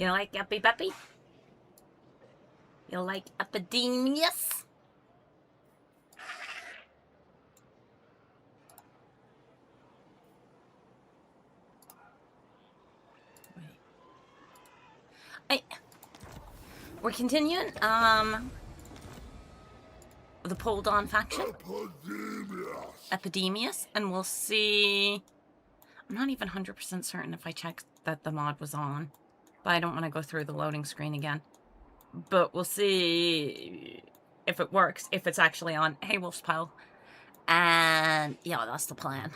You like Epi Bepi? You like Epidemius? We're continuing, the Pulled On faction. Epidemius. And we'll see... I'm not even 100% certain if I checked that the mod was on. But I don't want to go through the loading screen again. But we'll see if it works, if it's actually on. Hey, Wolf's Pile. And, yeah, that's the plan.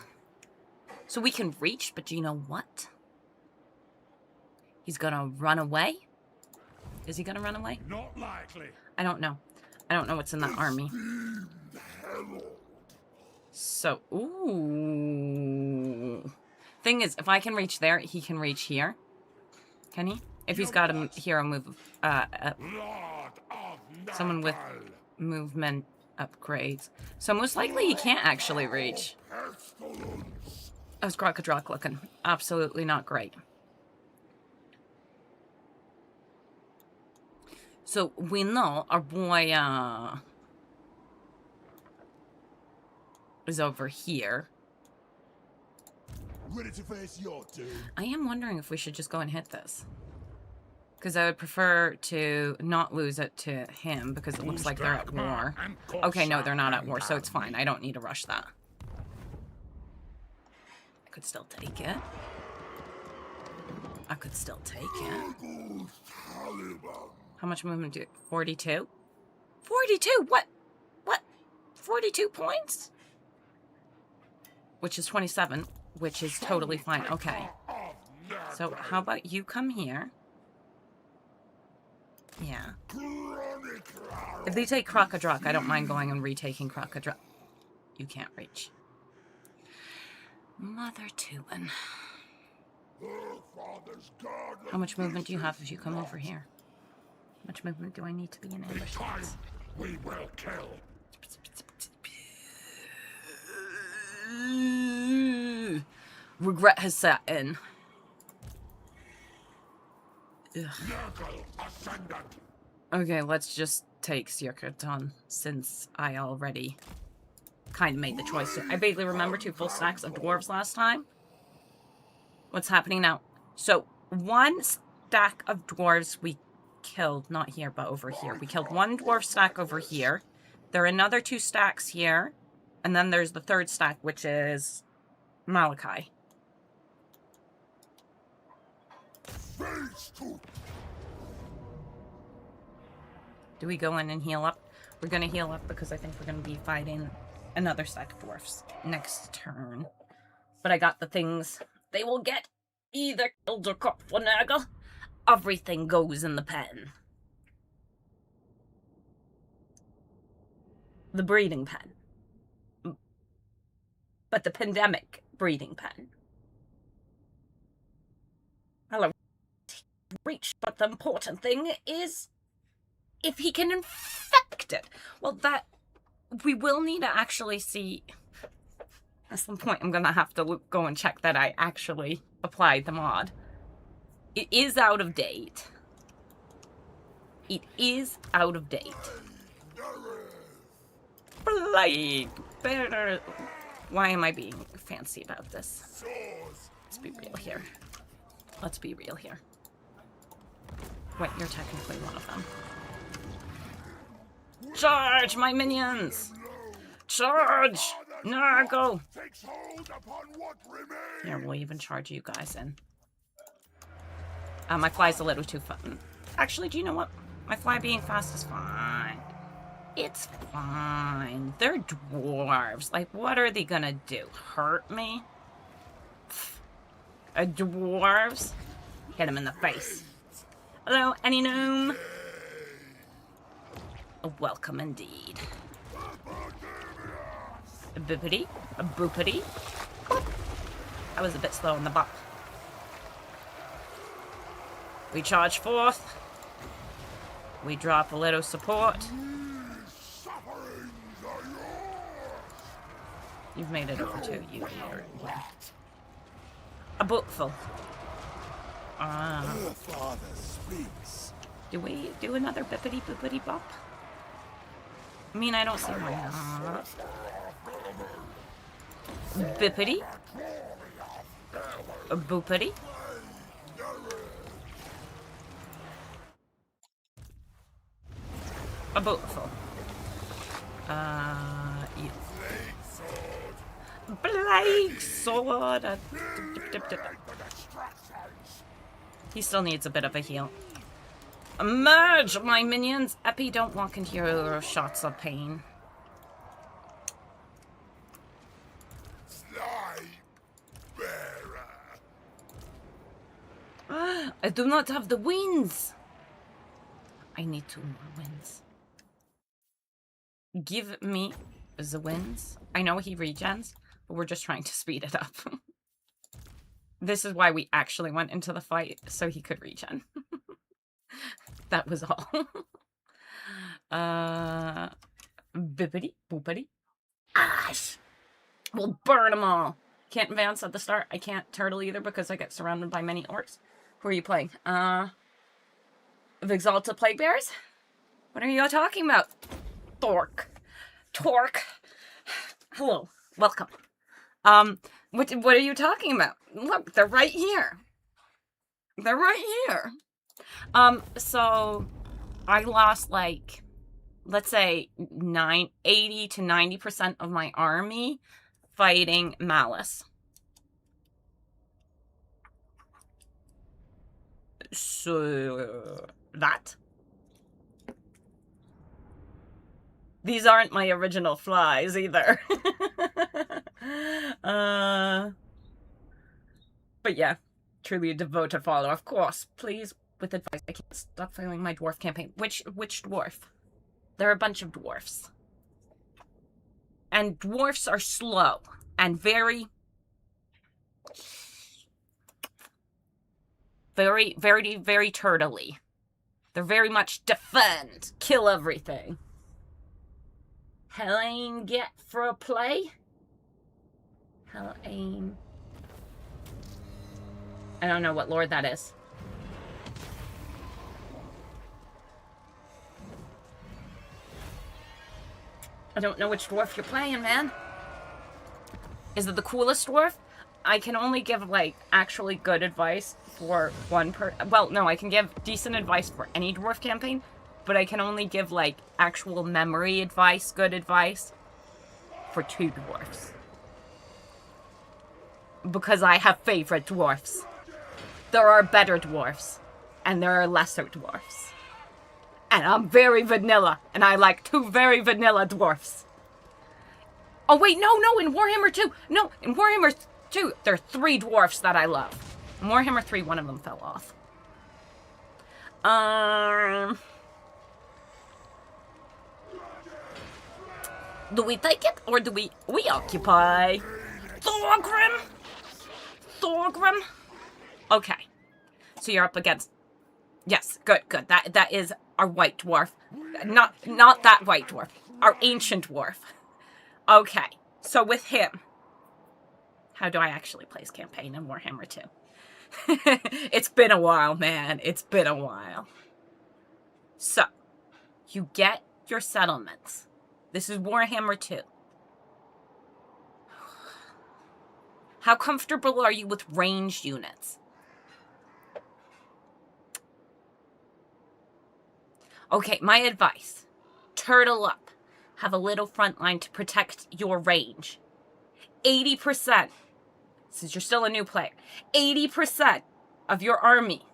So we can reach, but you know what? He's gonna run away? Is he gonna run away? Not likely. I don't know. I don't know what's in that army. So, ooh. Thing is, if I can reach there, he can reach here. Can he? If he's got a hero move, someone with movement upgrades. So most likely he can't actually reach. How's Crocodrock looking? Absolutely not great. So we know our boy is over here. Ready to face your doom. I am wondering if we should just go and hit this. Because I would prefer to not lose it to him, because it looks like they're at war. Okay, no, they're not at war, so it's fine. I don't need to rush that. I could still take it. I could still take it. How much movement do you... 42? 42? What? What? 42 points? Which is 27, which is totally fine. Okay. So, how about you come here? Yeah. If they take Crocodrock, I don't mind going and retaking Crocodrock. You can't reach. Mother Tubin. How much movement do you have if you come over here? How much movement do I need to be in ambush? We will kill. Regret has set in. Ugh. Okay, let's just take Sirkaton, since I already kind of made the choice. I vaguely remember 2 full stacks of dwarves last time. What's happening now? So, 1 stack of dwarves we killed, not here, but over here. We killed 1 dwarf stack over here. There are another 2 stacks here. And then there's the 3rd stack, which is Malachi. Do we go in and heal up? We're going to heal up because I think we're going to be fighting another stack of dwarfs next turn. But I got the things. They will get either killed or Kopfenagel. Everything goes in the pen. The breeding pen. But the pandemic breeding pen. Hello. Reach, but the important thing is if he can infect it. Well, that we will need to actually see. At some point, I'm gonna have to go and check that I actually applied the mod. It is out of date. It is out of date. Plague better. Why am I being fancy about this? Let's be real here. Let's be real here. Wait, you're technically one of them. Charge, my minions! Charge! Nargle! Here, we'll even charge you guys in. My fly's a little too fun. Actually, do you know what? My fly being fast is fine. It's fine. They're dwarves. Like, what are they gonna do? Hurt me? Dwarves? Hit him in the face. Hello, any gnome? Welcome indeed. A boopity. A boopity. I was a bit slow in the bop. We charge forth. We drop a little support. You've made it over 2, you. A bookful. Her father speaks. Do we do another bippity boopity bop? I mean, I don't see why not. Bippity? A boopity? A bootful. Yeah. Blake sword. Dip, dip. He still needs a bit of a heal. Emerge, my minions! Epi, don't walk into your shots of pain. I do not have the wins! I need 2 more wins. Give me the wins. I know he regens, but we're just trying to speed it up. This is why we actually went into the fight, so he could regen. That was all. Bippity boopity. Ash! We'll burn them all. Can't advance at the start. I can't turtle either because I get surrounded by many orcs. Who are you playing? The Exalted Plague Bears? What are you talking about? Torque. Hello. Welcome. What are you talking about? Look, they're right here. They're right here. So I lost like, let's say 80 to 90% of my army fighting Malice. So that. These aren't my original flies either. But yeah, truly a devoted follower. Of course, please, with advice. I can't stop following my dwarf campaign. Which dwarf? There are a bunch of dwarfs. And dwarfs are slow and very, very turtley. They're very much defend, kill everything. Helene get for a play? Helene. I don't know what lord that is. I don't know which dwarf you're playing, man. Is it the coolest dwarf? I can only give, like, actually good advice for one well, no, I can give decent advice for any dwarf campaign, but I can only give, like, actual memory advice, good advice, for 2 dwarfs. Because I have favorite dwarfs. There are better dwarfs, and there are lesser dwarfs. And I'm very vanilla, and I like 2 very vanilla dwarfs. Oh wait, no, in Warhammer 2, no, in Warhammer 2, there are 3 dwarfs that I love. In Warhammer 3, one of them fell off. Do we take it, or do we occupy? Thorgrim? Okay. So you're up against... Yes, good. That is our white dwarf. Not that white dwarf. Our ancient dwarf. Okay. So with him... How do I actually play his campaign in Warhammer 2? It's been a while, man. It's been a while. So, you get your settlements. This is Warhammer 2. How comfortable are you with ranged units? Okay, my advice. Turtle up. Have a little front line to protect your range. 80%, since you're still a new player, 80% of your army,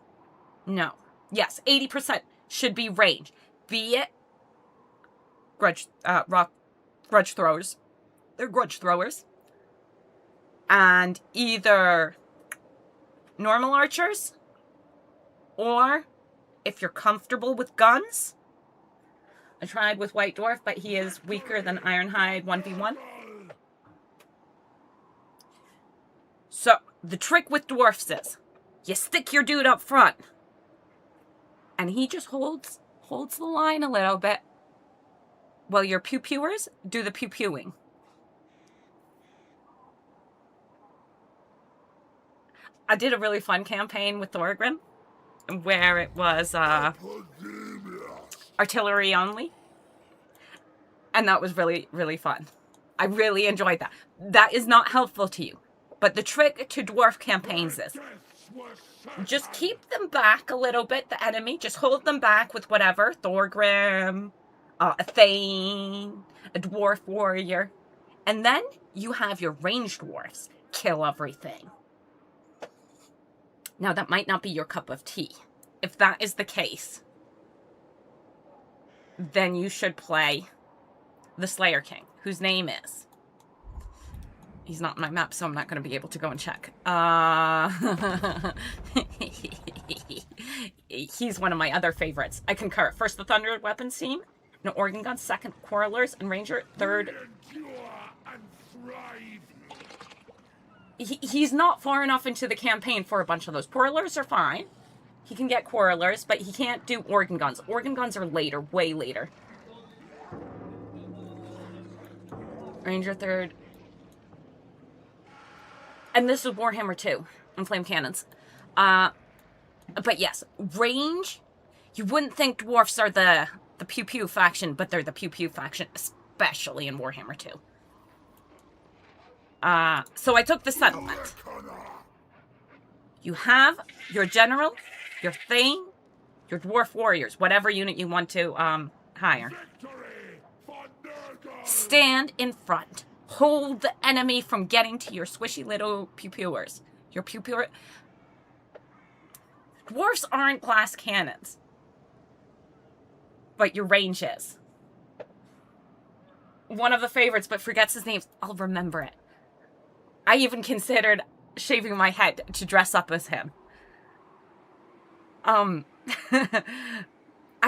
no, yes, 80% should be range. Be it grudge throwers. They're grudge throwers. And either normal archers, or if you're comfortable with guns. I tried with White Dwarf, but he is weaker than Ironhide 1v1. So, the trick with dwarfs is, you stick your dude up front, and he just holds the line a little bit, while your pew-pewers do the pew-pewing. I did a really fun campaign with Thorgrim, where it was artillery only. And that was really, really fun. I really enjoyed that. That is not helpful to you. But the trick to dwarf campaigns is just keep them back a little bit, the enemy. Just hold them back with whatever. Thorgrim, a Thane, a dwarf warrior. And then you have your ranged dwarfs kill everything. Now, that might not be your cup of tea. If that is the case, then you should play the Slayer King, whose name is... He's not on my map, so I'm not going to be able to go and check. He's one of my other favorites. I concur. First, the Thunder Weapons team. No, Organ Gun. Second, Quarrelers and Ranger. Third... He's not far enough into the campaign for a bunch of those. Quarrelers are fine. He can get Quarrelers, but he can't do Organ Guns. Organ Guns are later, way later. Ranger third. And this is Warhammer 2 and Flame Cannons. But yes, range, you wouldn't think dwarfs are the pew-pew faction, but they're the pew-pew faction, especially in Warhammer 2. So I took the settlement. You have your general, your Thane, your dwarf warriors, whatever unit you want to hire. Stand in front. Hold the enemy from getting to your squishy little pew-pewers. Your pew-pewer... Dwarfs aren't glass cannons. But your range is. One of the favorites, but forgets his name. I'll remember it. I even considered shaving my head to dress up as him. I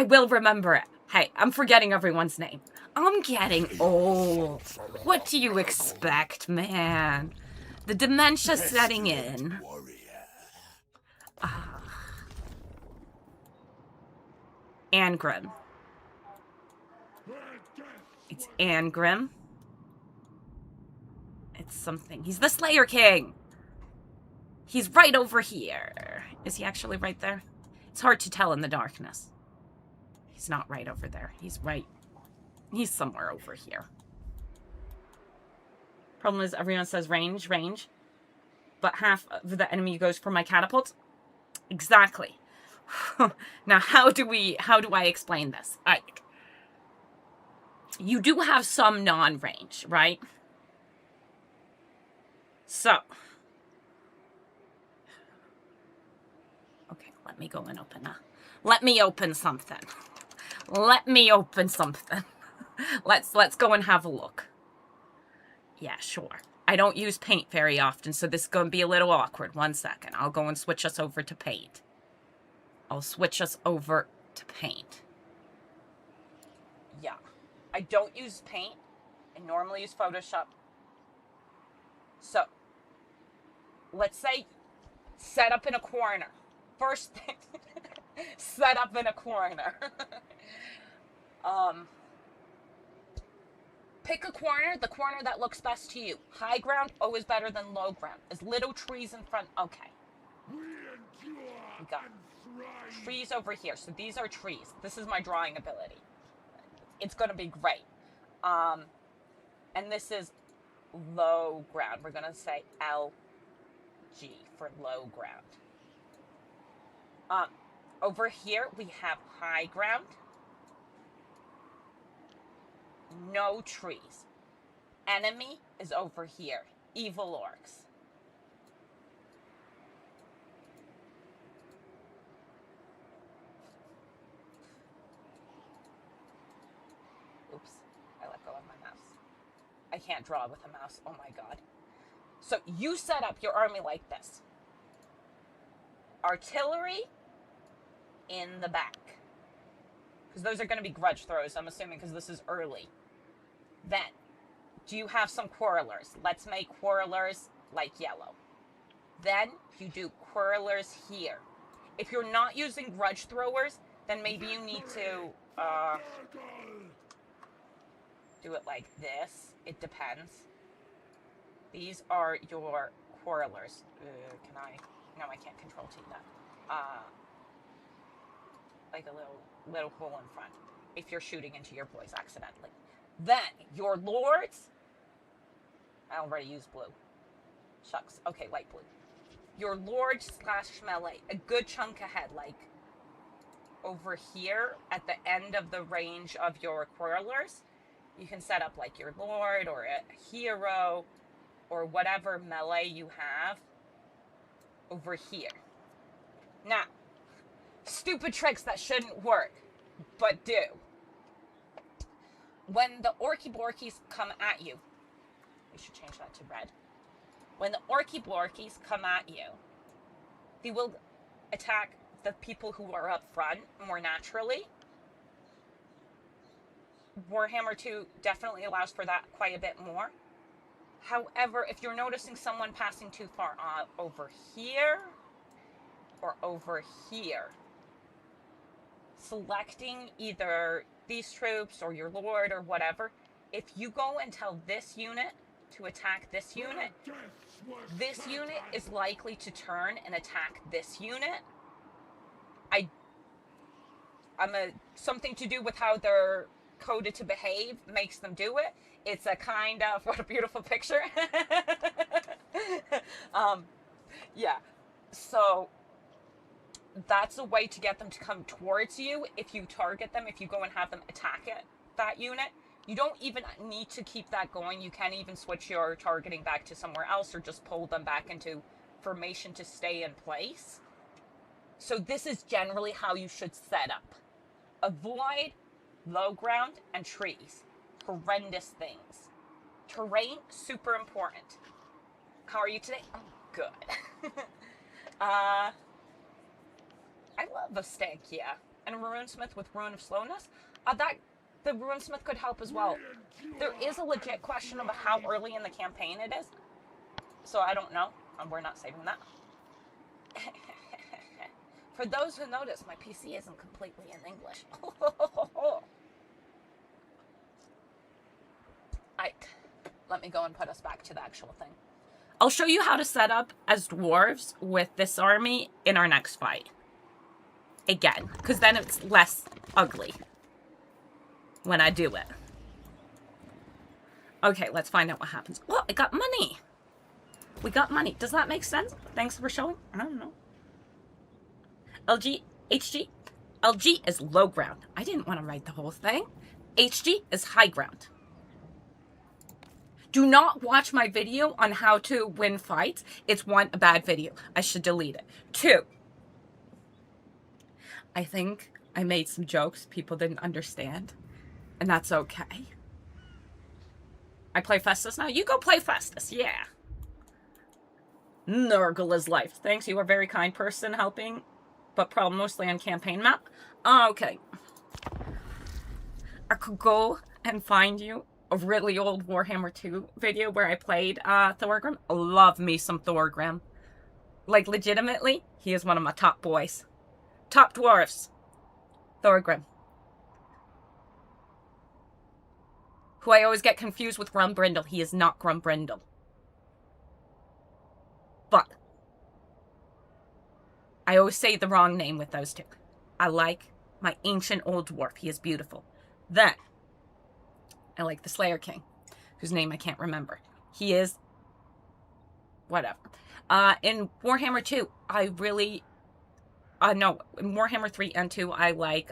will remember it. Hey, I'm forgetting everyone's name. I'm getting old. What do you expect, man? The dementia setting in. Angrim. It's Angrim. It's something. He's the Slayer King. He's right over here. Is he actually right there? It's hard to tell in the darkness. He's not right over there. He's right. He's somewhere over here. Problem is, everyone says range, range. But half of the enemy goes for my catapult. Exactly. Now, how do I explain this? You do have some non-range, right? So. Okay, let me go and open that. Let me open something. Let me open something. Let's go and have a look. Yeah, sure. I don't use paint very often, so this is going to be a little awkward. 1 second. I'll go and switch us over to paint. I'll switch us over to paint. Yeah. I don't use paint. I normally use Photoshop. So, let's say set up in a corner. First thing, set up in a corner. Pick a corner, the corner that looks best to you. High ground, always better than low ground. There's little trees in front. Okay. We got trees over here. So these are trees. This is my drawing ability. It's going to be great. And this is low ground. We're going to say LG for low ground. Over here, we have high ground. No trees. Enemy is over here. Evil orcs. Oops. I let go of my mouse. I can't draw with a mouse. Oh my god. So you set up your army like this. Artillery in the back. Because those are going to be grudge throws, I'm assuming, because this is early. Then, do you have some Quarrelers? Let's make Quarrelers like yellow. Then, you do Quarrelers here. If you're not using grudge throwers, then maybe you need to do it like this. It depends. These are your Quarrelers. Can I No, I can't control T that. Like a little hole in front. If you're shooting into your boys accidentally. Then, your lords... I already used blue. Shucks. Okay, light blue. Your lord / melee. A good chunk ahead, like... over here, at the end of the range of your quarrelers. You can set up, like, your lord, or a hero, or whatever melee you have. Over here. Now... stupid tricks that shouldn't work, but do. When the Orky Borkies come at you, we should change that to red. When the Orky Borkies come at you, they will attack the people who are up front more naturally. Warhammer 2 definitely allows for that quite a bit more. However, if you're noticing someone passing too far over here or over here, selecting either these troops or your lord or whatever, if you go and tell this unit to attack this unit is likely to turn and attack this unit. Something to do with how they're coded to behave makes them do it. It's a kind of, what a beautiful picture. Yeah. So that's a way to get them to come towards you. If you target them, if you go and have them attack that unit, you don't even need to keep that going. You can even switch your targeting back to somewhere else or just pull them back into formation to stay in place. So this is generally how you should set up. Avoid low ground and trees. Horrendous things. Terrain, super important. How are you today? I'm good. I love a Stankia. And a Runesmith with Rune of Slowness. The Runesmith could help as well. There is a legit question about how early in the campaign it is. So I don't know. We're not saving that. For those who notice, my PC isn't completely in English. Alright. Let me go and put us back to the actual thing. I'll show you how to set up as dwarves with this army in our next fight. Again, because then it's less ugly when I do it. Okay, let's find out what happens. Oh, I got money. We got money. Does that make sense? Thanks for showing. I don't know. LG, HG. LG is low ground. I didn't want to write the whole thing. HG is high ground. Do not watch my video on how to win fights. It's one, a bad video. I should delete it. 2, I think I made some jokes people didn't understand. And that's okay. I play Festus now? You go play Festus, yeah. Nurgle is life. Thanks, you are a very kind person helping. But probably mostly on campaign map. Okay. I could go and find you a really old Warhammer 2 video where I played Thorgrim. I love me some Thorgrim. Like, legitimately, he is one of my top boys. Top dwarfs. Thorgrim. Who I always get confused with Grumbrindle. He is not Grumbrindle. But I always say the wrong name with those two. I like my ancient old dwarf. He is beautiful. Then, I like the Slayer King, whose name I can't remember. He is... whatever. In Warhammer 2, I really... no, in Warhammer 3 and 2, I like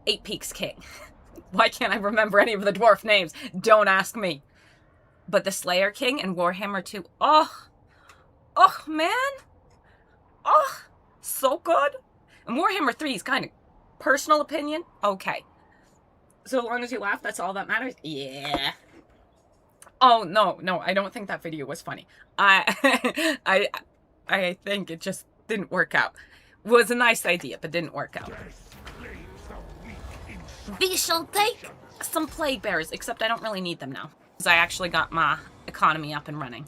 8 Peaks King. Why can't I remember any of the dwarf names? Don't ask me. But the Slayer King in Warhammer 2, oh, man. Oh, so good. And Warhammer 3 is kind of personal opinion. Okay. So long as you laugh, that's all that matters. Yeah. Oh, no, I don't think that video was funny. I think it just didn't work out. It was a nice idea, but didn't work out. We shall take some plague bearers, except I don't really need them now, because I actually got my economy up and running.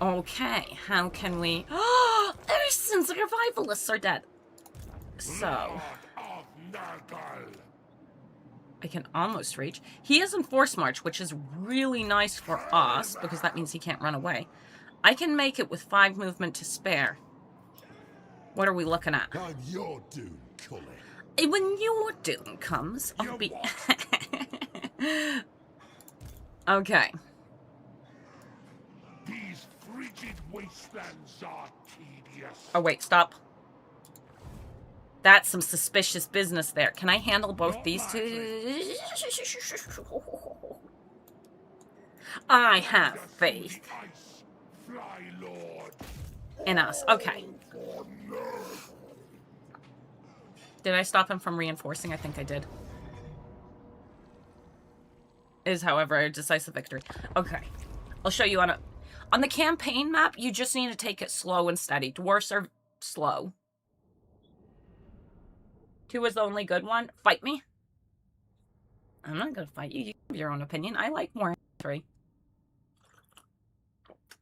Okay, how can we... Oh, the survivalists are dead. So... I can almost reach. He is in Force March, which is really nice for us, because that means he can't run away. I can make it with 5 movement to spare. What are we looking at? I'm your doom, Cully. When your doom comes, I'll be... Okay. These frigid wastelands are tedious. Oh, wait, stop. That's some suspicious business there. Can I handle both these two? I have faith in us. Okay. Did I stop him from reinforcing? I think I did. Is, however, a decisive victory. Okay. I'll show you on the campaign map, you just need to take it slow and steady. Dwarfs are slow. 2 is the only good one. Fight me. I'm not gonna fight you. You have your own opinion. I like Warhammer 3.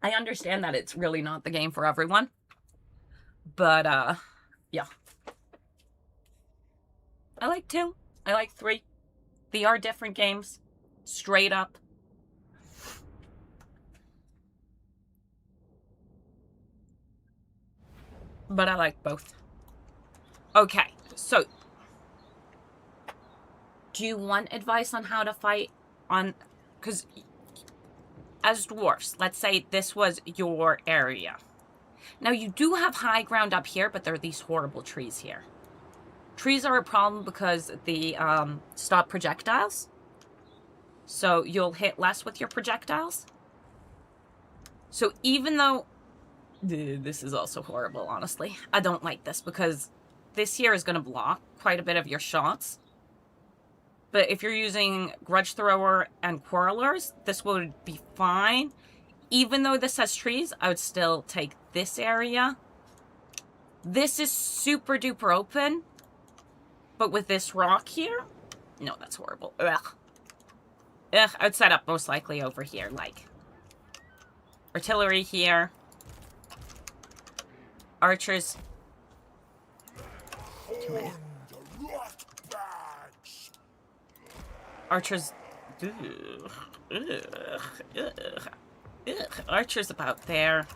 I understand that it's really not the game for everyone. But, yeah. I like 2. I like 3. They are different games. Straight up. But I like both. Okay, so do you want advice on how to fight on... Because as dwarfs, let's say this was your area. Now, you do have high ground up here, but there are these horrible trees here. Trees are a problem because they stop projectiles. So you'll hit less with your projectiles. So even though... This is also horrible, honestly. I don't like this because this here is going to block quite a bit of your shots. But if you're using Grudge Thrower and Quarrelers, this would be fine. Even though this has trees, I would still take this area. This is super duper open. But with this rock here, no, that's horrible. Ugh. Ugh, I would set up most likely over here, like artillery here. Archers. Too many. Archers. Ugh, ugh, ugh, ugh. Archers about there.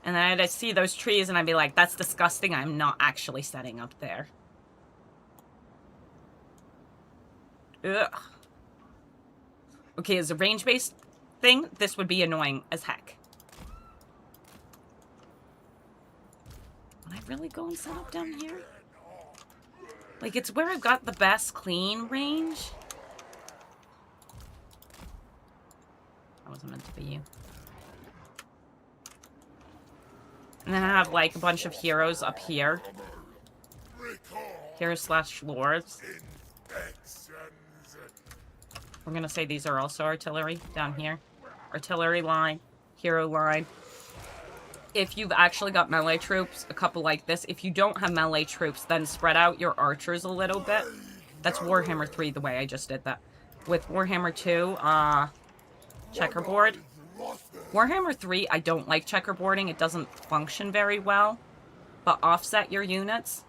And then I'd see those trees and I'd be like, that's disgusting. I'm not actually setting up there. Ugh. Okay, as a range-based thing, this would be annoying as heck. Would I really go and set up down here? Like, it's where I've got the best clean range. That wasn't meant to be you. And then I have, like, a bunch of heroes up here. Heroes / lords. We're gonna say these are also artillery down here. Artillery line, hero line. If you've actually got melee troops, a couple like this. If you don't have melee troops, then spread out your archers a little bit. That's Warhammer 3, the way I just did that. With Warhammer 2, checkerboard. Warhammer 3, I don't like checkerboarding. It doesn't function very well. But offset your units.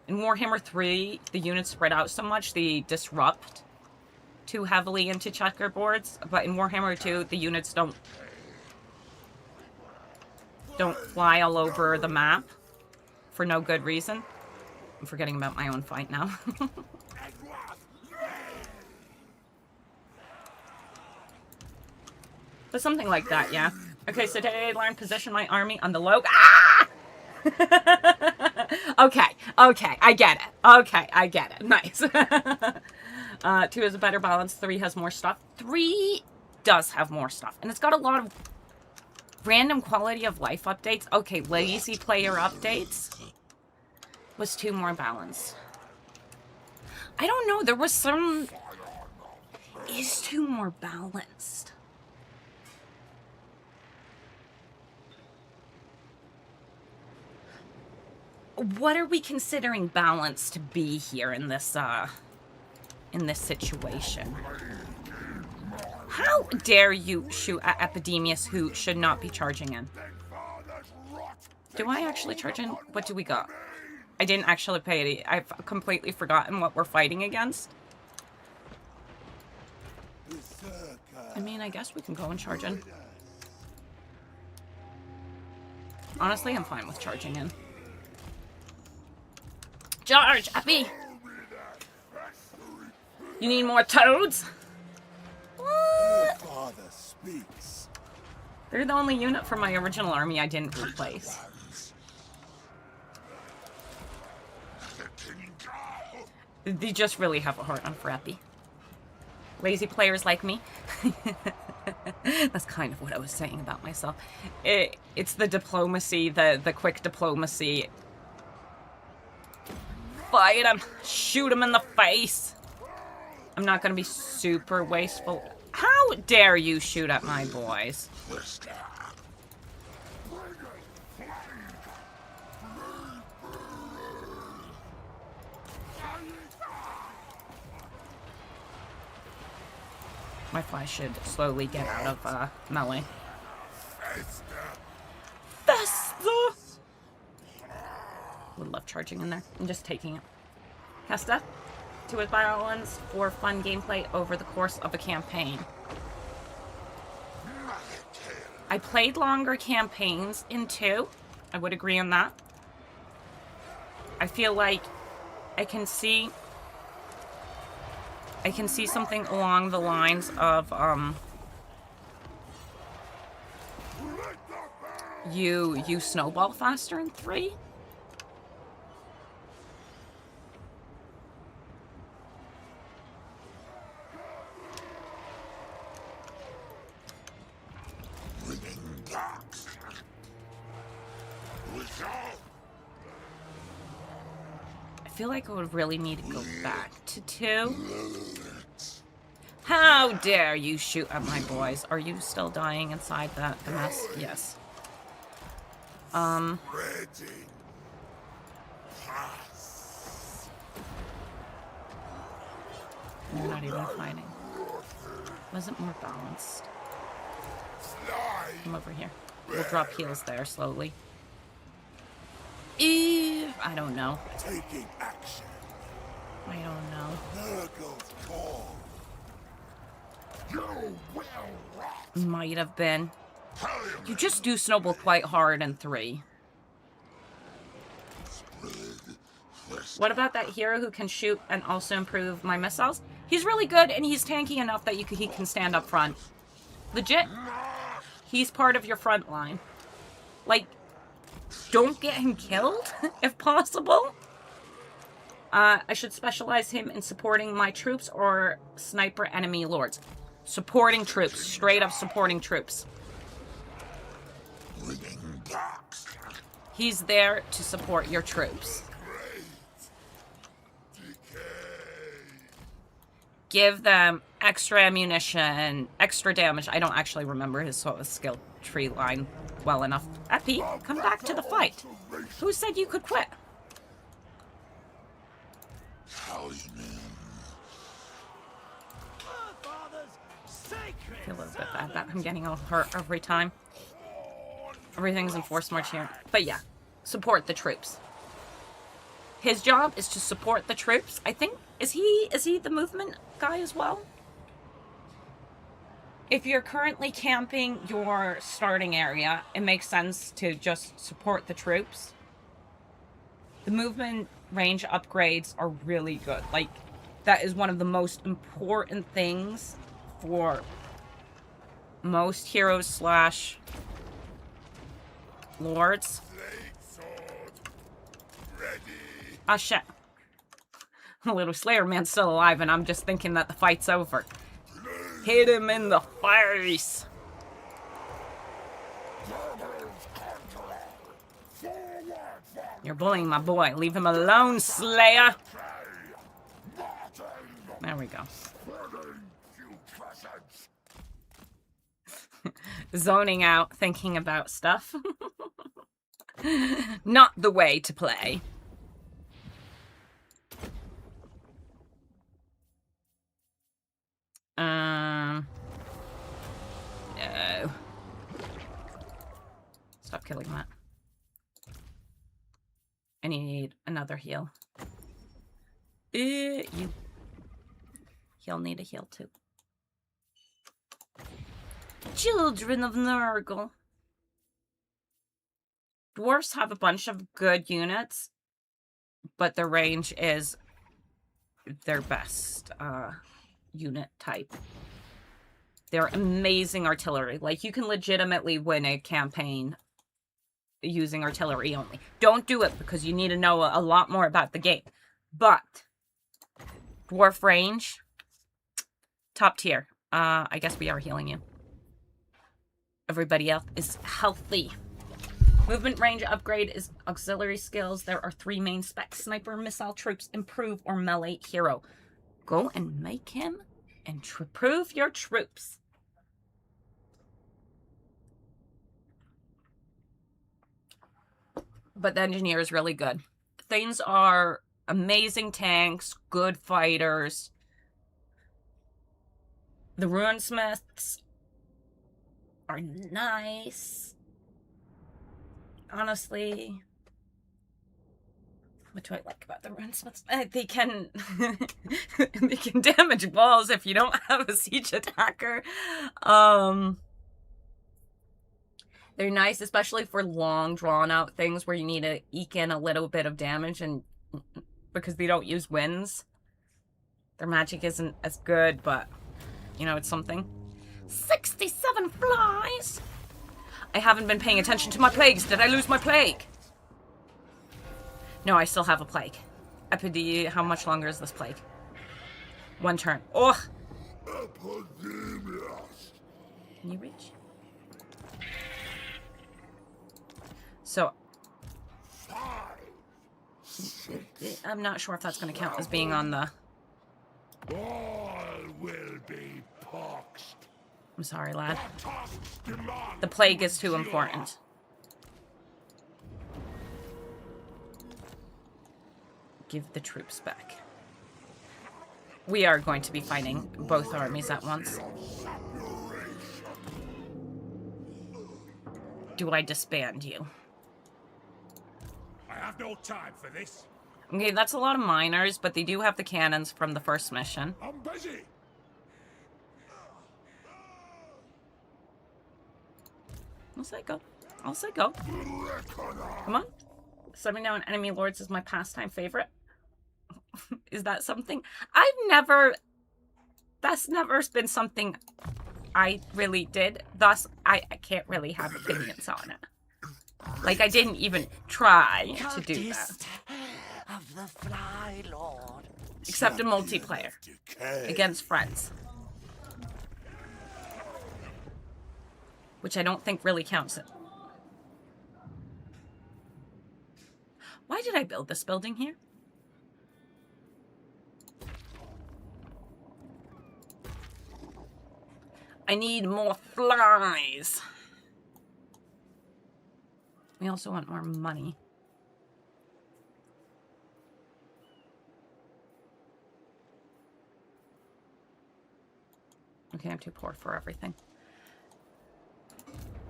In Warhammer 3, the units spread out so much, they disrupt too heavily into checkerboards, but in Warhammer 2, the units don't fly all over the map for no good reason. I'm forgetting about my own fight now. But something like that, yeah. Okay, so today I learned position my army on the low... Ah! Okay, I get it. Okay, I get it. Nice. 2 is a better balance. 3 has more stuff. 3 does have more stuff. And it's got a lot of random quality of life updates. Okay, lazy player updates. Was 2 more balanced? I don't know. There was some... Is 2 more balanced? What are we considering balance to be here in this situation? How dare you shoot at Epidemius, who should not be charging in? Do I actually charge in? What do we got? I didn't actually pay it. I've completely forgotten what we're fighting against. I mean, I guess we can go and charge in. Honestly, I'm fine with charging in. Charge, Epi! You need more toads? What? Father speaks. They're the only unit from my original army I didn't replace. They just really have a heart on for Epi. Lazy players like me. That's kind of what I was saying about myself. It's the diplomacy, the quick diplomacy. Fight him! Shoot him in the face! I'm not gonna be super wasteful. How dare you shoot at my boys? My fly should slowly get out of melee. Festa! Would love charging in there. I'm just taking it. Kesta, 2 with violence for fun gameplay over the course of a campaign. I played longer campaigns in 2. I would agree on that. I feel like I can see something along the lines of you snowball faster in 3. I feel like I would really need to go back to 2. How dare you shoot at my boys? Are you still dying inside the mess? Yes. You're not even fighting. Wasn't more balanced. Come over here. We'll drop heals there slowly. I don't know. Taking action. I don't know. Nurgle's call. You will rot. Might have been. You just do snowball quite hard in 3. What about that hero who can shoot and also improve my missiles? He's really good and he's tanky enough that he can stand up front. Legit. He's part of your front line. Like, don't get him killed, if possible. I should specialize him in supporting my troops or sniper enemy lords. Supporting troops. Straight up supporting troops. He's there to support your troops. Give them extra ammunition, extra damage. I don't actually remember his sort of skill tree line well enough. Epi, come back to the fight. Who said you could quit? I feel a little bit bad that I'm getting all hurt every time. Everything's in force march here. But yeah, support the troops. His job is to support the troops. I think, is he the movement guy as well? If you're currently camping your starting area, it makes sense to just support the troops. The movement range upgrades are really good. Like, that is one of the most important things for most heroes slash lords. Ah, shit. The little Slayer man's still alive, and I'm just thinking that the fight's over. Hit him in the face! You're bullying my boy. Leave him alone, Slayer! There we go. Zoning out, thinking about stuff. Not the way to play. No. Stop killing that. I need another heal. He'll need a heal too. children of Nurgle. Dwarves have a bunch of good units, but their range is their best unit type. They're amazing artillery. Like, you can legitimately win a campaign using artillery only. Don't do it because you need to know a lot more about the game. But dwarf range, top tier. I guess we are healing you. Everybody else is healthy. Movement range upgrade is auxiliary skills. There are 3 main specs. Sniper, missile, troops, improve, or melee hero. Go and make him and improve your troops. But the engineer is really good. Things are amazing tanks, good fighters. The runesmiths are nice. Honestly, what do I like about the runesmiths? They can they can damage walls if you don't have a siege attacker. They're nice, especially for long, drawn-out things where you need to eke in a little bit of damage, and because they don't use winds. Their magic isn't as good, but, you know, it's something. 67 flies! I haven't been paying attention to my plagues. Did I lose my plague? No, I still have a plague. Epi, how much longer is this plague? 1 turn. Oh! Epidemius. Can you reach? So, I'm not sure if that's going to count as being on the... All will be poxed. I'm sorry, lad. The plague is too important. Give the troops back. We are going to be fighting both armies at once. Do I disband you? I have no time for this. Okay, that's a lot of miners, but they do have the cannons from the first mission. I'm busy. I'll say go. I'll say go. Come on. Summoning down enemy lords is my pastime favorite. Is that something? That's never been something I really did. Thus, I can't really have opinions on it. Like, I didn't even try to do that. Of the Fly Lord. Except in multiplayer. Against friends. Which I don't think really counts it. Why did I build this building here? I need more flies. We also want more money. Okay, I'm too poor for everything.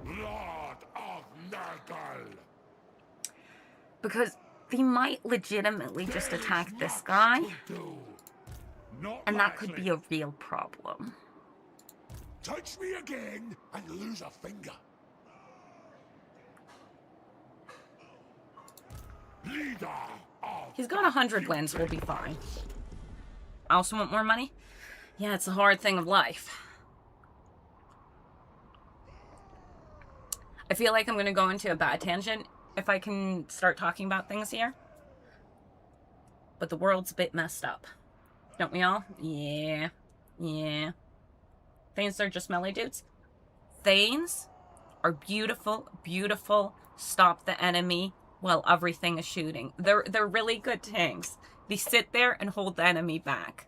Lord of Nurgle. Because they might legitimately just attack this guy, and that could be a real problem. Touch me again and lose a finger. Leader of... He's got 100 wins, we'll be fine. I also want more money. Yeah, it's a hard thing of life. I feel like I'm going to go into a bad tangent if I can start talking about things here. But the world's a bit messed up. Don't we all? Yeah. Yeah. Thanes are just melee dudes. Thanes are beautiful, beautiful. Stop the enemy while everything is shooting. They're really good tanks. They sit there and hold the enemy back.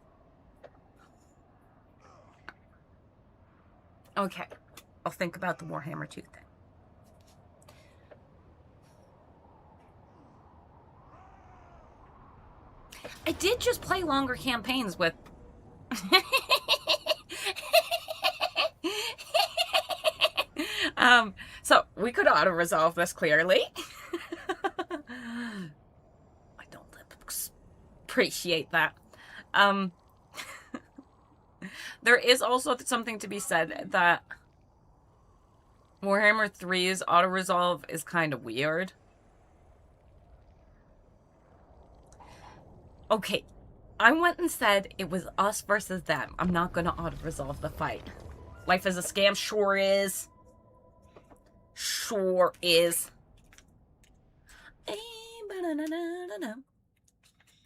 Okay. I'll think about the Warhammer 2 thing. I did just play longer campaigns with... So we could auto-resolve this clearly. I don't appreciate that. There is also something to be said that Warhammer 3's auto-resolve is kind of weird. Okay, I went and said it was us versus them. I'm not gonna auto-resolve the fight. Life is a scam, sure is. Sure is.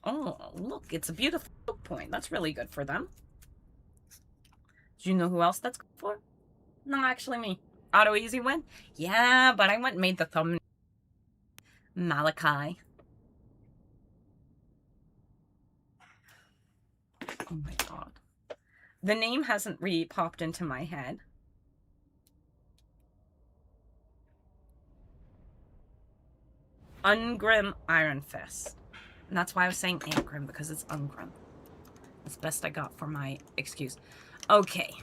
Oh, look, it's a beautiful point. That's really good for them. Do you know who else that's good for? No, actually me. Auto easy win? Yeah, but I went and made the thumbnail. Malachi. Oh my god. The name hasn't re-popped into my head. Ungrim Iron Fist. And that's why I was saying Angrim, because it's Ungrim. That's best I got for my excuse. Okay.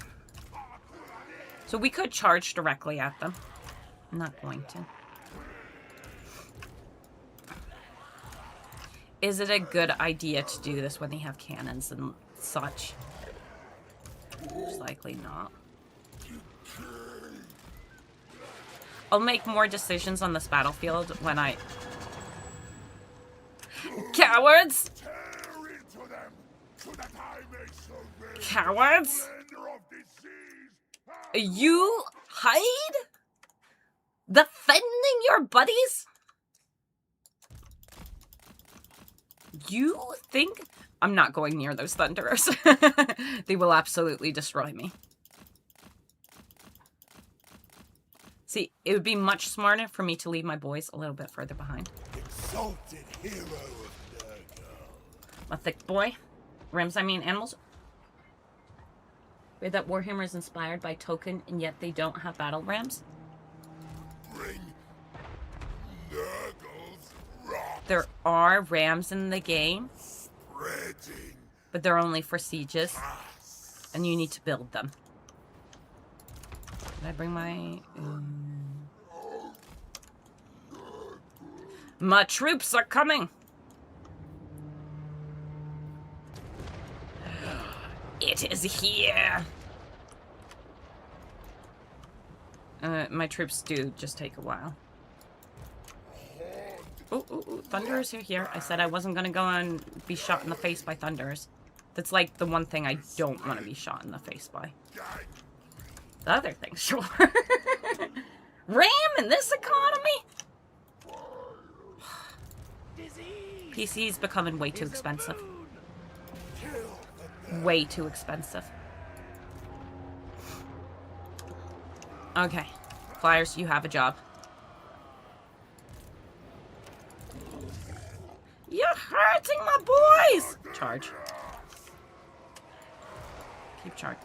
So we could charge directly at them. I'm not going to. Is it a good idea to do this when they have cannons and such? Most likely not. I'll make more decisions on this battlefield when I... Cowards! Cowards! You hide? Defending your buddies? You think... I'm not going near those thunderers. They will absolutely destroy me. See, it would be much smarter for me to leave my boys a little bit further behind. Exalted hero of Nurgle. A thick boy. Rams, I mean animals. Read that Warhammer is inspired by Token, and yet they don't have battle rams. Bring Nurgle's wrath. There are rams in the game, Spreading but they're only for sieges, and you need to build them. Did I bring my... My troops are coming! It is here! My troops do just take a while. Ooh, Thunderers are here. I said I wasn't gonna go and be shot in the face by Thunderers. That's like the one thing I don't want to be shot in the face by. The other thing, sure. RAM in this economy? PC's becoming way too expensive. Way too expensive. Okay. Flyers, you have a job. You're hurting my boys! Charge. Keep charge.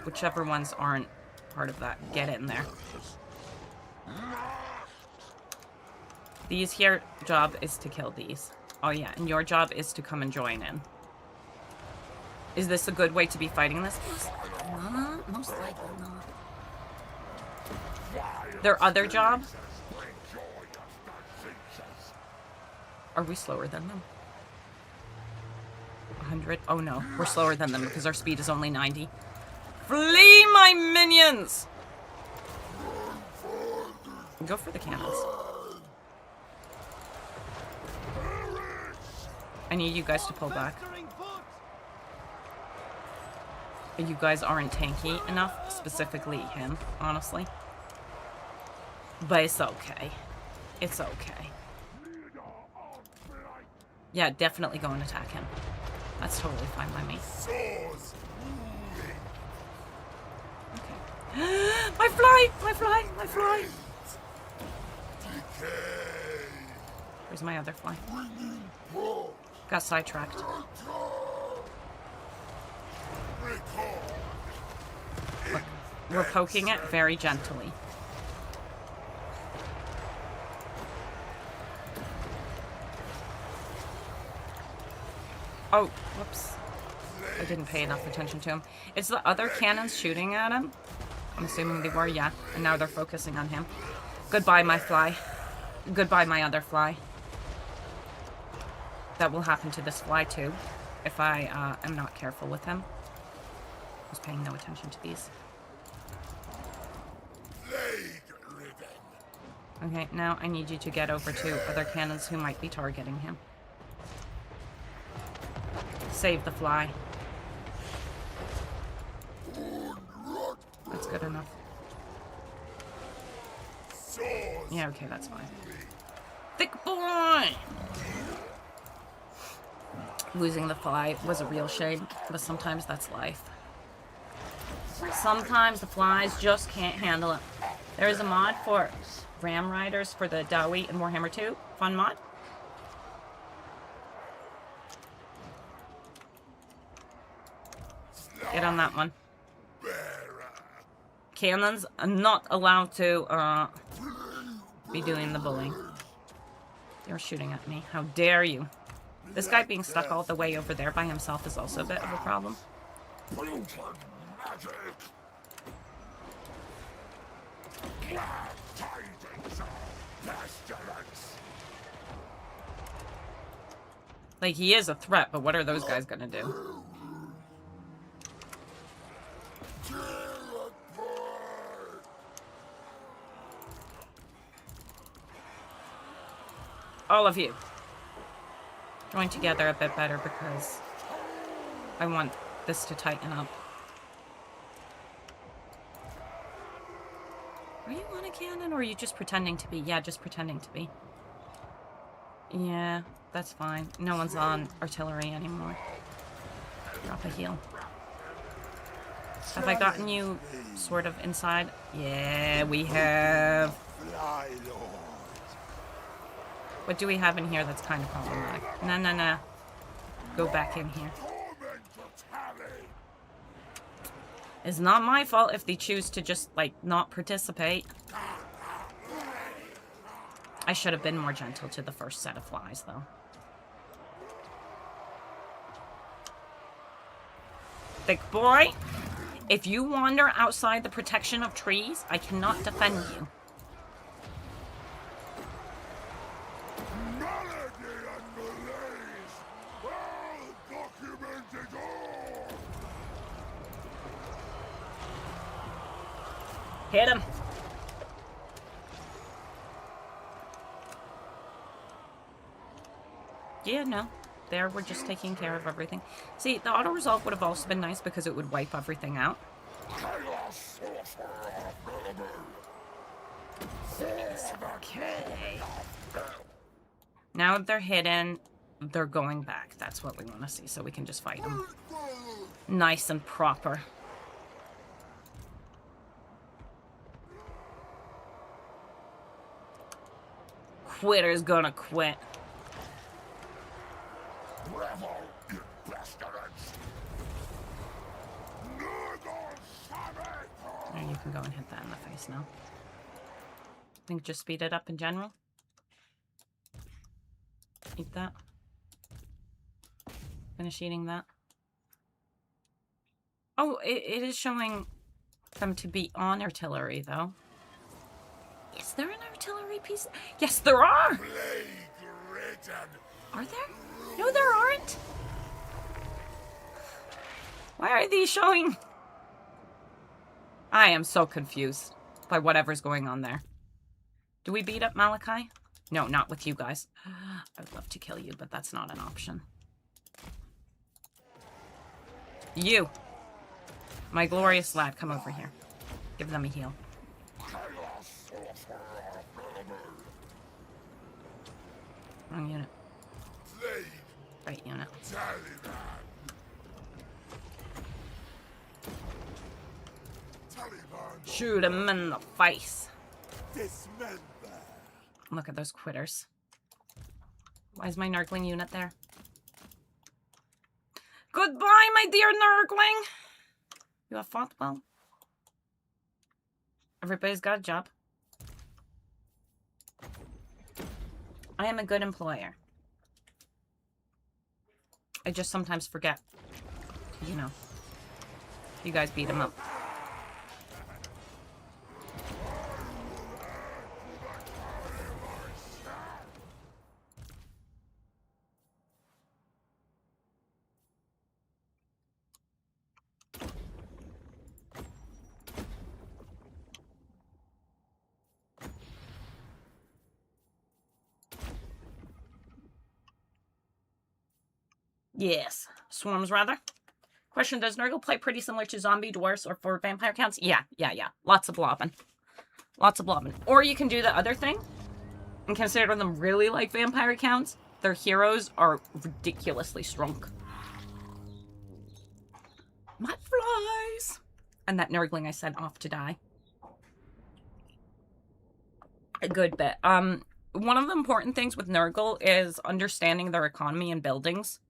Whichever ones aren't part of that, get in there. These here job is to kill these. Oh yeah, and your job is to come and join in. Is this a good way to be fighting this? Most likely not. Their other job? Are we slower than them? 100? Oh no, we're slower than them because our speed is only 90. Flee, my minions! Go for the cannons. I need you guys to pull back. You guys aren't tanky enough, specifically him, honestly. But it's okay. It's okay. Yeah, definitely go and attack him. That's totally fine by me. Okay. My fly! My fly! My fly! Where's my other fly? Got sidetracked. Look, we're poking it very gently. Oh, whoops. I didn't pay enough attention to him. It's the other cannons shooting at him. I'm assuming they were, yeah. And now they're focusing on him. Goodbye, my fly. Goodbye, my other fly. That will happen to this fly, too. If I am not careful with him. I was paying no attention to these. Okay, now I need you to get over to other cannons who might be targeting him. Save the fly. That's good enough. Yeah, okay, that's fine. Thick boy! Losing the fly was a real shame, but sometimes that's life. Sometimes the flies just can't handle it. There is a mod for Ram Riders for the Dowie and Warhammer 2. Fun mod. Get on that one. Cannons are not allowed to be doing the bullying. You're shooting at me. How dare you? This guy being stuck all the way over there by himself is also a bit of a problem. Like, he is a threat, but what are those guys gonna do? All of you. Join together a bit better because I want this to tighten up. Are you on a cannon or are you just pretending to be? Yeah, just pretending to be. Yeah, that's fine. No one's on artillery anymore. Drop a heal. Have I gotten you sort of inside? Yeah, we have. What do we have in here that's kind of problematic? No. Go back in here. It's not my fault if they choose to just, like, not participate. I should have been more gentle to the first set of flies, though. Thick boy, if you wander outside the protection of trees, I cannot defend you. Hit him. Yeah, no. There, we're just taking care of everything. See, the auto-resolve would have also been nice because it would wipe everything out. Okay. Now they're hidden. They're going back. That's what we want to see, so we can just fight them. Nice and proper. Quitter's gonna quit. There, you can go and hit that in the face now. I think just speed it up in general. Eat that. Finish eating that. Oh, it is showing them to be on artillery, though. Is there an artillery piece? Yes, there are! Are there? No, there aren't! Why are these showing? I am so confused by whatever's going on there. Do we beat up Malachi? No, not with you guys. I would love to kill you, but that's not an option. You! My glorious lad, come over here. Give them a heal. Wrong unit. Right unit. Shoot him in the face. Look at those quitters. Why is my Nurgling unit there? Goodbye, my dear Nurgling! You have fought well. Everybody's got a job. I am a good employer. I just sometimes forget. You know. You guys beat him up. Yes. Swarms, rather. Question, does Nurgle play pretty similar to zombie, dwarves, or for vampire counts? Yeah. Lots of blobbing. Or you can do the other thing and consider them really like vampire counts. Their heroes are ridiculously strong. My flies! And that Nurgling I sent off to die. A good bit. One of the important things with Nurgle is understanding their economy and buildings.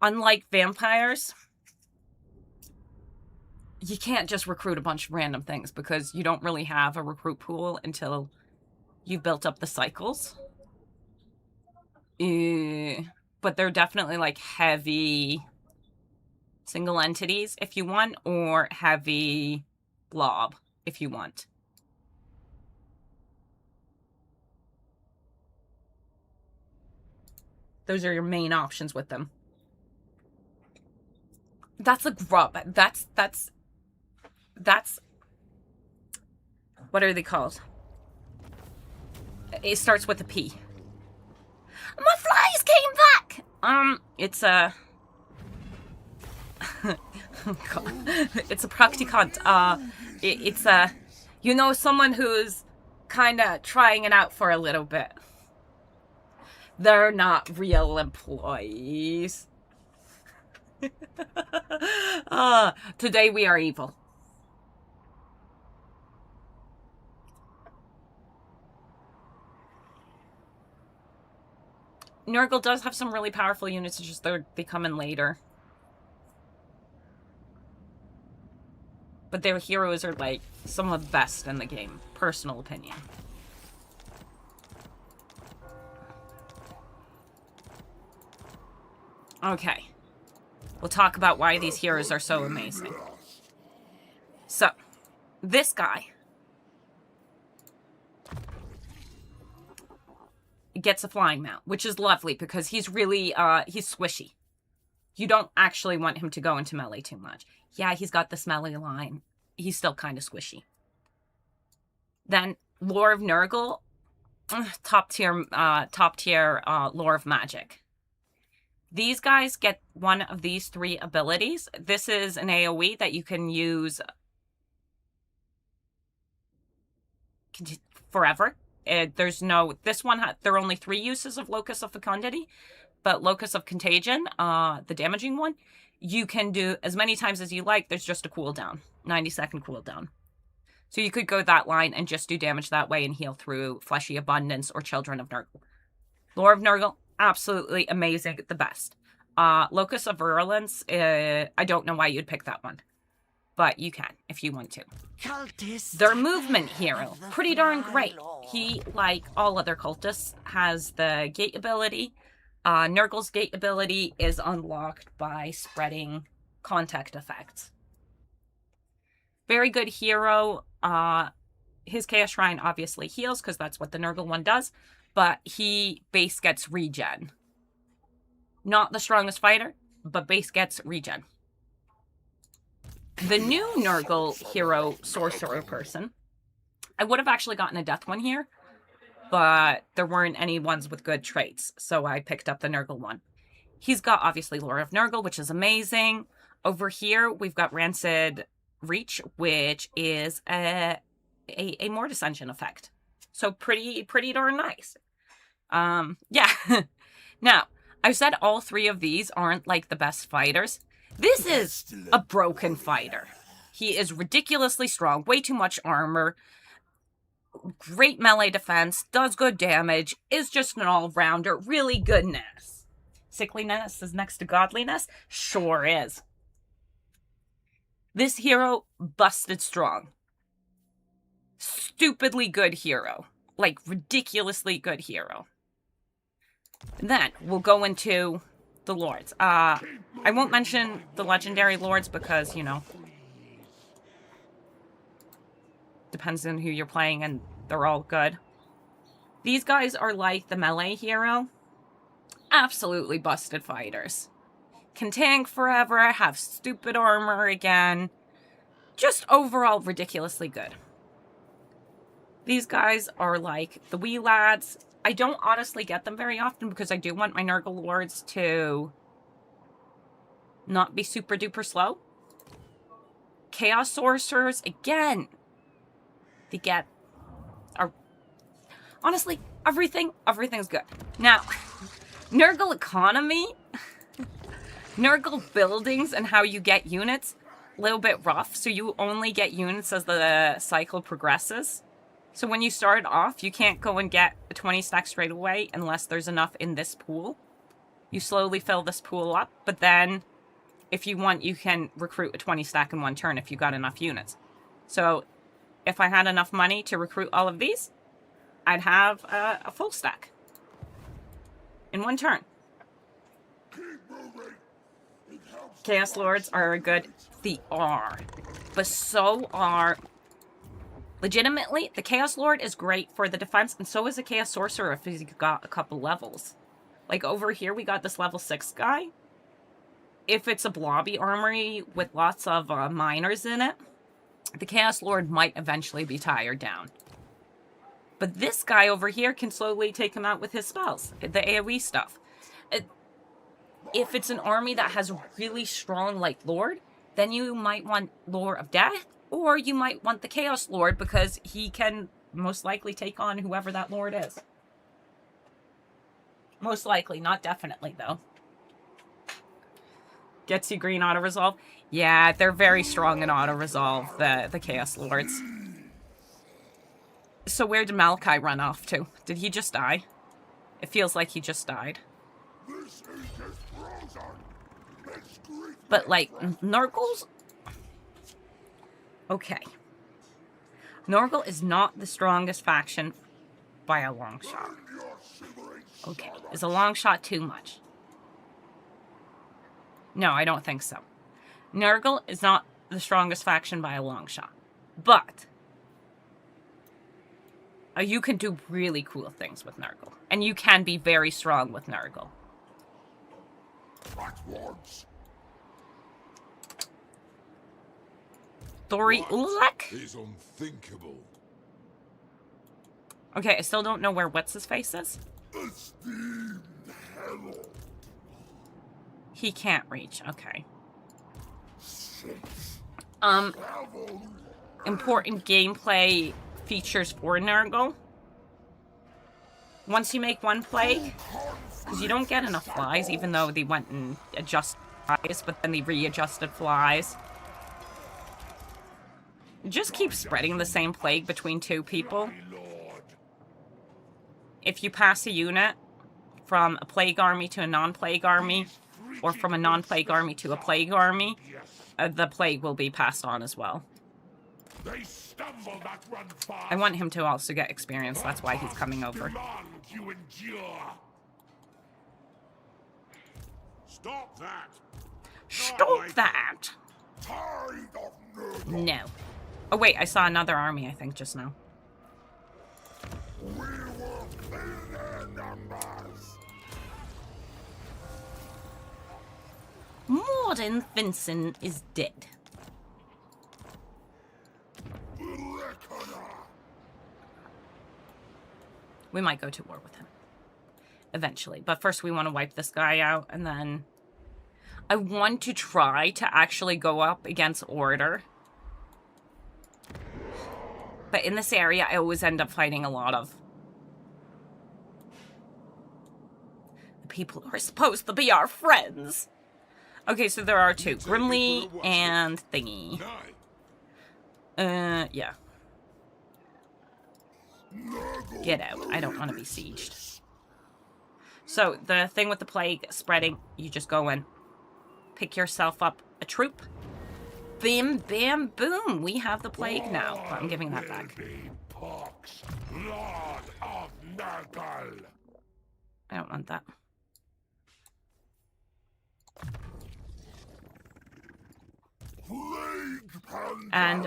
Unlike vampires, you can't just recruit a bunch of random things because you don't really have a recruit pool until you've built up the cycles. But they're definitely like heavy single entities if you want, or heavy blob if you want. Those are your main options with them. That's a grub. That's what are they called? It starts with a P. My flies came back! It's a... it's a practicant. It's a... You know, someone who's kind of trying it out for a little bit. They're not real employees. Today we are evil. Nurgle does have some really powerful units, it's just they come in later. But their heroes are like some of the best in the game. Personal opinion. Okay. We'll talk about why these heroes are so amazing. So, this guy gets a flying mount, which is lovely because he's really, he's squishy. You don't actually want him to go into melee too much. Yeah, he's got the smelly line. He's still kind of squishy. Then, Lore of Nurgle, top tier Lore of Magic. These guys get one of these 3 abilities. This is an AoE that you can use forever. There's no... This one, there are only 3 uses of Locus of Fecundity, but Locus of Contagion, the damaging one, you can do as many times as you like. There's just a cooldown, 90-second cooldown. So you could go that line and just do damage that way and heal through Fleshy Abundance or Children of Nurgle. Lore of Nurgle, absolutely amazing, the best. Locus of Virulence, I don't know why you'd pick that one. But you can, if you want to. Their movement hero, pretty darn great. He, like all other cultists, has the gate ability. Nurgle's gate ability is unlocked by spreading contact effects. Very good hero. His Chaos Shrine obviously heals, because that's what the Nurgle one does. But he base gets regen. Not the strongest fighter, but base gets regen. The new Nurgle hero sorcerer person, I would have actually gotten a death one here, but there weren't any ones with good traits, so I picked up the Nurgle one. He's got, obviously, Lore of Nurgle, which is amazing. Over here, we've got Rancid Reach, which is a Mortis Engine effect. So pretty darn nice. Yeah. Now, I've said all 3 of these aren't, like, the best fighters. This is a broken fighter. He is ridiculously strong, way too much armor, great melee defense, does good damage, is just an all-rounder, really goodness. Sickliness is next to godliness? Sure is. This hero, busted strong. Stupidly good hero. Like, ridiculously good hero. Then, we'll go into the lords. I won't mention the legendary lords because, you know, depends on who you're playing and they're all good. These guys are like the melee hero. Absolutely busted fighters. Can tank forever, have stupid armor again. Just overall ridiculously good. These guys are like the wee lads. I don't honestly get them very often because I do want my Nurgle Lords to not be super duper slow. Chaos Sorcerers, again, they get... honestly, everything's good. Now, Nurgle economy, Nurgle buildings and how you get units, a little bit rough. So you only get units as the cycle progresses. So when you start off, you can't go and get a 20 stack straight away unless there's enough in this pool. You slowly fill this pool up, but then if you want, you can recruit a 20 stack in one turn if you got enough units. So if I had enough money to recruit all of these, I'd have a full stack in one turn. Chaos Lords are good. They are. But so are... legitimately, the Chaos Lord is great for the defense, and so is a Chaos Sorcerer if he's got a couple levels. Like over here, we got this level 6 guy. If it's a blobby armory with lots of miners in it, the Chaos Lord might eventually be tired down. But this guy over here can slowly take him out with his spells, the AoE stuff. If it's an army that has a really strong, like, Lord, then you might want Lore of Death, or you might want the Chaos Lord because he can most likely take on whoever that Lord is. Most likely, not definitely, though. Gets you green auto-resolve? Yeah, they're very strong in auto-resolve, the Chaos Lords. So where did Malachi run off to? Did he just die? It feels like he just died. But, like, Nurgle's... okay. Nurgle is not the strongest faction by a long shot. Okay, is a long shot too much? No, I don't think so. Nurgle is not the strongest faction by a long shot. But you can do really cool things with Nurgle. And you can be very strong with Nurgle. Thori Ulek? Is unthinkable. Okay, I still don't know where What's-His-Face is. He can't reach, okay. Important gameplay features for Nurgle. Once you make one plague, because you don't get enough flies, even though they went and adjusted flies, but then they readjusted flies. Just keep spreading the same plague between two people. If you pass a unit from a plague army to a non-plague army, or from a non-plague army to a plague army, the plague will be passed on as well. I want him to also get experience, that's why he's coming over. Stop that! Stop that! No. Oh wait, I saw another army, I think, just now. We will kill their numbers. Morden Vincent is dead. We might go to war with him. Eventually. But first we want to wipe this guy out, and then... I want to try to actually go up against Order. But in this area, I always end up fighting a lot of the people who are supposed to be our friends. Okay, so there are two. Grimly and Thingy. Yeah. Get out. I don't want to be sieged. So, the thing with the plague spreading, you just go in. Pick yourself up a troop. Bim, bam, boom. We have the plague now. But I'm giving that back. I don't want that. And,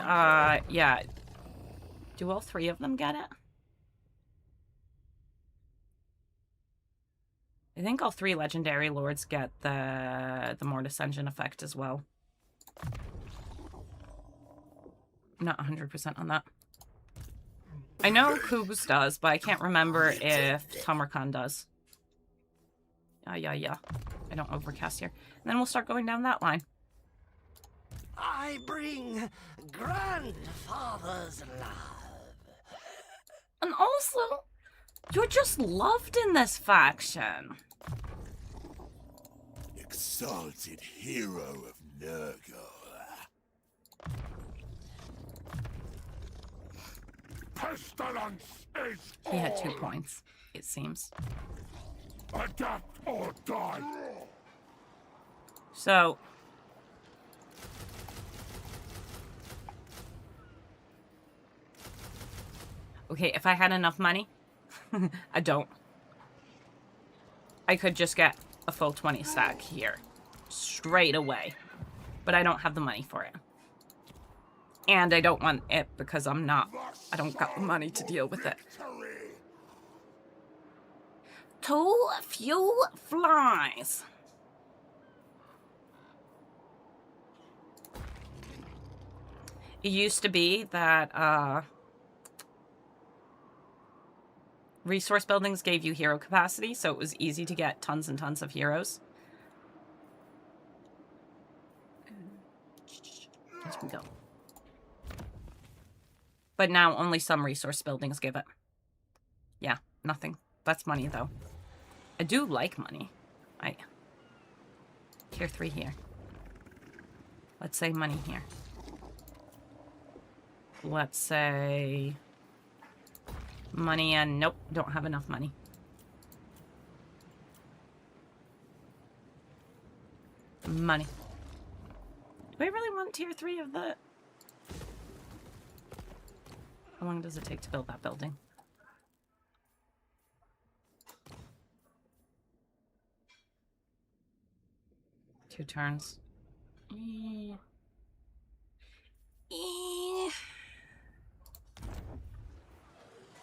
yeah. Do all three of them get it? I think all three legendary lords get the Mortis Engine effect as well. I'm not 100% on that. I know Kubus does, but I can't remember if Tamarkan does. Yeah. I don't overcast here. And then we'll start going down that line. I bring grandfather's love. And also, you're just loved in this faction. Exalted hero of Nurgle. Pestilence is He had 2 points, it seems. Adapt or die. So... Okay, if I had enough money... I don't. I could just get a full 20 stack here. Straight away. But I don't have the money for it. And I don't want it because I don't got the money to deal with it. Too few flies. It used to be that, resource buildings gave you hero capacity, so it was easy to get tons and tons of heroes. As we go. But now only some resource buildings give it. Yeah, nothing. That's money, though. I do like money. Tier 3 here. Let's say money here. Let's say... money and... nope, don't have enough money. Money. Do I really want tier 3 of the... How long does it take to build that building? Two turns. I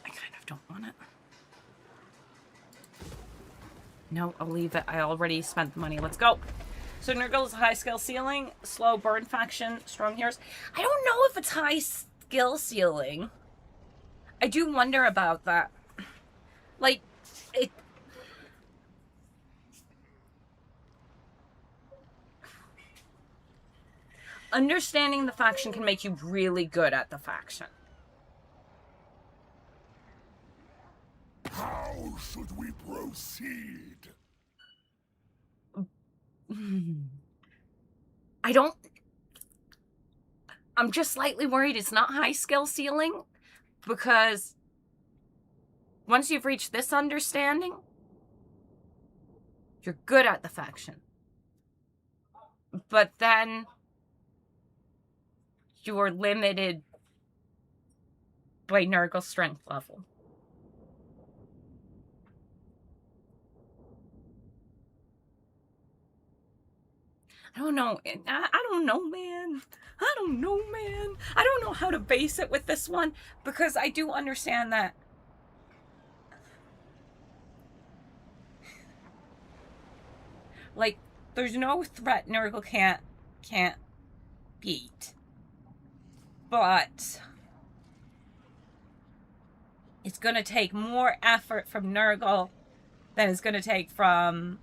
kind of don't want it. No, I'll leave it. I already spent the money. Let's go. So Nurgle's high skill ceiling, slow burn faction, strong heroes. I don't know if it's high skill ceiling. I do wonder about that. Like, it... Understanding the faction can make you really good at the faction. How should we proceed? I'm just slightly worried it's not high skill ceiling, because once you've reached this understanding, you're good at the faction. But then you're limited by Nurgle strength level. I don't know. I don't know, man. I don't know, man. I don't know how to base it with this one, because I do understand that like, there's no threat Nurgle can't beat. But it's gonna take more effort from Nurgle than it's gonna take from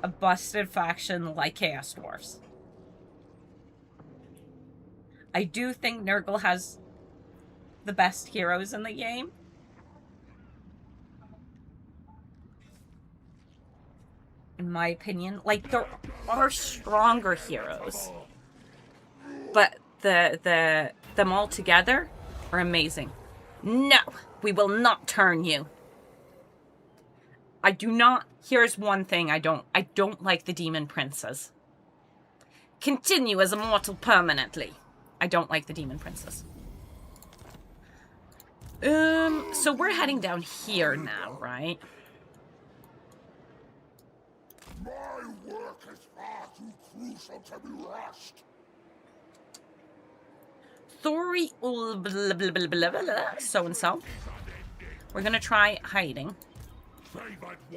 a busted faction like Chaos Dwarfs. I do think Nurgle has the best heroes in the game. In my opinion. Like, there are stronger heroes. But them all together are amazing. No! We will not turn you. I do not... Here's one thing I don't like the demon princes. Continue as immortal permanently. I don't like the demon princes. So we're heading down here now, right? My work is far too crucial to be rushed. Thori so-and-so. We're gonna try hiding.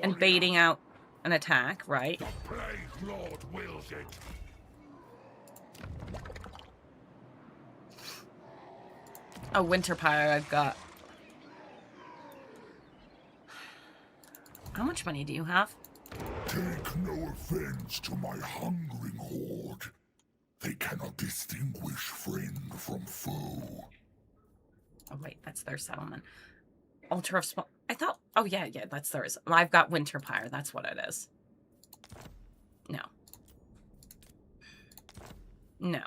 And baiting out an attack, right? The Plague Lord wills it. Oh, winter pyre I've got. How much money do you have? Take no offense to my hungering horde. They cannot distinguish friend from foe. Oh, wait, that's their settlement. Altar of Small... I thought... Oh, yeah, that's theirs. I've got winter pyre. That's what it is. No. No.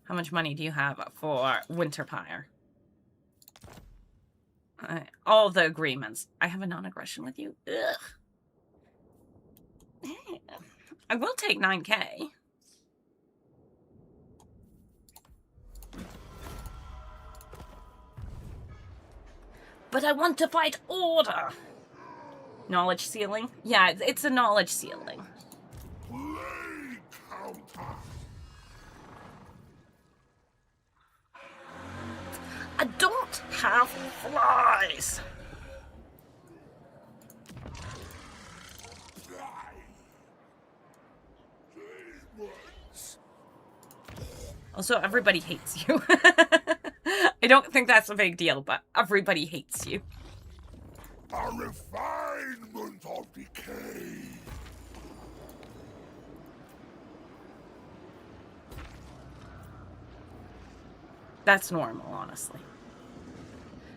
How much money do you have for winter pyre? All the agreements. I have a non-aggression with you? Ugh. I will take 9k. But I want to fight order. Knowledge ceiling? Yeah, it's a knowledge ceiling. Plague counter. I don't have flies. Also, everybody hates you. I don't think that's a big deal, but everybody hates you. A refinement of decay. That's normal, honestly.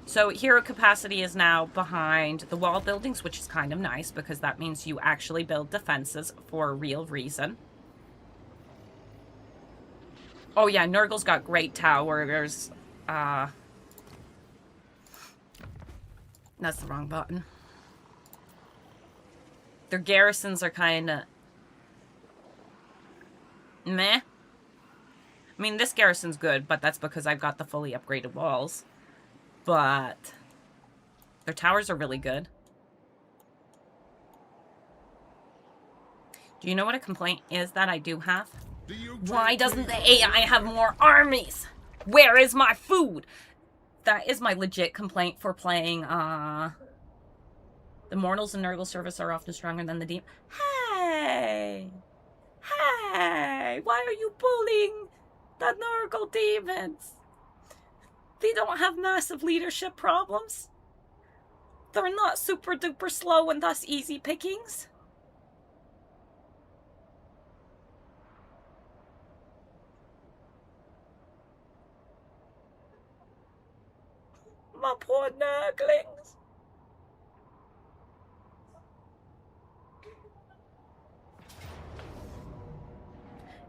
So hero capacity is now behind the wall buildings, which is kind of nice because that means you actually build defenses for a real reason. Oh yeah, Nurgle's got great towers. That's the wrong button. Their garrisons are kind of meh. I mean, this garrison's good, but that's because I've got the fully upgraded walls. But their towers are really good. Do you know what a complaint is that I do have? Why doesn't the AI have more armies? Where is my food? That is my legit complaint for playing, the Mortals and Nurgle service are often stronger than the Demon. Hey! Hey! Why are you bullying the Nurgle demons? They don't have massive leadership problems. They're not super duper slow and thus easy pickings. My poor Nurglings.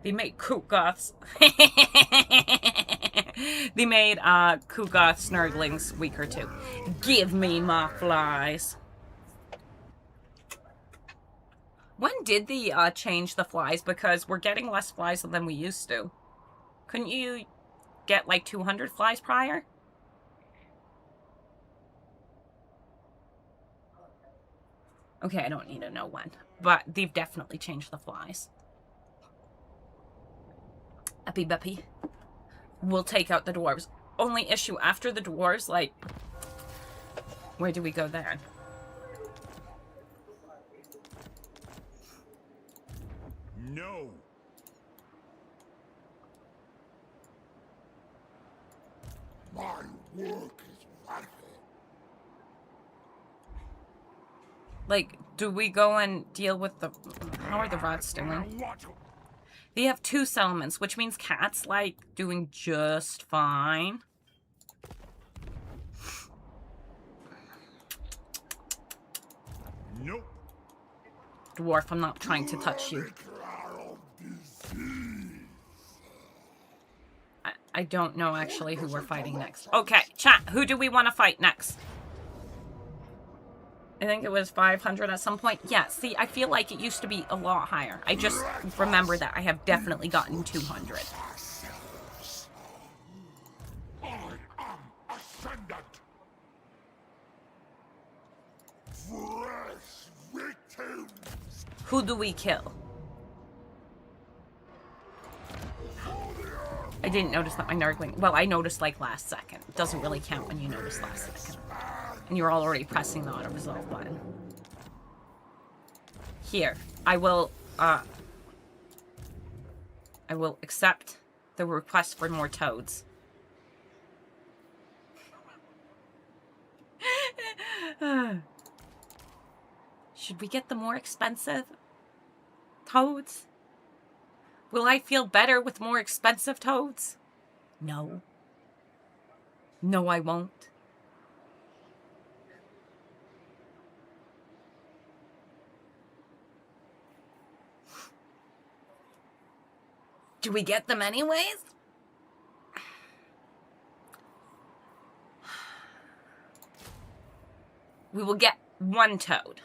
They made Kugoths. They made Kugoth Snurglings weaker too. Give me my flies. When did they change the flies? Because we're getting less flies than we used to. Couldn't you get like 200 flies prior? Okay, I don't need to know when. But they've definitely changed the flies. Epi Bepi. We'll take out the dwarves. Only issue after the dwarves, like... Where do we go then? No. My work is vital. Like, do we go and deal with the... How are the rats doing? They have 2 settlements, which means Cat's, like, doing just fine. Nope. Dwarf, I'm not trying to touch you. I don't know, actually, who we're fighting next. Okay, chat, who do we want to fight next? I think it was 500 at some point. Yeah, see, I feel like it used to be a lot higher. I just remember that I have definitely gotten 200. I am ascendant. Fresh victims. Who do we kill? I didn't notice that my Nurgling... Well, I noticed, like, last second. It doesn't really count when you notice last second. And you're already pressing the auto-resolve button. Here. I will accept the request for more toads. Should we get the more expensive toads? Will I feel better with more expensive toads? No. No, I won't. Do we get them anyways? We will get one toad.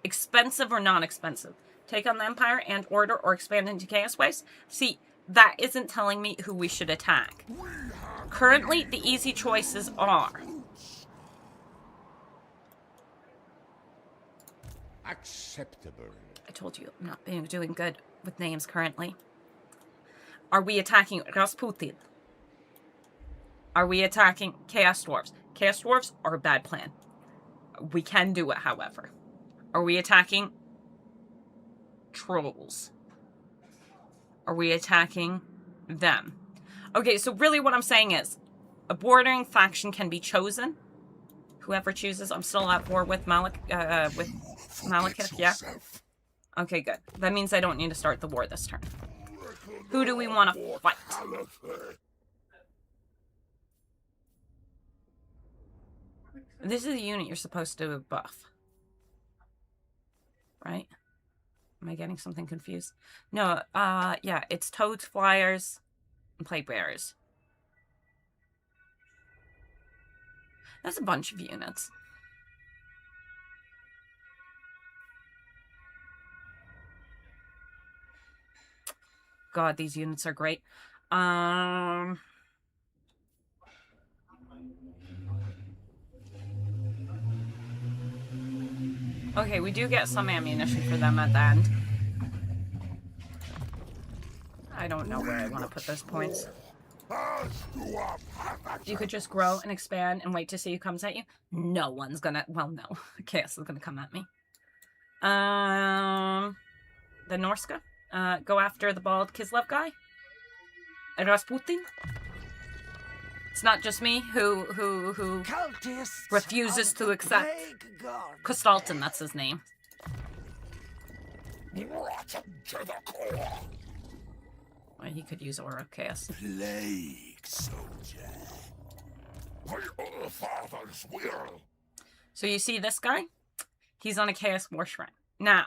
Expensive or non-expensive. Take on the Empire and Order or expand into Chaos Waste. See, that isn't telling me who we should attack. Currently, the easy choices are... Acceptable. I told you I'm not doing good with names currently. Are we attacking Rasputin? Are we attacking Chaos Dwarves? Chaos Dwarves are a bad plan. We can do it, however. Are we attacking Trolls? Are we attacking them? Okay, so really what I'm saying is, a bordering faction can be chosen. Whoever chooses, I'm still at war with Malekith, yeah? Okay, good. That means I don't need to start the war this turn. Who do we want to fight? This is a unit you're supposed to buff. Right? Am I getting something confused? No, yeah, it's Toads, Flyers, and Plague Bearers. That's a bunch of units. God, these units are great. Okay, we do get some ammunition for them at the end. I don't know where I want to put those points. You could just grow and expand and wait to see who comes at you. No one's gonna... Well, no. Chaos is gonna come at me. The Norska. Go after the bald Kislev guy. Rasputin. It's not just me who refuses to accept Kostalton, that's his name. Rotten to the core. Well, he could use Aura of Chaos. Plague soldier. By all father's will. So you see this guy? He's on a Chaos War Shrine. Now,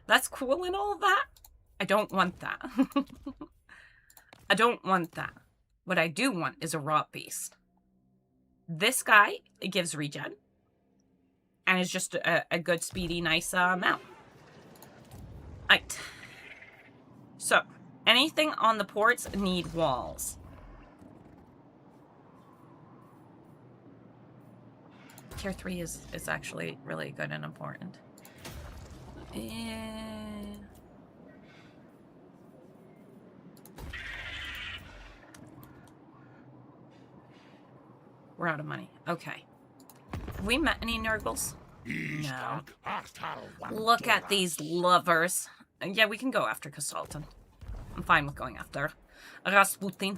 that's cool and all that. I don't want that. I don't want that. What I do want is a Rot Beast. This guy, it gives regen. And is just a good, speedy, nice mount. Right. So, anything on the ports need walls. Tier 3 is actually really good and important. We're out of money. Okay. Have we met any Nurgles? No. Look at these lovers. Yeah, we can go after Kostalton. I'm fine with going after Rasputin.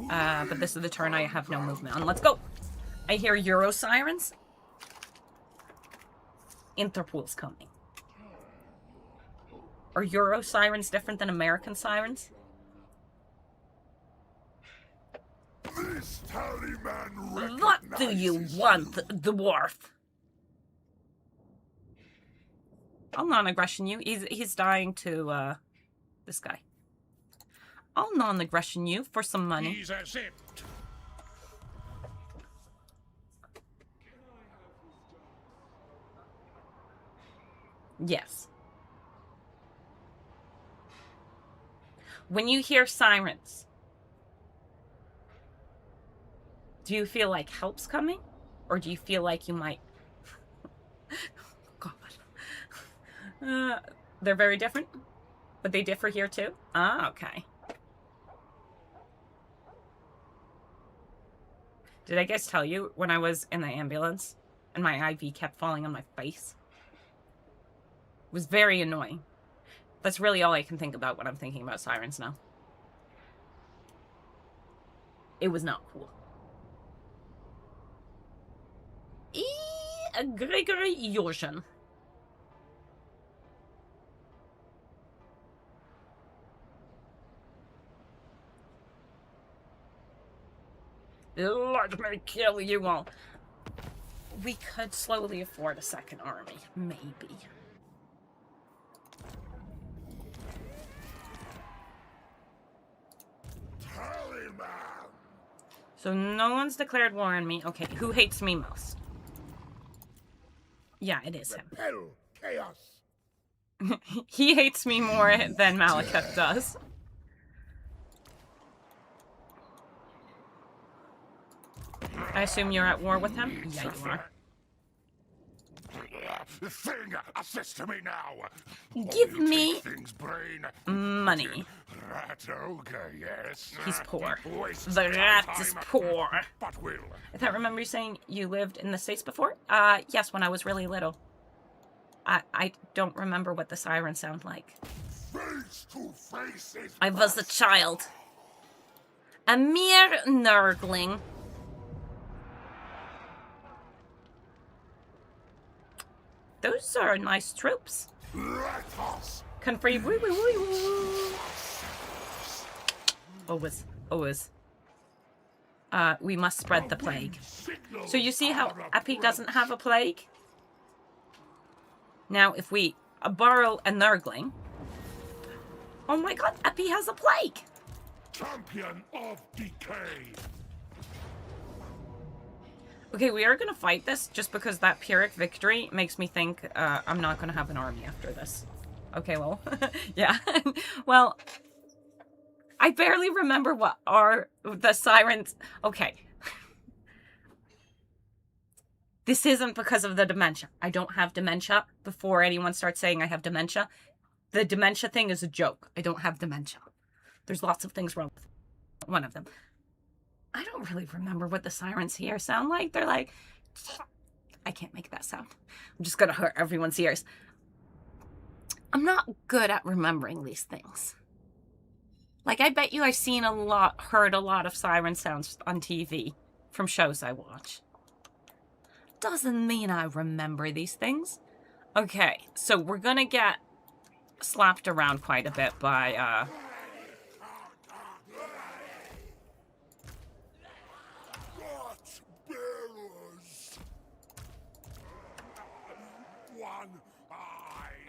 But this is the turn I have no movement on. Let's go. I hear Euro sirens. Interpol's coming. Are Euro sirens different than American sirens? This tallyman What do you want, dwarf? I'll non-aggression you. He's dying to this guy. I'll non-aggression you for some money. He's a zipped. Yes. When you hear sirens, do you feel like help's coming? Or do you feel like you might... God. They're very different? But they differ here too? Ah, okay. Did I guys tell you when I was in the ambulance and my IV kept falling on my face? It was very annoying. That's really all I can think about when I'm thinking about sirens now. It was not cool. Gregory Yoshin. Let me kill you all. We could slowly afford a second army, maybe. So no one's declared war on me. Okay, who hates me most? Yeah, it is him. Repel chaos. He hates me more than Malekith does. I assume you're at war with him? Yeah, you are. Thing, assist me now. Give You me take things brain. money. Rat ogre, yes. He's poor. Wastes The my rat time, is poor. But will. I thought, remember you saying you lived in the States before? Yes, when I was really little. I don't remember what the sirens sound like. Face to face is I was a child. A mere nurgling. Those are nice troops. let us. Confree. Always. We must spread the plague. So you see how Epi doesn't have a plague? Now, if we borrow a nurgling... Oh my god, Epi has a plague! Champion of decay. Okay, we are gonna fight this just because that Pyrrhic victory makes me think I'm not gonna have an army after this. Okay, well, yeah. Well, I barely remember what are the sirens... Okay. This isn't because of the dementia. I don't have dementia. Before anyone starts saying I have dementia, the dementia thing is a joke. I don't have dementia. There's lots of things wrong with one of them. I don't really remember what the sirens here sound like. They're like... I can't make that sound. I'm just gonna hurt everyone's ears. I'm not good at remembering these things. Like, I bet you I've seen heard a lot of siren sounds on TV from shows I watch. Doesn't mean I remember these things. Okay, so we're gonna get slapped around quite a bit by,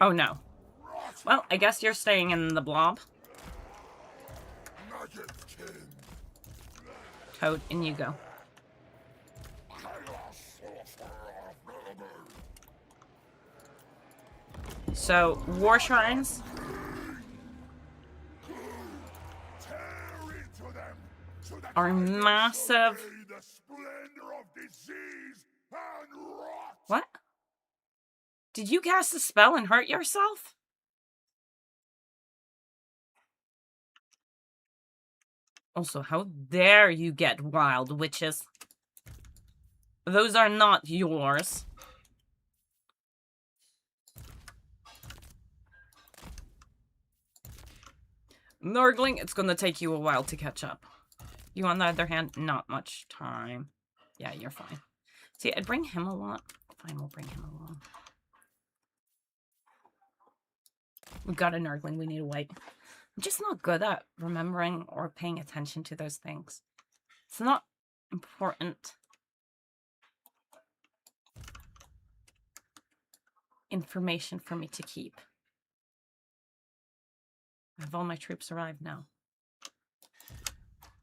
Oh no. Well, I guess you're staying in the blob. Toad, in you go. So, war shrines. Are massive. What? Did you cast a spell and hurt yourself? Also, how dare you get wild witches? Those are not yours. Nurgling, it's gonna take you a while to catch up. You, on the other hand, not much time. Yeah, you're fine. See, I'd bring him along. Fine, we'll bring him along. We've got a Nurgling, we need to wait. I'm just not good at remembering or paying attention to those things. It's not important information for me to keep. Have all my troops arrived now?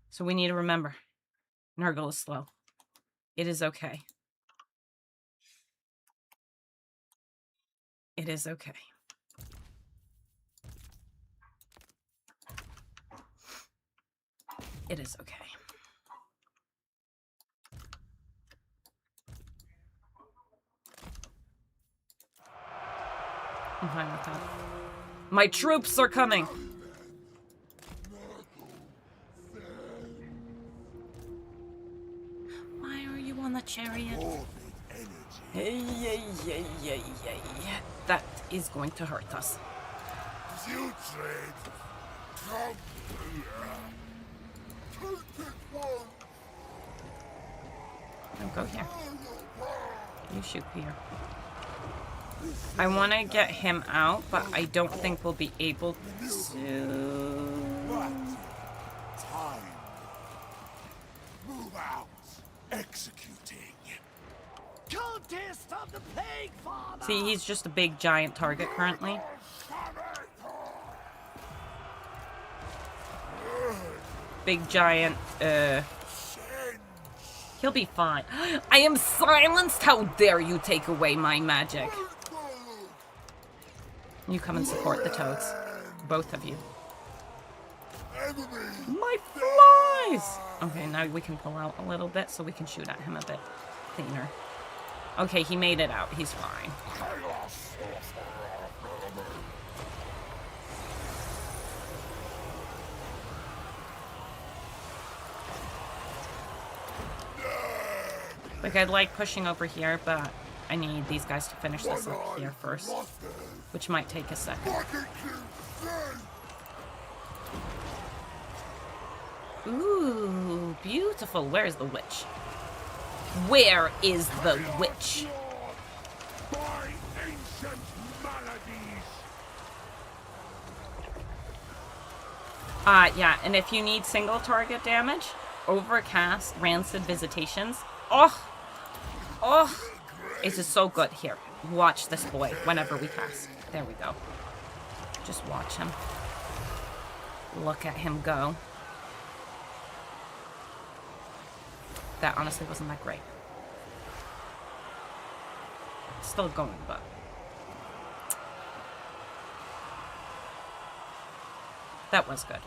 So we need to remember, Nurgle is slow. It is okay. It is okay. It is okay. I'm fine with that. My troops are coming! Why are you on the chariot? Hey. That is going to hurt us. Don't go here. You shoot here. I want to get him out, but I don't think we'll be able to. Time. Move out. Executing. Cultist of the Plague Father! See, he's just a big giant target currently. Big giant, he'll be fine. I am silenced! How dare you take away my magic? You come and support the toads. Both of you. My flies! Okay, now we can pull out a little bit so we can shoot at him a bit cleaner. Okay, he made it out. He's fine. Like, I'd like pushing over here, but I need these guys to finish this up here first, which might take a second. Ooh, beautiful. Where's the witch? Where is the witch? Yeah, and if you need single target damage, overcast, rancid visitations. Oh! Oh! It is so good. Here, watch this boy whenever we cast. There we go. Just watch him. Look at him go. That honestly wasn't that great. Still going, but... that was good.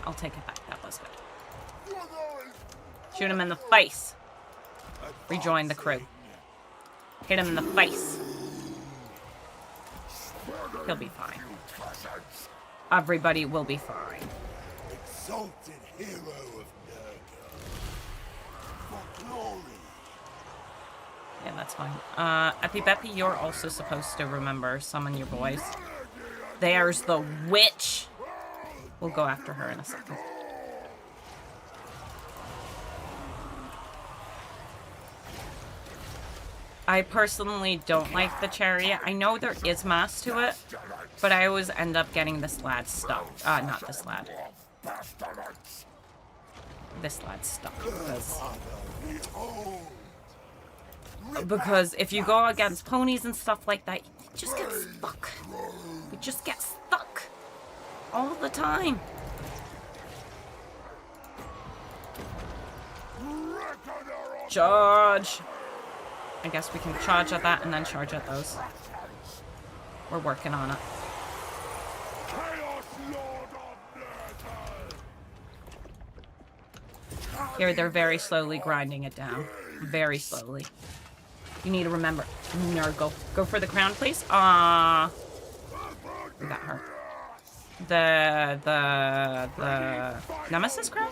I'll take it back. That was good. Shoot him in the face. Rejoin the crew. Hit him in the face. He'll be fine. Everybody will be fine. Exalted hero of Nurgle. For glory. Yeah, that's fine. Epi Bepi, you're also supposed to remember summon your boys. There's the witch. We'll go after her in a second. I personally don't like the chariot. I know there is mass to it, but I always end up getting this lad stuck. Not this lad. This lad's stuck because if you go against ponies and stuff like that, you just get stuck. You just get stuck all the time. Charge! I guess we can charge at that and then charge at those. We're working on it. Here, they're very slowly grinding it down. Very slowly. You need to remember. Nurgle. Go for the crown, please. We got her. The Nemesis crown?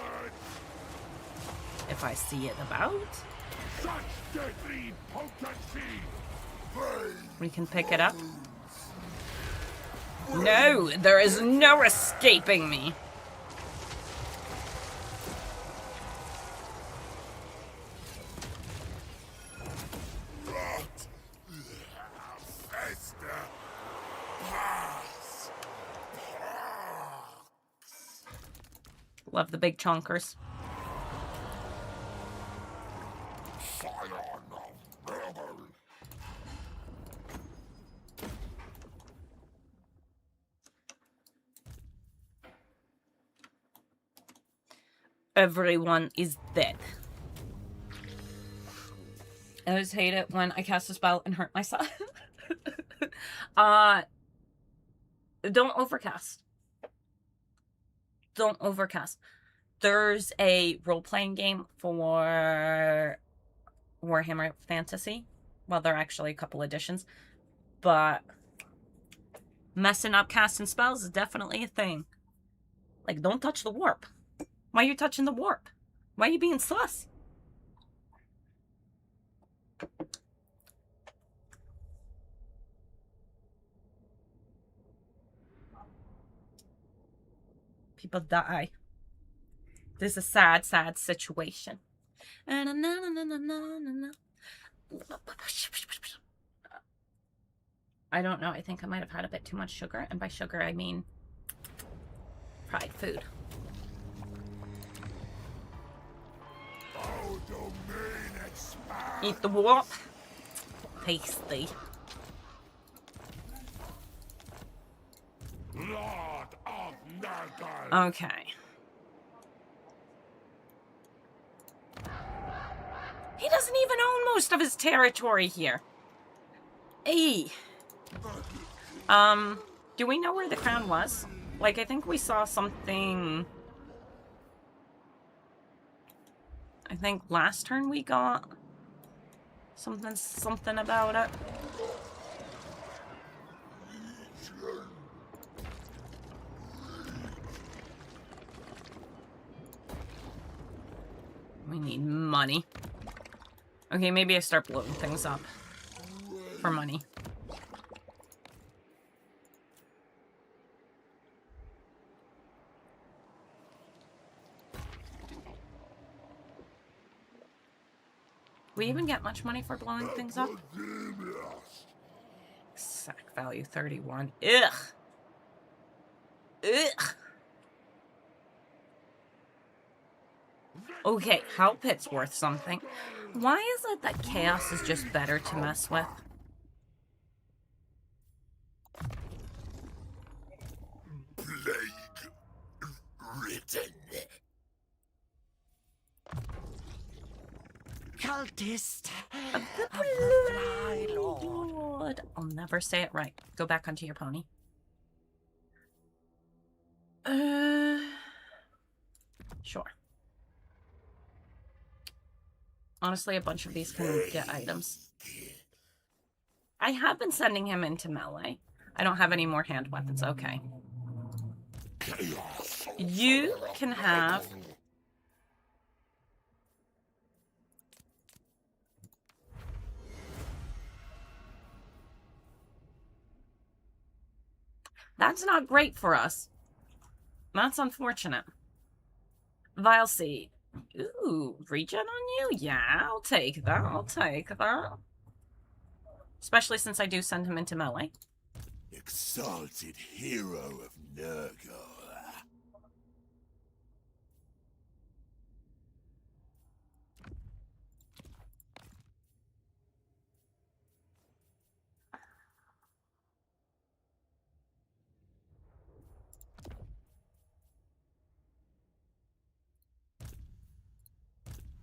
If I see it about. We can pick it up. No, there is no escaping me. Love the big chonkers. Everyone is dead. I always hate it when I cast a spell and hurt myself. Don't overcast. Don't overcast. There's a role-playing game for Warhammer Fantasy. Well, there are actually a couple editions. But messing up casting spells is definitely a thing. Like, don't touch the warp. Why are you touching the warp? Why are you being sus? People die. This is a sad, sad situation. I don't know. I think I might have had a bit too much sugar. And by sugar, I mean fried food. Eat the warp. Tasty. Lord of Nurgle! Okay. He doesn't even own most of his territory here. Hey. Do we know where the crown was? Like, I think we saw something... I think last turn we got something about it. We need money. Okay, maybe I start blowing things up for money. We even get much money for blowing things up? Sack value 31. Ugh. Ugh. Okay, Hell Pit's worth something. Why is it that Chaos is just better to mess with? Plague written. Cultist Of the Fly Lord. Lord. I'll never say it right. Go back onto your pony. Sure. Honestly, a bunch of these can get items. I have been sending him into melee. I don't have any more hand weapons. Okay. You can have... That's not great for us. That's unfortunate. Vile Seed. Ooh, regen on you? Yeah, I'll take that. I'll take that. Especially since I do send him into melee. Exalted hero of Nurgle.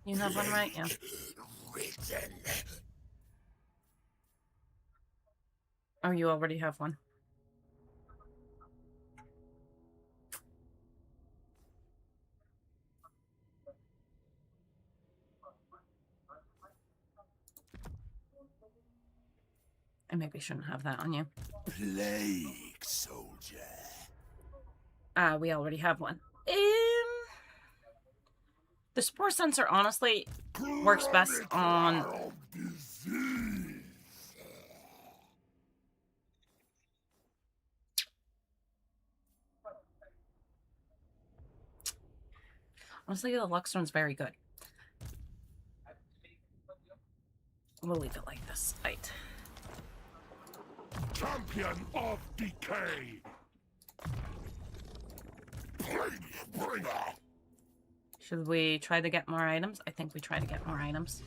You have one right? Yeah. Written. Oh, you already have one. I maybe shouldn't have that on you. Plague soldier. We already have one. The spore sensor honestly works best on... Honestly, the Luckstone's very good. We'll leave it like this. Right. Champion of decay. Plague bringer. Should we try to get more items? I think we try to get more items.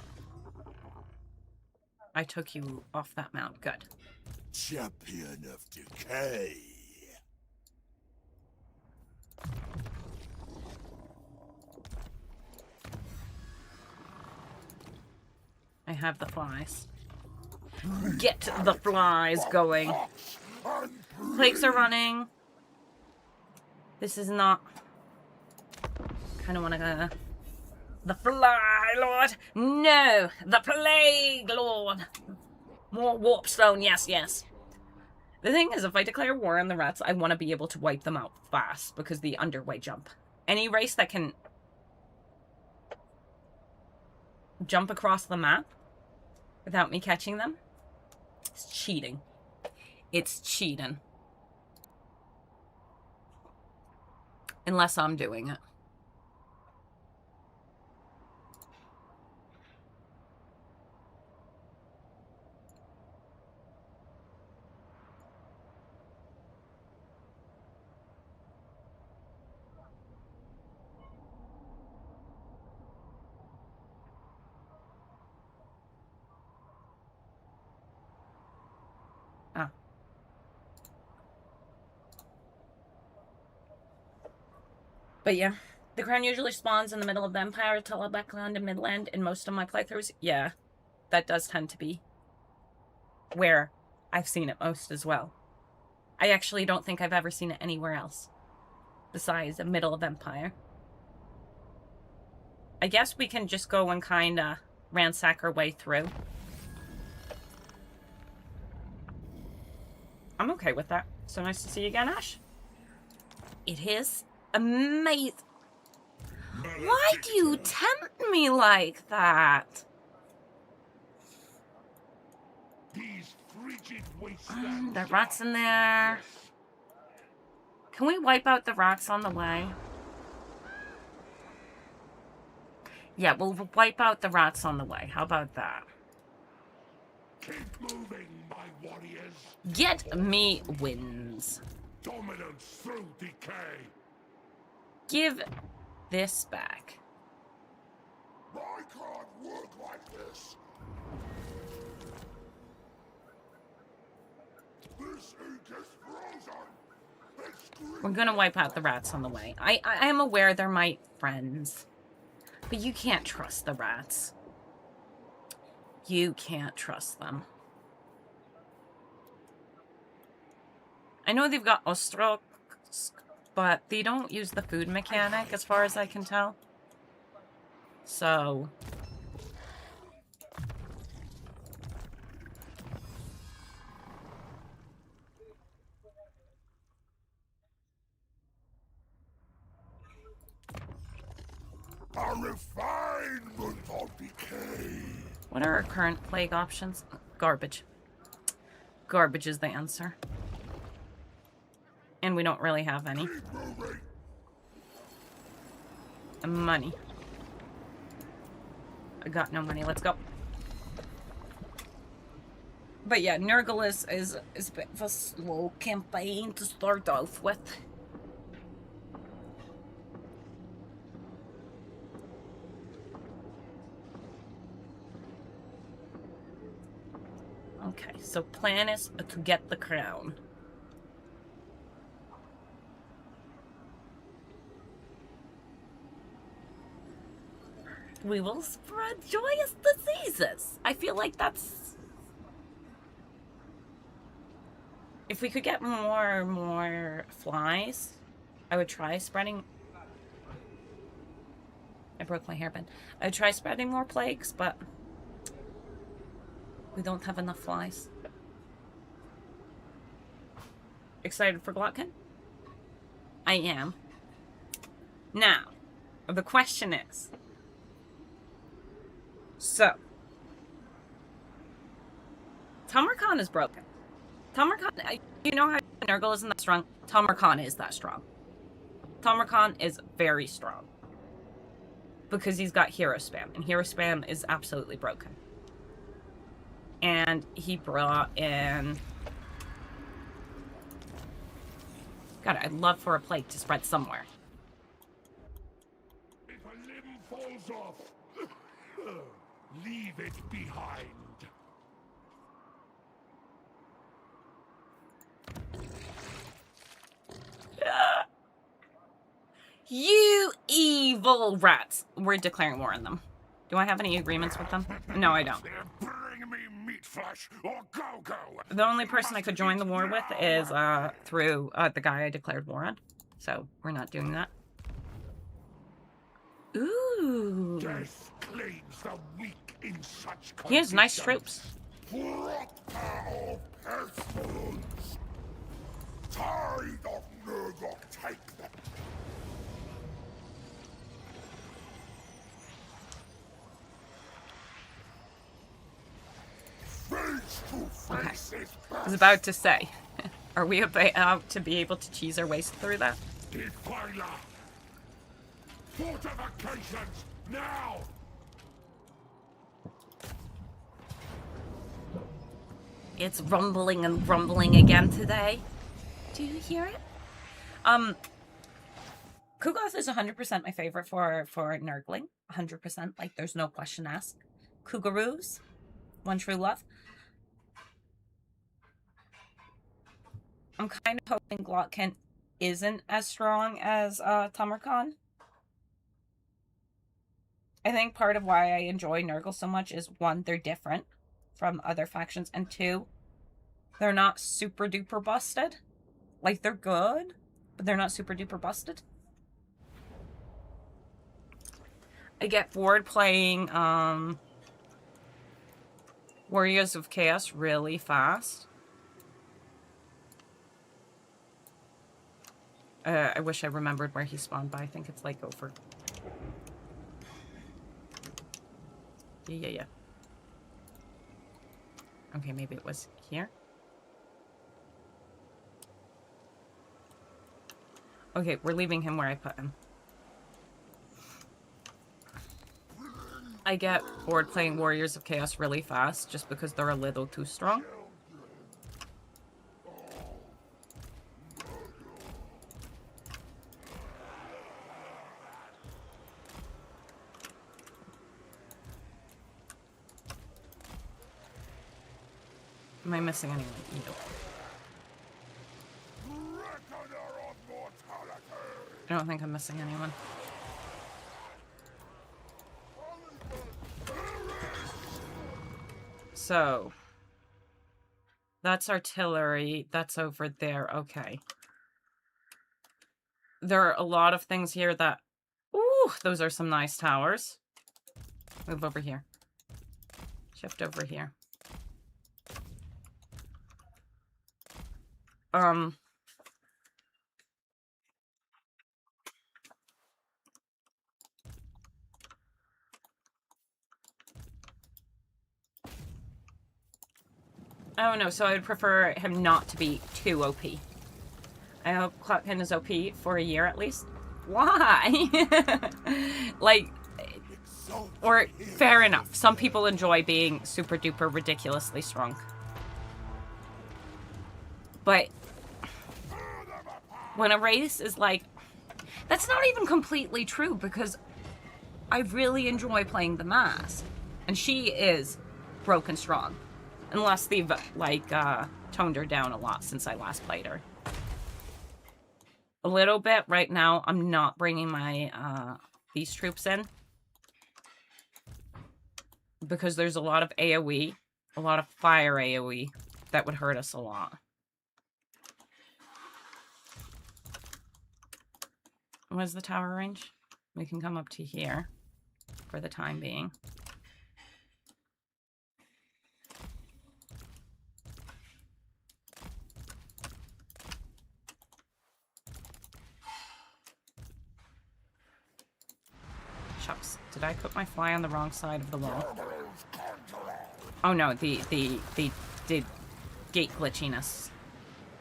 I took you off that mount. Good. Champion of decay. I have the flies. Get the flies going. Plagues are running. This is not... Kind of want to go... The Fly Lord! No! The Plague Lord! More Warpstone, yes, yes. The thing is, if I declare war on the rats, I want to be able to wipe them out fast, because the underway jump. Any race that can jump across the map without me catching them, it's cheating. It's cheating. Unless I'm doing it. But yeah, the crown usually spawns in the middle of the Empire, Backland, and Midland in most of my playthroughs. Yeah, that does tend to be where I've seen it most as well. I actually don't think I've ever seen it anywhere else besides the middle of Empire. I guess we can just go and kind of ransack our way through. I'm okay with that. So nice to see you again, Ash. It is amazing. Why do you tempt me like that? The rats in there. Can we wipe out the rats on the way? Yeah, we'll wipe out the rats on the way. How about that? Keep moving, my warriors. Get me wins. Dominance through decay. Give this back. I can't work like this. This ink is frozen. We're gonna wipe out the rats on the way. I am aware they're my friends. But you can't trust the rats. You can't trust them. I know they've got Ostro, but they don't use the food mechanic as far as I can tell. So... A refinement of decay. what are our current plague options? Garbage. Garbage is the answer. And we don't really have any. Keep moving. Money. I got no money. Let's go. But yeah, Nurgle is a bit of a slow campaign to start off with. Okay, so plan is to get the crown. We will spread joyous diseases. I feel like that's... if we could get more flies, I would try spreading... I broke my hairpin. I would try spreading more plagues, but... we don't have enough flies. Excited for Glotkin? I am. Now, the question is... so... Tamarkan is broken. Tamarkan... you know how Nurgle isn't that strong? Tamarkan is that strong. Tamarkan is very strong. Because he's got hero spam. And hero spam is absolutely broken. And he brought in... God, I'd love for a plague to spread somewhere. If a limb falls off, leave it behind. You evil rats! We're declaring war on them. Do I have any agreements with them? No, I don't. Bring me meat flesh or go-go. The only person I could join the war with is through the guy I declared war on. So we're not doing that. Ooh. Death claims the weak in such He has nice troops. Proctor of pestilence. Tide of Nurgle, take them. Face to Okay. face is I was about to say, are we about to be able to cheese our ways through that? Defiler. Fortifications, now! It's rumbling and rumbling again today. Do you hear it? Kugoth is 100% my favorite for Nurgling. 100%. Like, there's no question asked. Kugaroos. One true love. I'm kind of hoping Glotkin isn't as strong as Tamarkan. I think part of why I enjoy Nurgle so much is, one, they're different from other factions, and two, they're not super duper busted. Like, they're good, but they're not super duper busted. I get bored playing Warriors of Chaos really fast. I wish I remembered where he spawned, but I think it's like over. Yeah. Okay, maybe it was here. Okay, we're leaving him where I put him. I get bored playing Warriors of Chaos really fast just because they're a little too strong. Am I missing anyone? Nope. I don't think I'm missing anyone. So, that's artillery. That's over there. Okay. There are a lot of things here that... Ooh, those are some nice towers. Move over here. Shift over here. Oh no, so I would prefer him not to be too OP. I hope Clockpin is OP for a year at least. Why? Like, or fair enough. Some people enjoy being super duper ridiculously strong. But when a race is like, that's not even completely true because I really enjoy playing the Mask. And she is broken strong. Unless they've, like, toned her down a lot since I last played her. A little bit. Right now, I'm not bringing my, these troops in. Because there's a lot of AoE. A lot of fire AoE. That would hurt us a lot. What's the tower range? We can come up to here. For the time being. Shucks. Did I put my fly on the wrong side of the wall? Oh no, the gate glitchiness.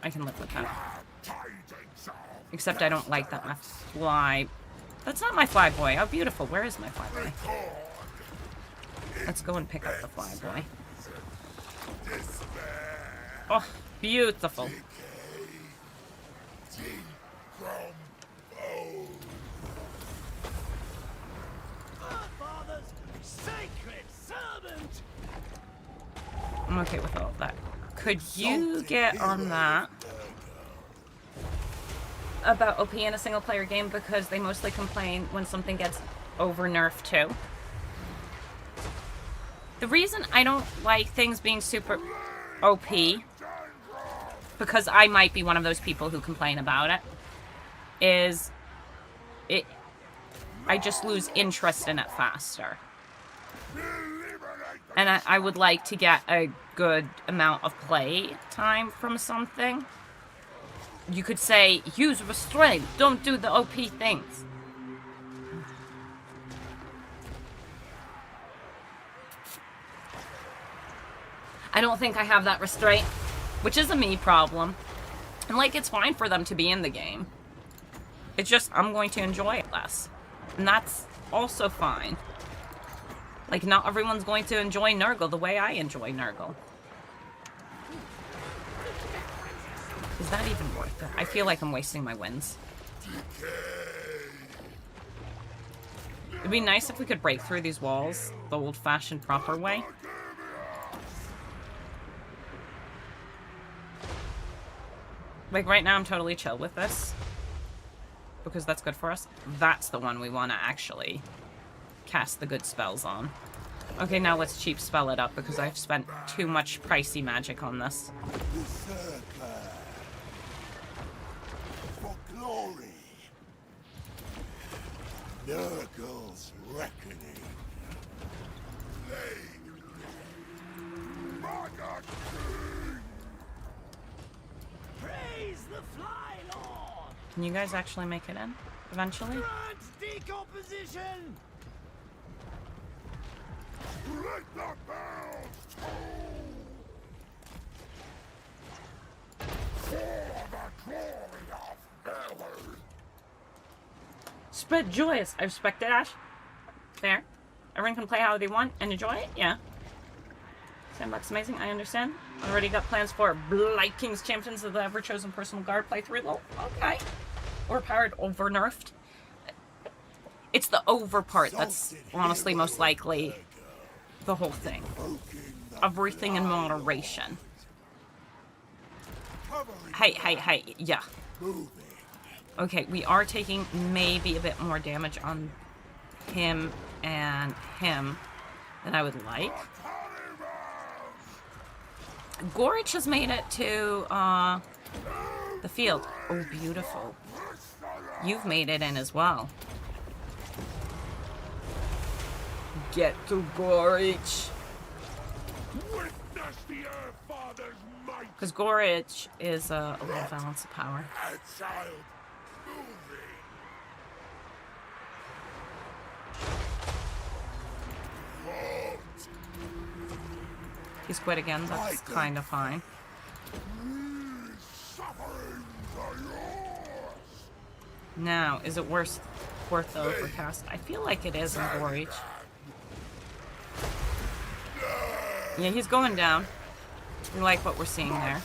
I can live with that. Except I don't like that my fly... That's not my fly boy. How beautiful. Where is my fly boy? Let's go and pick up the fly boy. Oh, beautiful. I'm okay with all of that. Could you get on that? About OP in a single player game because they mostly complain when something gets over nerfed too. The reason I don't like things being super OP, because I might be one of those people who complain about it, is I just lose interest in it faster. And I would like to get a good amount of play time from something. You could say, use restraint, don't do the OP things. I don't think I have that restraint, which is a me problem. And like, it's fine for them to be in the game. It's just, I'm going to enjoy it less. And that's also fine. Like, not everyone's going to enjoy Nurgle the way I enjoy Nurgle. Is that even worth it? I feel like I'm wasting my wins. It'd be nice if we could break through these walls the old-fashioned proper way. Like, right now I'm totally chill with this. Because that's good for us. That's the one we want to actually cast the good spells on. Okay, now let's cheap spell it up because I've spent too much pricey magic on this. For glory. Nurgle's reckoning. Praise the Fly Lord! Can you guys actually make it in eventually? Grant decomposition! Let the bells toll! For the glory of hell! Spread joyous. I've respected Ash. Fair. Everyone can play how they want and enjoy it? Yeah. Sandbox amazing, I understand. Already got plans for Blight King's Champions of the Ever-Chosen Personal Guard playthrough. Well, okay. Overpowered, over-nerfed. It's the over part that's honestly most likely the whole thing. Everything in moderation. Hey, yeah. Okay, we are taking maybe a bit more damage on him and him than I would like. Gorich has made it to the field. Oh, beautiful. You've made it in as well. Get to Gorich. Because Gorich is a low balance of power. He's quit again, that's kind of fine. Now, is it worth the overcast? I feel like it is in Gorich. Yeah, he's going down. We like what we're seeing there.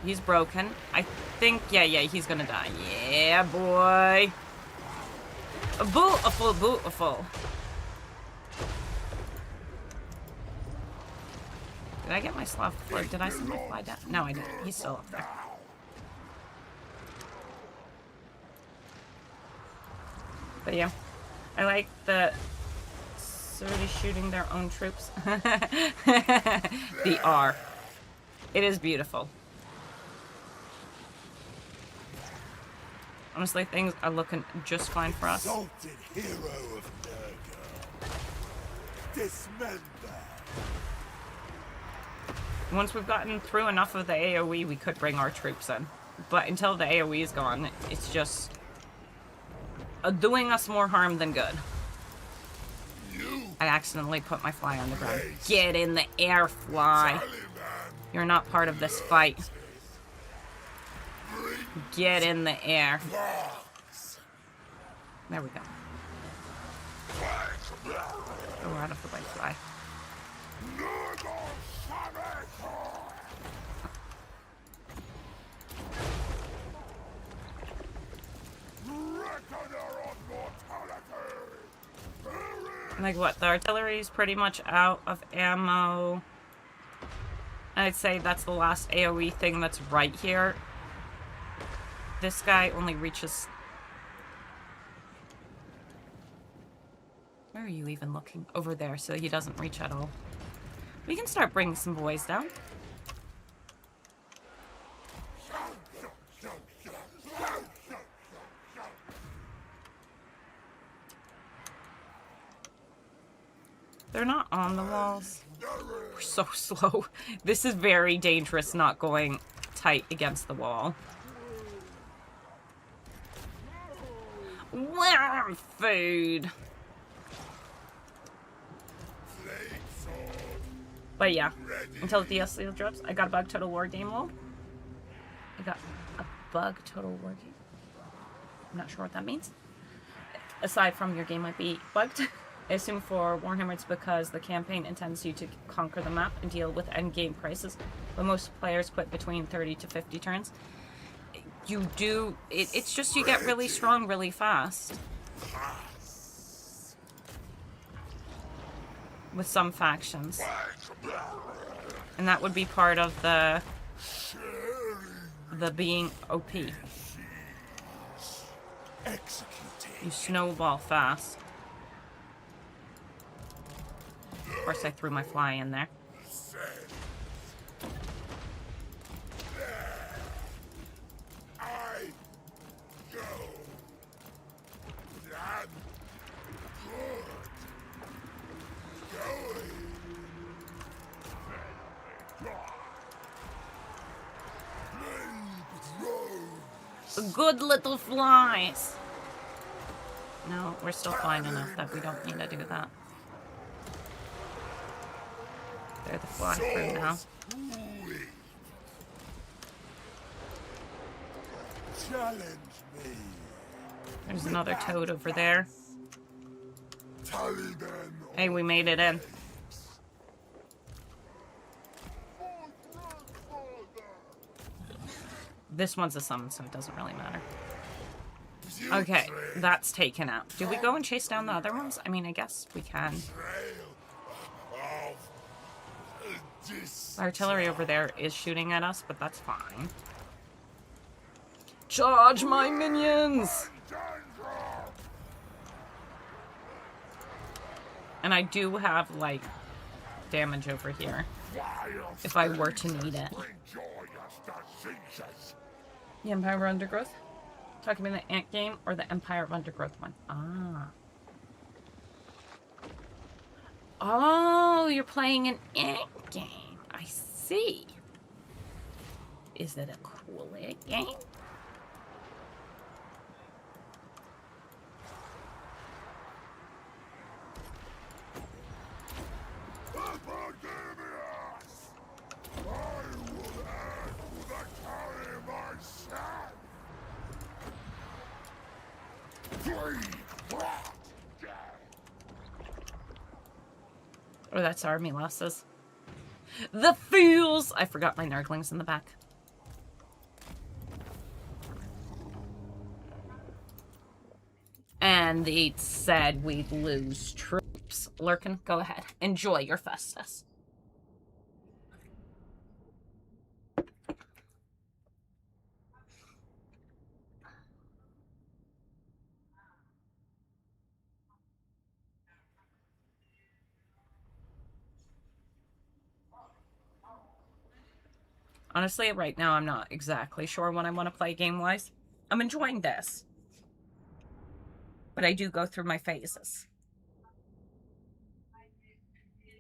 He's broken. I think, yeah, he's gonna die. Yeah, boy. Beautiful. Did I get my Slav before? Did I send my fly down? No, I didn't. He's still up there. But yeah, I like the already shooting their own troops. The R. It is beautiful. Honestly, things are looking just fine for us. Exalted hero of Nurgle. Dismember. Once we've gotten through enough of the AoE, we could bring our troops in. But until the AoE is gone, it's just doing us more harm than good. I accidentally put my fly on the ground. Get in the air, fly. You're not part of this fight. Get in the air. There we go. Oh, we're out of the way, fly. Like what? The artillery is pretty much out of ammo. I'd say that's the last AoE thing that's right here. This guy only reaches... Where are you even looking? Over there, so he doesn't reach at all. We can start bringing some boys down. They're not on the walls. We're so slow. This is very dangerous not going tight against the wall. Warm food. But yeah, until the DLC drops, I got a bug total war game lol. I got a bug total war game. I'm not sure what that means. Aside from your game might be bugged. I assume for Warhammer it's because the campaign intends you to conquer the map and deal with endgame crisis, but most players quit between 30 to 50 turns. You do... It's just you get really strong really fast. With some factions. And that would be part of the the being OP. You snowball fast. Of course, I threw my fly in there. Good little flies. No, we're still fine enough that we don't need to do that. They're the fly crew now. Challenge me. There's another toad over there. Hey, we made it in. This one's a summon, so it doesn't really matter. Okay, that's taken out. Do we go and chase down the other ones? I mean, I guess we can. Artillery over there is shooting at us, but that's fine. Charge my minions! And I do have, like, damage over here. If I were to need it. The Empire of Undergrowth? Talking about the Ant game or the Empire of Undergrowth one? Ah. Oh, you're playing an Ant game. I see. Is it a cool Ant game? Oh, that's army losses. The fools! I forgot my Nurglings in the back. And they said we'd lose troops. Lurkin, go ahead. Enjoy your Festus. Honestly, right now, I'm not exactly sure what I want to play game-wise. I'm enjoying this. But I do go through my phases.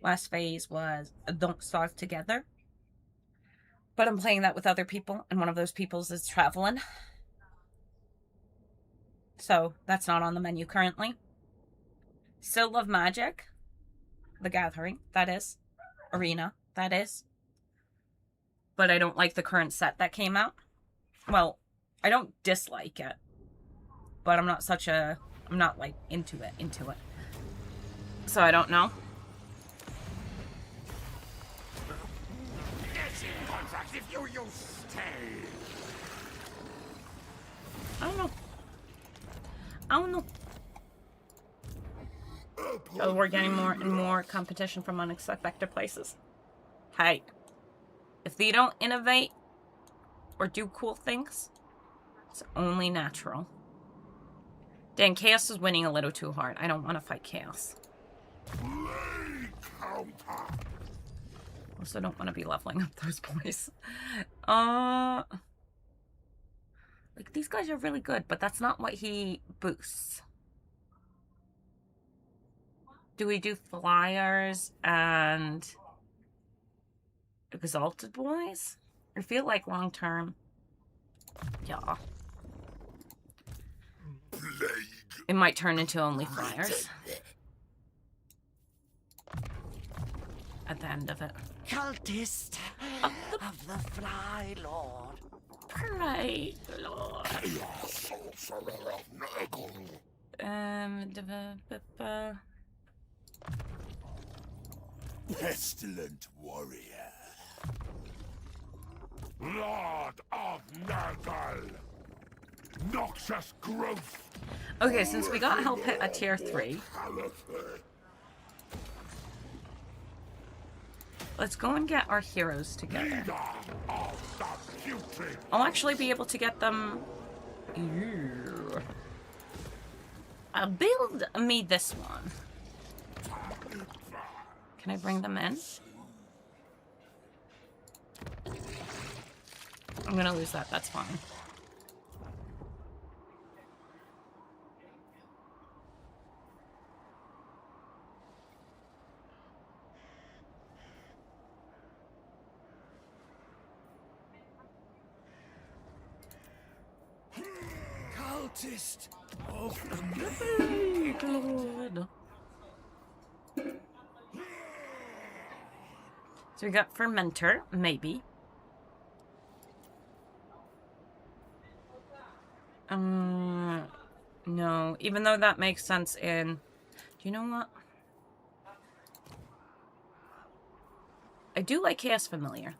Last phase was Don't Starve Together. But I'm playing that with other people, and one of those peoples is traveling. So, that's not on the menu currently. Still love Magic. The Gathering, that is. Arena, that is. But I don't like the current set that came out. Well, I don't dislike it. But I'm not I'm not, like, into it. So I don't know. I don't know. Oh, we're getting more and more competition from unexpected places. Hey. If they don't innovate or do cool things, it's only natural. Dang, Chaos is winning a little too hard. I don't want to fight Chaos. Also don't want to be leveling up those boys. Like, these guys are really good, but that's not what he boosts. Do we do Flyers and Exalted Boys? I feel like long term. Yeah. It might turn into only Flyers. At the end of it. Cultist of the Fly Lord. Fly Lord. Pestilent warrior. Lord of Nurgle. Noxious growth. Okay, since we got Hell Pit at tier 3, let's go and get our heroes together. I'll actually be able to get them... Ew. Build me this one. Can I bring them in? I'm gonna lose that, that's fine. Cultist of the Lord. So we got Fermenter, maybe. No, even though that makes sense in... Do you know what? I do like Chaos Familiar.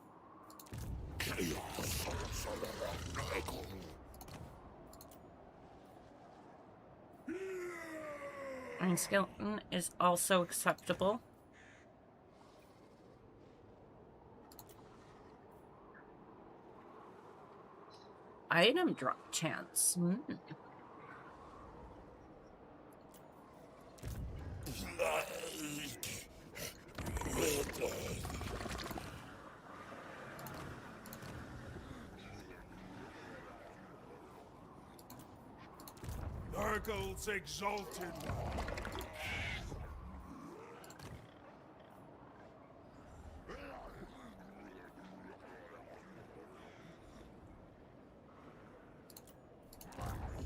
And Skeleton is also acceptable. Item drop chance. Nurgle's exalted.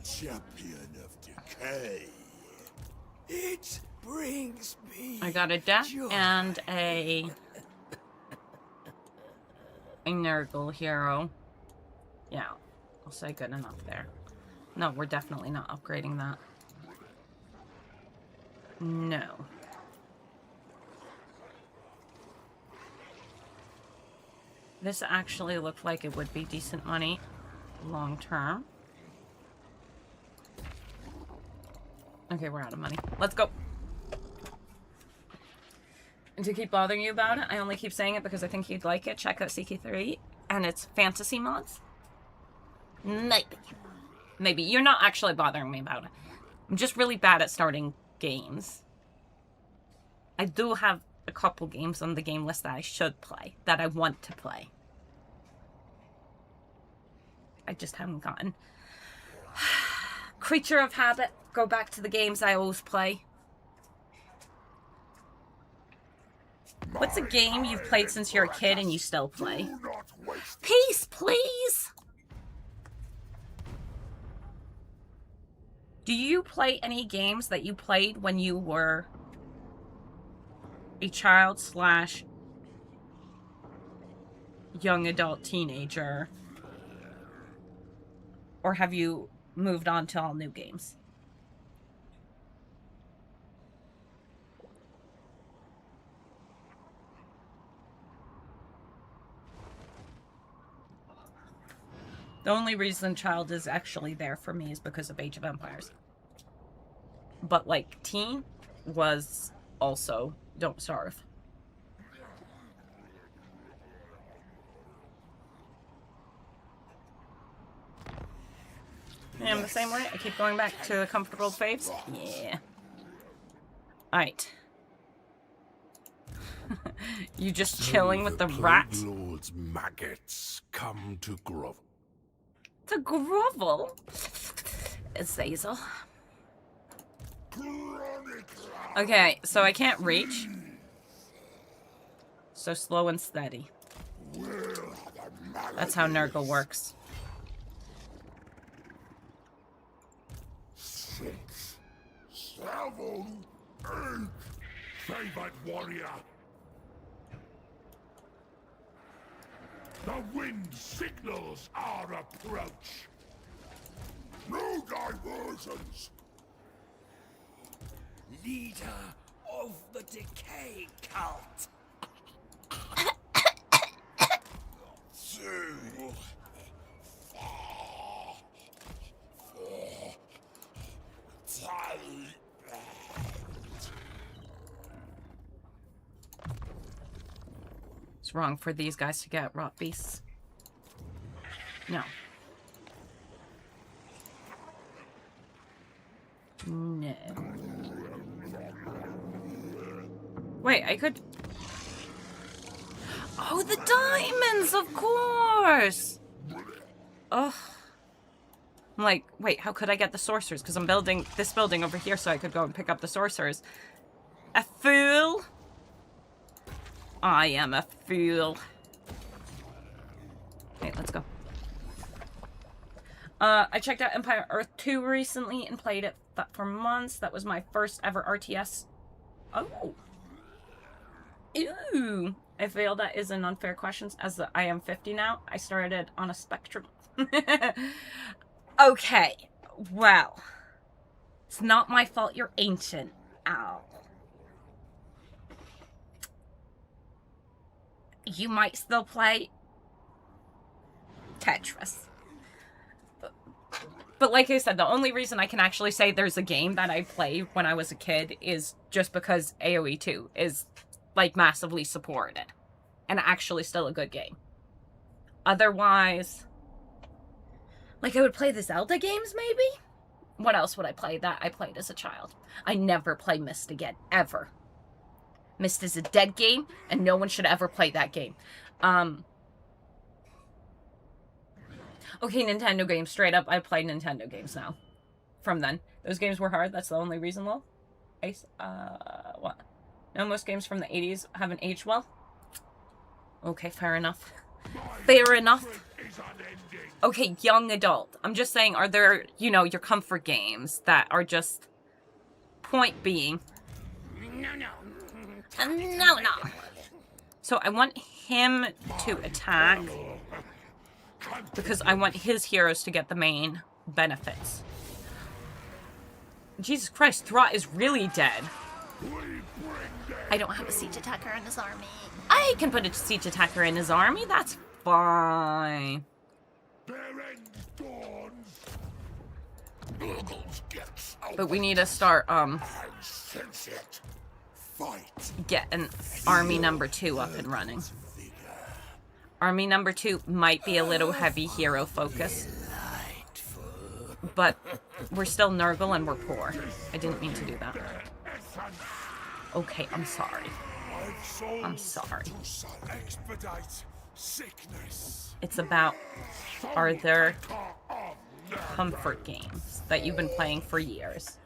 Champion of decay. It brings me. I got a death joy. and a Nurgle hero. Yeah, I'll say good enough there. No, we're definitely not upgrading that. No. This actually looked like it would be decent money long term. Okay, we're out of money. Let's go. And to keep bothering you about it, I only keep saying it because I think you'd like it. Check out CK3 and its fantasy mods. Maybe. Maybe. You're not actually bothering me about it. I'm just really bad at starting games. I do have a couple games on the game list that I should play, that I want to play. I just haven't gotten. Creature of habit. Go back to the games I always play. What's a game you've played since you're a kid and you still play? Peace, please! Do you play any games that you played when you were a child slash young adult teenager? Or have you moved on to all new games? The only reason child is actually there for me is because of Age of Empires. But, like, teen was also Don't Starve. Yeah, I'm the same way. I keep going back to the comfortable faves. Yeah. Alright. You just chilling with the rat? Lord's maggots come to grovel. To grovel? Azazel. Okay, so I can't reach. So slow and steady. That's how Nurgle works. 6, 7, 8. Favored warrior. The wind signals our approach. No diversions. Leader of the decay cult. 2, 4, 5. It's wrong for these guys to get rot beasts. No. No. Wait, I could... Oh, the diamonds, of course! Ugh. I'm like, wait, how could I get the sorcerers? Because I'm building this building over here so I could go and pick up the sorcerers. A fool? I am a fool. Okay, let's go. I checked out Empire Earth 2 recently and played it for months. That was my first ever RTS. Oh. Ew. I feel that is an unfair question as I am 50 now. I started on a spectrum. Okay. Well. It's not my fault you're ancient. Ow. You might still play Tetris. But like I said, the only reason I can actually say there's a game that I played when I was a kid is just because AoE 2 is, like, massively supported. And actually still a good game. Otherwise, like, I would play the Zelda games, maybe? What else would I play that I played as a child? I never play Myst again, ever. Myst is a dead game, and no one should ever play that game. Okay, Nintendo games, straight up, I play Nintendo games now. From then. Those games were hard, that's the only reason, lol. What? No, most games from the 80s haven't aged well? Okay, fair enough. Fair enough. Okay, young adult. I'm just saying, are there, you know, your comfort games that are just... Point being... No. So I want him to attack because I want his heroes to get the main benefits. Jesus Christ, Throt is really dead. I don't have a siege attacker in his army. I can put a siege attacker in his army, that's fine. But we need to start, getting army number 2 up and running. Army number 2 might be a little heavy hero focus. But we're still Nurgle and we're poor. I didn't mean to do that. Okay, I'm sorry. I'm sorry. It's about, are there comfort games that you've been playing for years?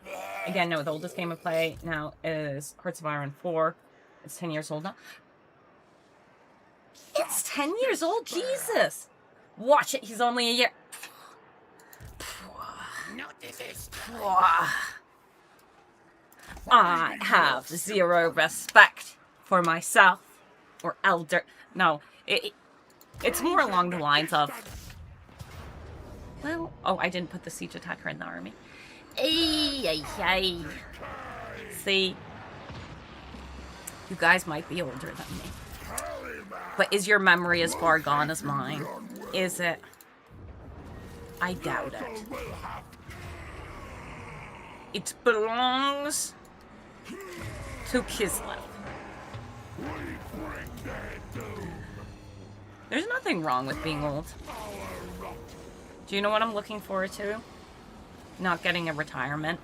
Again, no, the oldest game I play now is Hearts of Iron 4. It's 10 years old now. It's 10 years old? Jesus! Watch it, he's only a year. I have zero respect for myself or elder. No, it's more along the lines of, well, oh, I didn't put the siege attacker in the army. Ay. See, you guys might be older than me, but is your memory as far gone as mine? Is it? I doubt it. It belongs to Kislev. There's nothing wrong with being old. Do you know what I'm looking forward to? Not getting a retirement.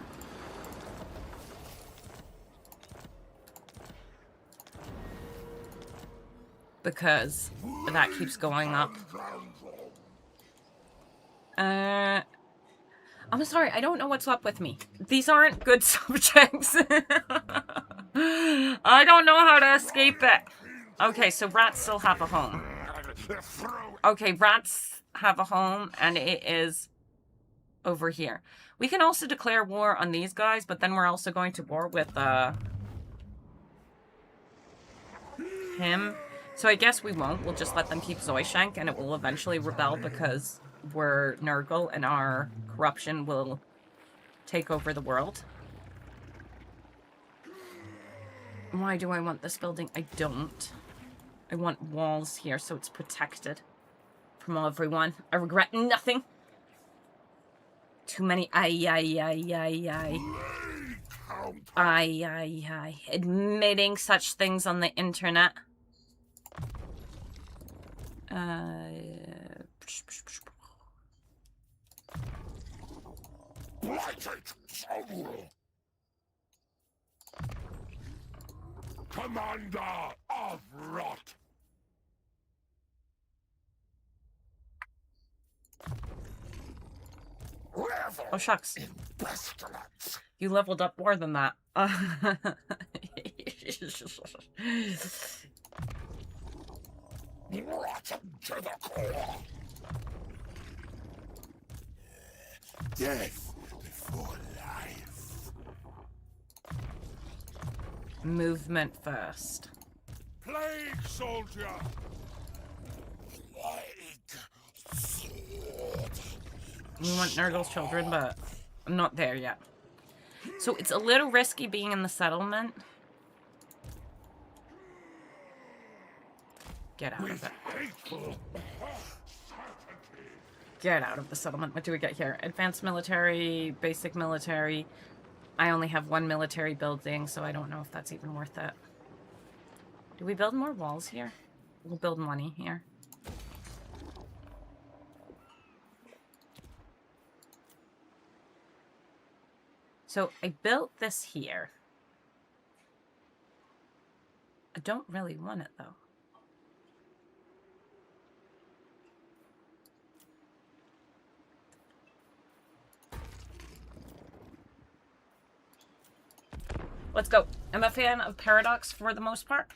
Because that keeps going up. I'm sorry, I don't know what's up with me. These aren't good subjects. I don't know how to escape it. Okay, so rats still have a home. Okay, rats have a home, and it is over here. We can also declare war on these guys, but then we're also going to war with, him. So I guess we won't. We'll just let them keep Zoishank, and it will eventually rebel because we're Nurgle, and our corruption will take over the world. Why do I want this building? I don't. I want walls here so it's protected from everyone. I regret nothing. Too many ay. Admitting such things on the internet. Blighted soul! Commander of Rot! Revel Oh, shucks. in pestilence! You leveled up more than that. Rotten to the core! Death before life. Movement first. Plague soldier! Plague sword! We want Nurgle's children, but I'm not there yet. So it's a little risky being in the settlement. Get out of it. Get out of the settlement. What do we get here? Advanced military, basic military. I only have one military building, so I don't know if that's even worth it. Do we build more walls here? We'll build money here. So I built this here. I don't really want it, though. Let's go. I'm a fan of Paradox for the most part.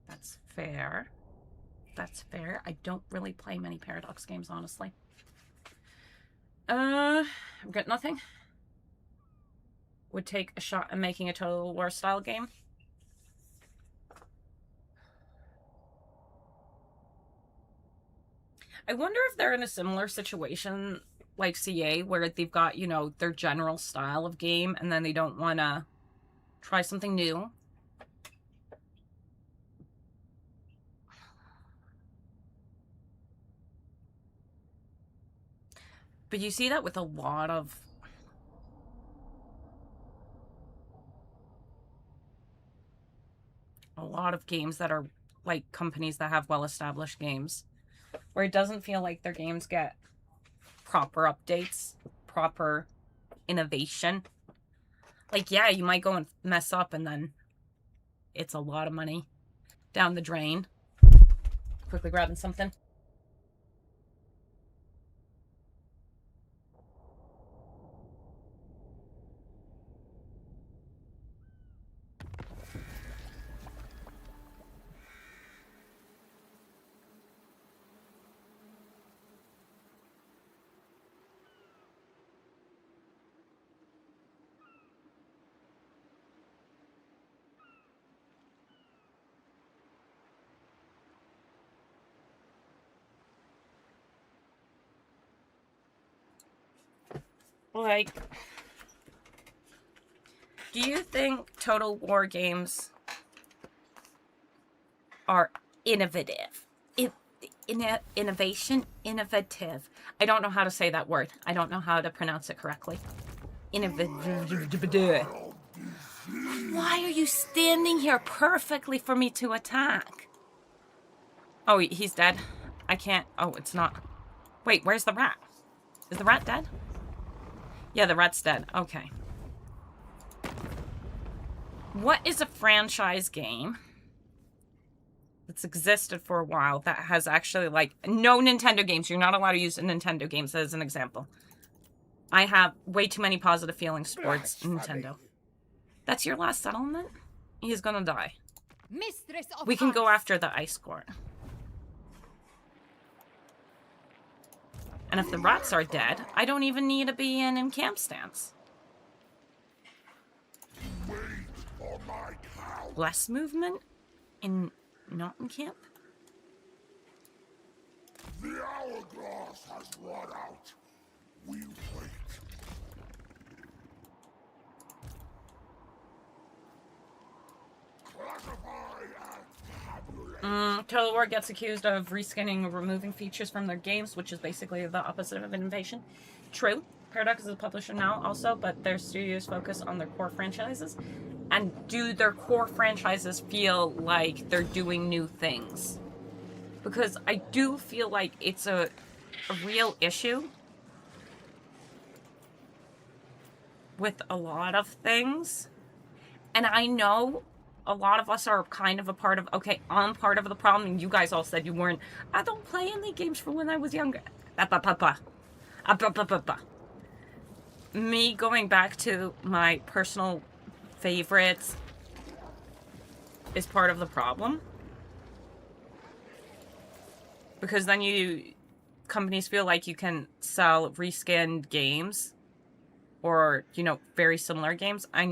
That's fair. That's fair. I don't really play many Paradox games, honestly. I've got nothing. Would take a shot at making a Total War style game. I wonder if they're in a similar situation like CA, where they've got, you know, their general style of game, and then they don't want to try something new. But you see that with a lot of games that are like companies that have well-established games, where it doesn't feel like their games get proper updates, proper innovation. Like, yeah, you might go and mess up and then it's a lot of money down the drain. Quickly grabbing something. Like, do you think Total War games are innovative? Innovative. I don't know how to say that word. I don't know how to pronounce it correctly. Innovative. Why are you standing here perfectly for me to attack? Oh, he's dead. I can't. Oh, it's not. Wait, where's the rat? Is the rat dead? Yeah, the rat's dead. Okay. What is a franchise game that's existed for a while that has actually, like, no Nintendo games? You're not allowed to use Nintendo games as an example. I have way too many positive feelings towards Nintendo. That's your last settlement? He's gonna die. Mistress of We can go Hearts. after the ice court. And if the rats are dead, I don't even need to be in camp stance. Wait for my cow. Less movement in not in camp? The hourglass has run out. We wait. Classify and tabulate. Total War gets accused of reskinning or removing features from their games, which is basically the opposite of an invasion. True. Paradox is a publisher now also, but their studios focus on their core franchises. And do their core franchises feel like they're doing new things? Because I do feel like it's a real issue with a lot of things. And I know a lot of us are kind of a part of, okay, I'm part of the problem, and you guys all said you weren't. I don't play any games from when I was younger. Me going back to my personal favorites is part of the problem. Because then companies feel like you can sell reskinned games or, you know, very similar games. I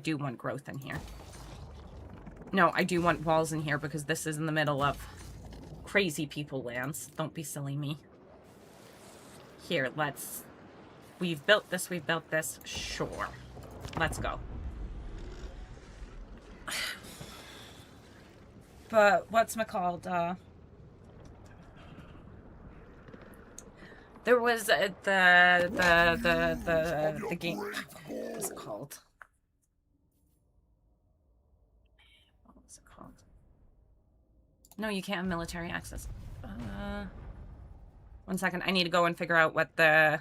do want growth in here. No, I do want walls in here because this is in the middle of crazy people lands. Don't be silly me. Here, we've built this, sure. Let's go. But, what's-my-called, there was the game, what was it called? What was it called? No, you can't have military access. 1 second, I need to go and figure out what the...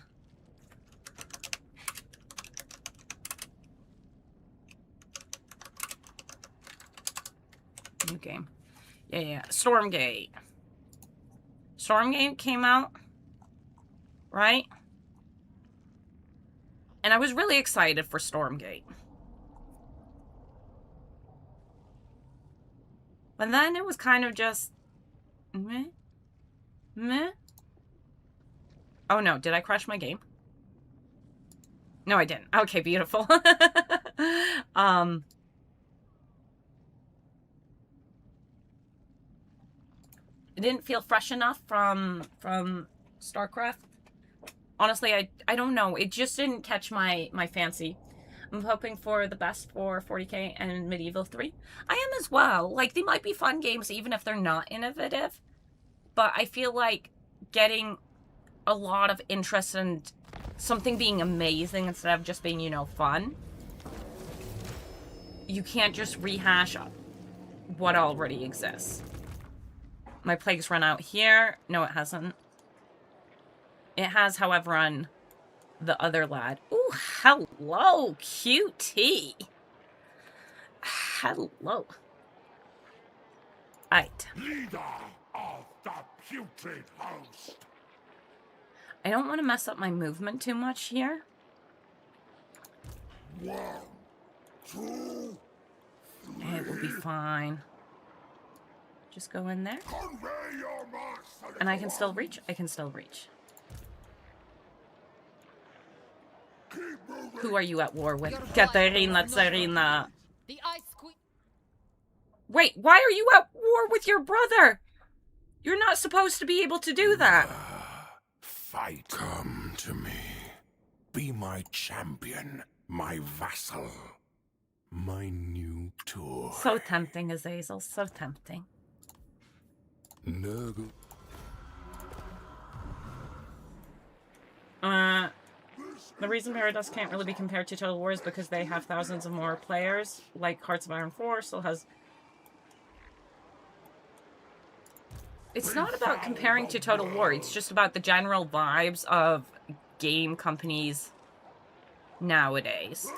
New game. Yeah. Stormgate. Stormgate came out, right? And I was really excited for Stormgate. But then it was kind of just... meh? Oh no, did I crash my game? No, I didn't. Okay, beautiful. It didn't feel fresh enough from StarCraft. Honestly, I don't know. It just didn't catch my fancy. I'm hoping for the best for 40k and Medieval 3. I am as well. Like, they might be fun games even if they're not innovative. But I feel like getting a lot of interest and something being amazing instead of just being, you know, fun. You can't just rehash what already exists. My plague's run out here. No, it hasn't. It has, however, on the other lad. Ooh, hello, QT. Hello. Right. Leader of the putrid host. I don't want to mess up my movement too much here. 1, 2, 3. It will be fine. Just go in there. Convey your master. And I can still reach? I can still reach. Keep moving. Who are you at war with? Katarina Tsarina. The ice queen. Wait, why are you at war with your brother? You're not supposed to be able to do that. Fight. Come to me. Be my champion, my vassal, my new toy. So tempting, Azazel. So tempting. No. The reason Paradox can't really be compared to Total War is because they have thousands of more players. Like Hearts of Iron 4 still has... It's not about comparing to Total War. It's just about the general vibes of game companies nowadays.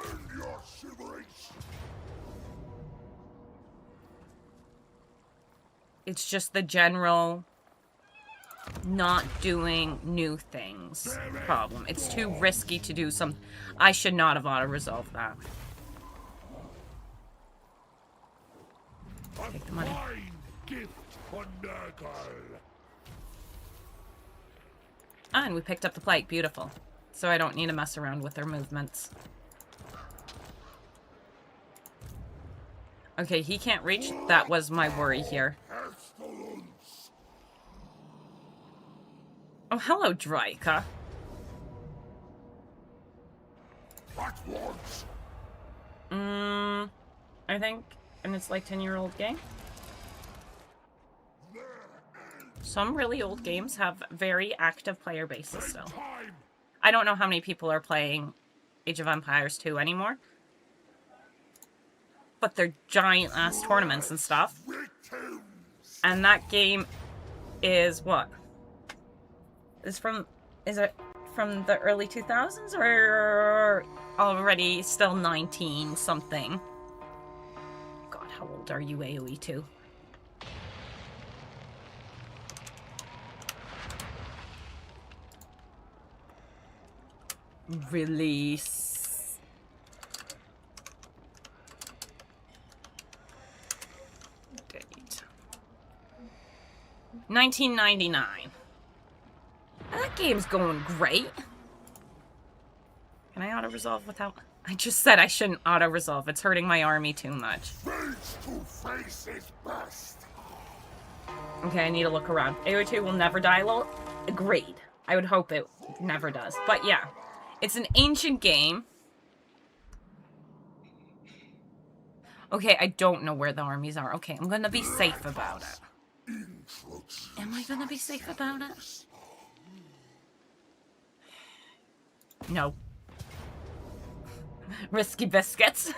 It's just the general not doing new things problem. It's too risky to do some... I should not have auto-resolved that. Take the money. Ah, and we picked up the plague. Beautiful. So I don't need to mess around with their movements. Okay, he can't reach. That was my worry here. Oh, hello, Draika. I think, and it's like 10-year-old game. Some really old games have very active player bases still. I don't know how many people are playing Age of Empires 2 anymore. But they're giant-ass tournaments and stuff. And that game is what? Is it from the early 2000s or already still 19 something? God, how old are you, AoE 2? Release. Date. 1999. That game's going great. Can I auto-resolve without... I just said I shouldn't auto-resolve. It's hurting my army too much. Face to face is best. Okay, I need to look around. AO2 will never die, lol. Agreed. I would hope it never does. But yeah, it's an ancient game. Okay, I don't know where the armies are. Okay, I'm gonna be safe about it. Am I gonna be safe about it? No. Risky biscuits.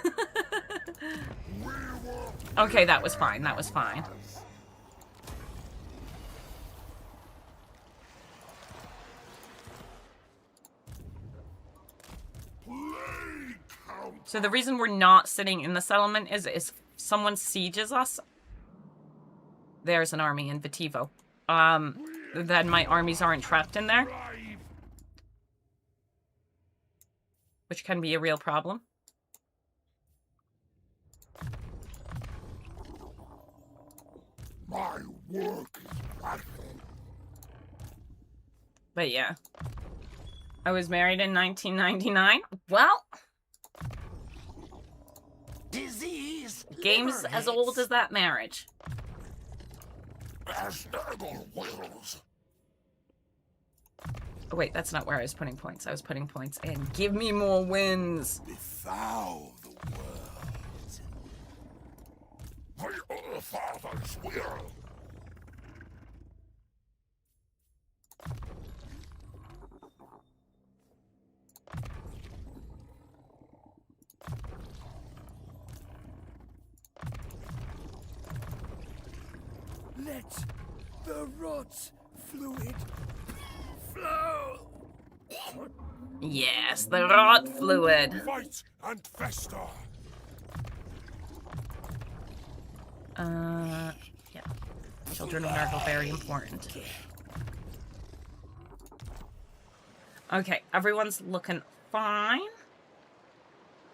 Okay, that was fine. That was fine. So the reason we're not sitting in the settlement is someone sieges us. There's an army in Vitivo. Then my armies aren't trapped in there. Which can be a real problem. My work is vital. But yeah. I was married in 1999. Well... Disease. Game's as old as that marriage. As Nurgle wills. Oh, wait, that's not where I was putting points. I was putting points in. Give me more wins. Befoul the world. My All-Father's will. Let the rot fluid flow. Yes, the rot fluid. Fight and fester. Yeah. Children of Nurgle, very important. Okay, everyone's looking fine.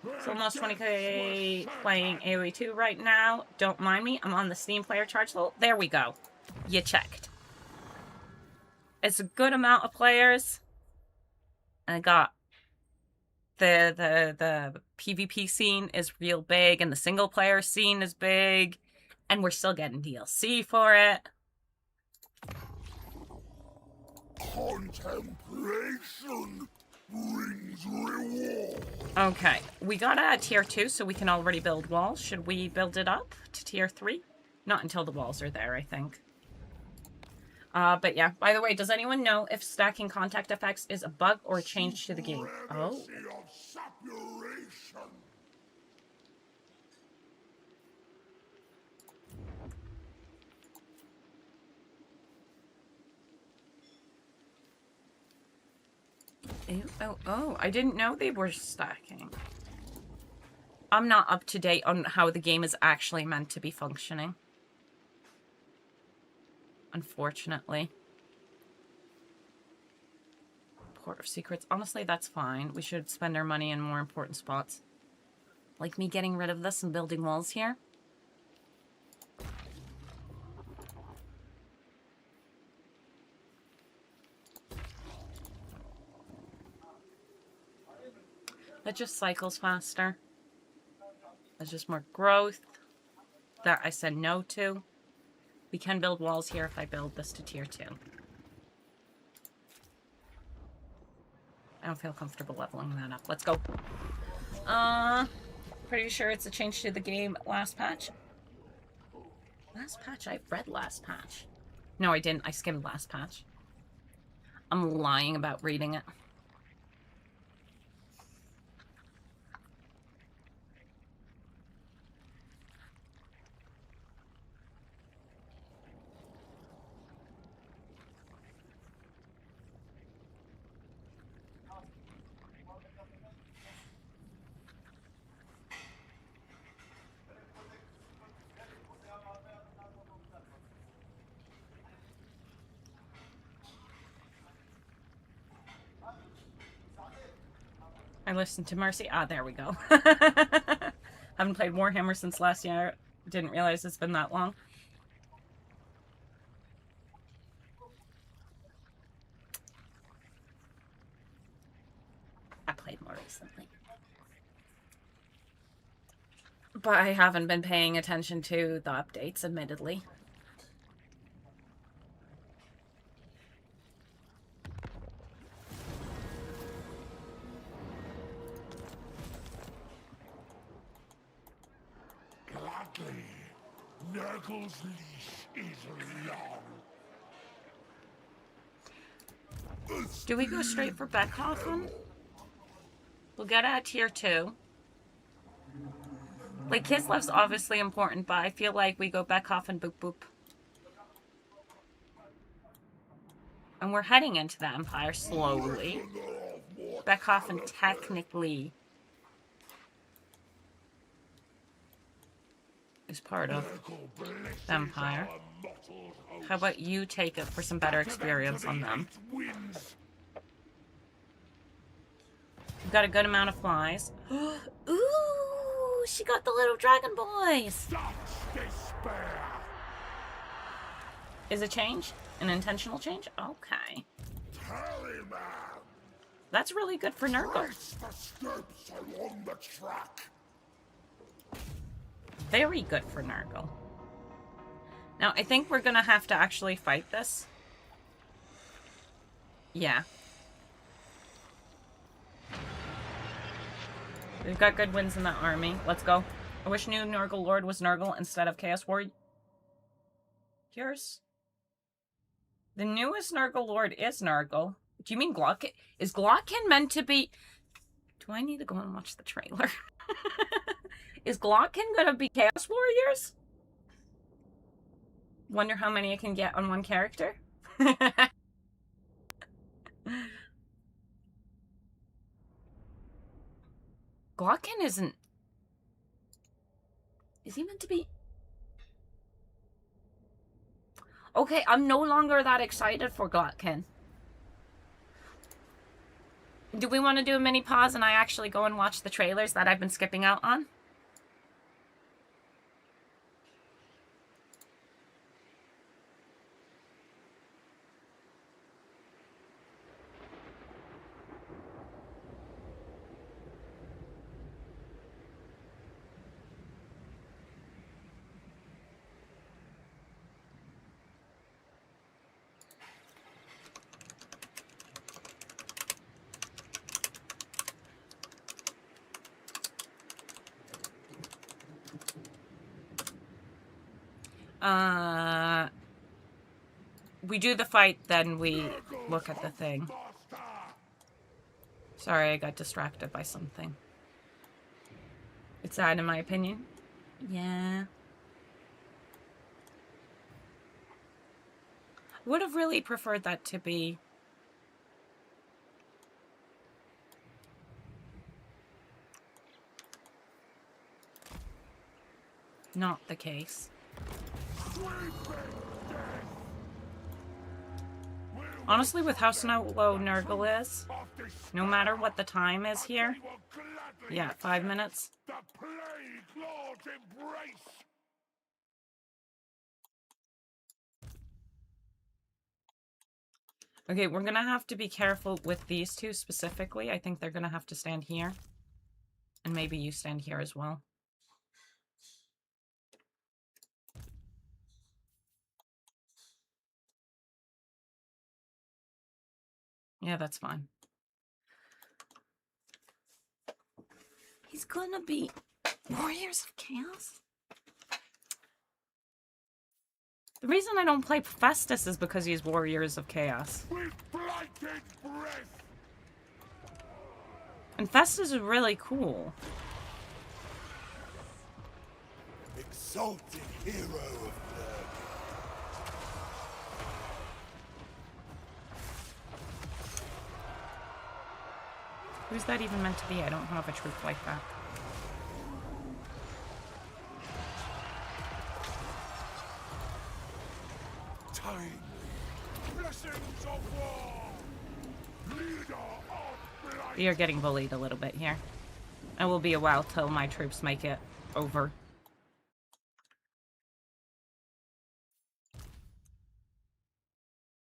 It's almost 20k playing AoE 2 right now. Don't mind me, I'm on the Steam player charge level. There we go. You checked. It's a good amount of players. I got the PvP scene is real big, and the single player scene is big, and we're still getting DLC for it. Contemplation brings reward. Okay, we got a tier 2, so we can already build walls. Should we build it up to tier 3? Not until the walls are there, I think. But yeah, by the way, does anyone know if stacking contact effects is a bug or a change to the game? Oh. Oh, I didn't know they were stacking. I'm not up to date on how the game is actually meant to be functioning. Unfortunately. Port of Secrets. Honestly, that's fine. We should spend our money in more important spots. Like me getting rid of this and building walls here. That just cycles faster. There's just more growth. That I said no to. We can build walls here if I build this to tier 2. I don't feel comfortable leveling that up. Let's go. Pretty sure it's a change to the game last patch. Last patch? I've read last patch. No, I didn't. I skimmed last patch. I'm lying about reading it. listened to Mercy. Ah, there we go. Haven't played Warhammer since last year. Didn't realize it's been that long. I played more recently. But I haven't been paying attention to the updates, admittedly. Gladly. Nurgle's leash is long. Do we go straight for Beckhoffen? We'll get at tier 2. Like, Kislev's obviously important, but I feel like we go Beckhoffen, boop boop. And we're heading into the Empire slowly. Beckhoffen technically is part of the Empire. How about you take it for some better experience on them? We've got a good amount of flies. Ooh, she got the little dragon boys. Is a change? An intentional change? Okay. That's really good for Nurgle. Very good for Nurgle. Now, I think we're gonna have to actually fight this. Yeah. We've got good wins in that army. Let's go. I wish new Nurgle Lord was Nurgle instead of Chaos Warriors. The newest Nurgle Lord is Nurgle. Do you mean Glockin? Is Glockin meant to be... Do I need to go and watch the trailer? Is Glockin gonna be Chaos Warriors? Wonder how many I can get on one character. Glockin isn't... Is he meant to be... Okay, I'm no longer that excited for Glockin. Do we want to do a mini pause and I actually go and watch the trailers that I've been skipping out on? We do the fight, then we look at the thing. Sorry, I got distracted by something. It's sad in my opinion. Yeah. Would have really preferred that to be... not the case. Honestly, with how slow Nurgle is, no matter what the time is here, yeah, 5 minutes. Okay, we're gonna have to be careful with these two specifically. I think they're gonna have to stand here. And maybe you stand here as well. Yeah, that's fine. He's gonna be Warriors of Chaos? The reason I don't play Festus is because he's Warriors of Chaos. And Festus is really cool. Exalted hero of blood. Who's that even meant to be? I don't have a troop like that. Time. Blessings of war. Leader of blood. We are getting bullied a little bit here. It will be a while till my troops make it over.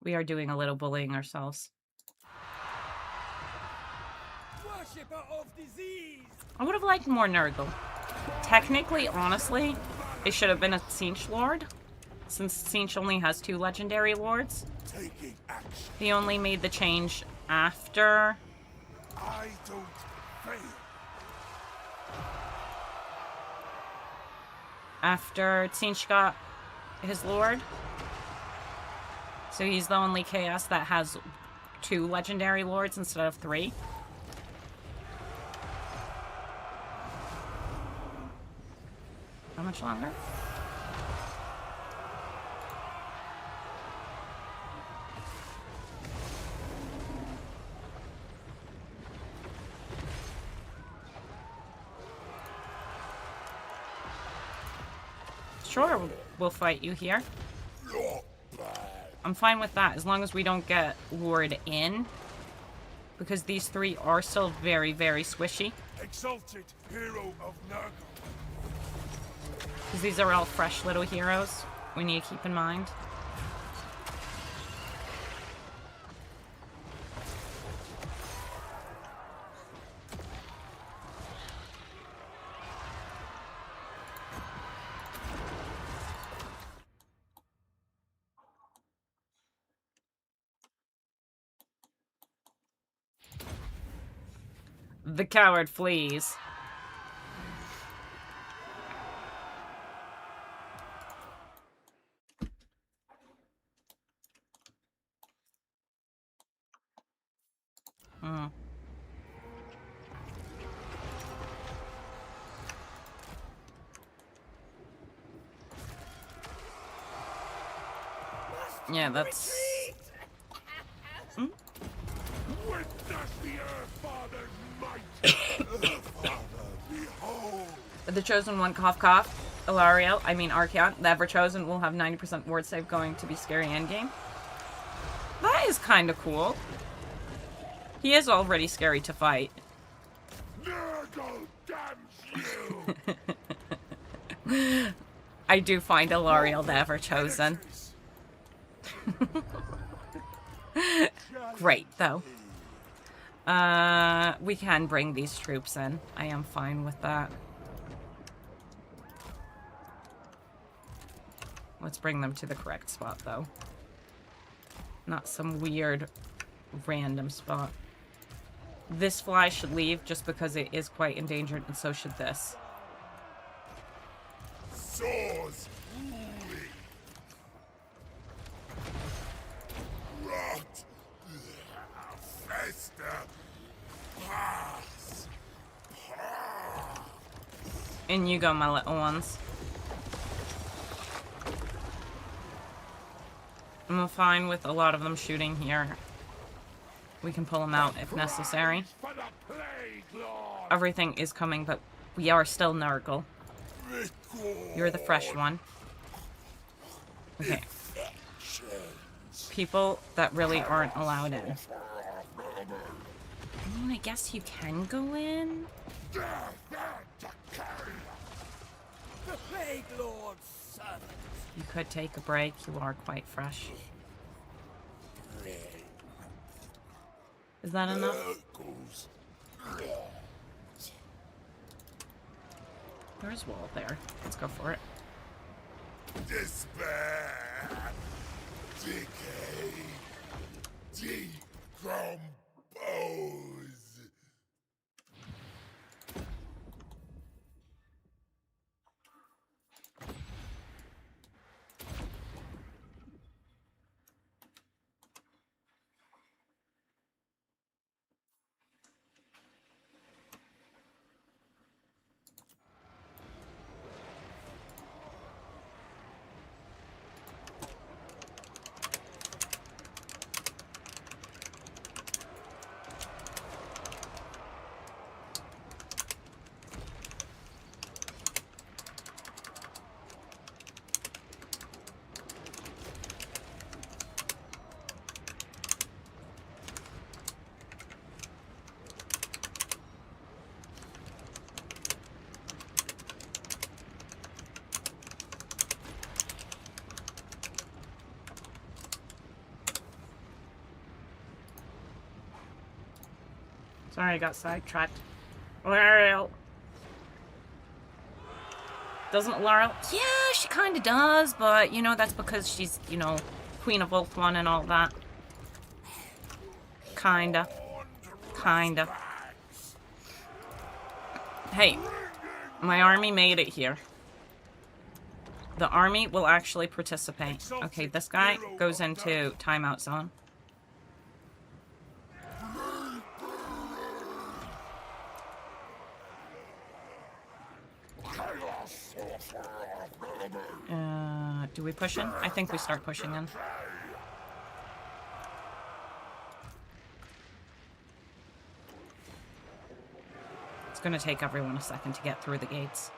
We are doing a little bullying ourselves. Worshipper of disease. I would have liked more Nurgle. Technically, honestly, it should have been a Tzeentch Lord, since Tzeentch only has 2 legendary lords. Taking action. He only made the change after... I don't fail. After Tzeentch got his lord. So he's the only chaos that has 2 legendary lords instead of 3. How much longer? Sure, we'll fight you here. I'm fine with that, as long as we don't get lured in. Because these 3 are still very, very squishy. Exalted hero of Nurgle. Because these are all fresh little heroes we need to keep in mind. The coward flees. Yeah, that's... Witness the Earth Father's might. Father, behold. The Chosen One, cough cough. Ilariel, I mean Archeon, the Ever Chosen will have 90% ward save going to be scary endgame. That is kind of cool. He is already scary to fight. Nurgle damns you. I do find Ilariel the Ever Chosen. Great, though. We can bring these troops in. I am fine with that. Let's bring them to the correct spot, though. Not some weird, random spot. This fly should leave just because it is quite endangered, and so should this. Swords ruling. Rot. Fester. Pass. In you go, my little ones. I'm fine with a lot of them shooting here. We can pull them out if necessary. For the Plague Lord. Everything is coming, but we are still Nurgle. You're the fresh one. Okay. People that really aren't allowed in. I mean, I guess you can go in. The Plague Lord's servant. You could take a break. You are quite fresh. Is that enough? There's wall there. Let's go for it. Despair. Decay. Decompose. Sorry, I got sidetracked. Laurel. Doesn't Laurel? Yeah, she kind of does, but, you know, that's because she's, you know, Queen of Ulthuan and all that. Kinda. Kinda. Hey, my army made it here. The army will actually participate. Okay, this guy goes into timeout zone. Do we push in? I think we start pushing in. It's gonna take everyone a second to get through the gates.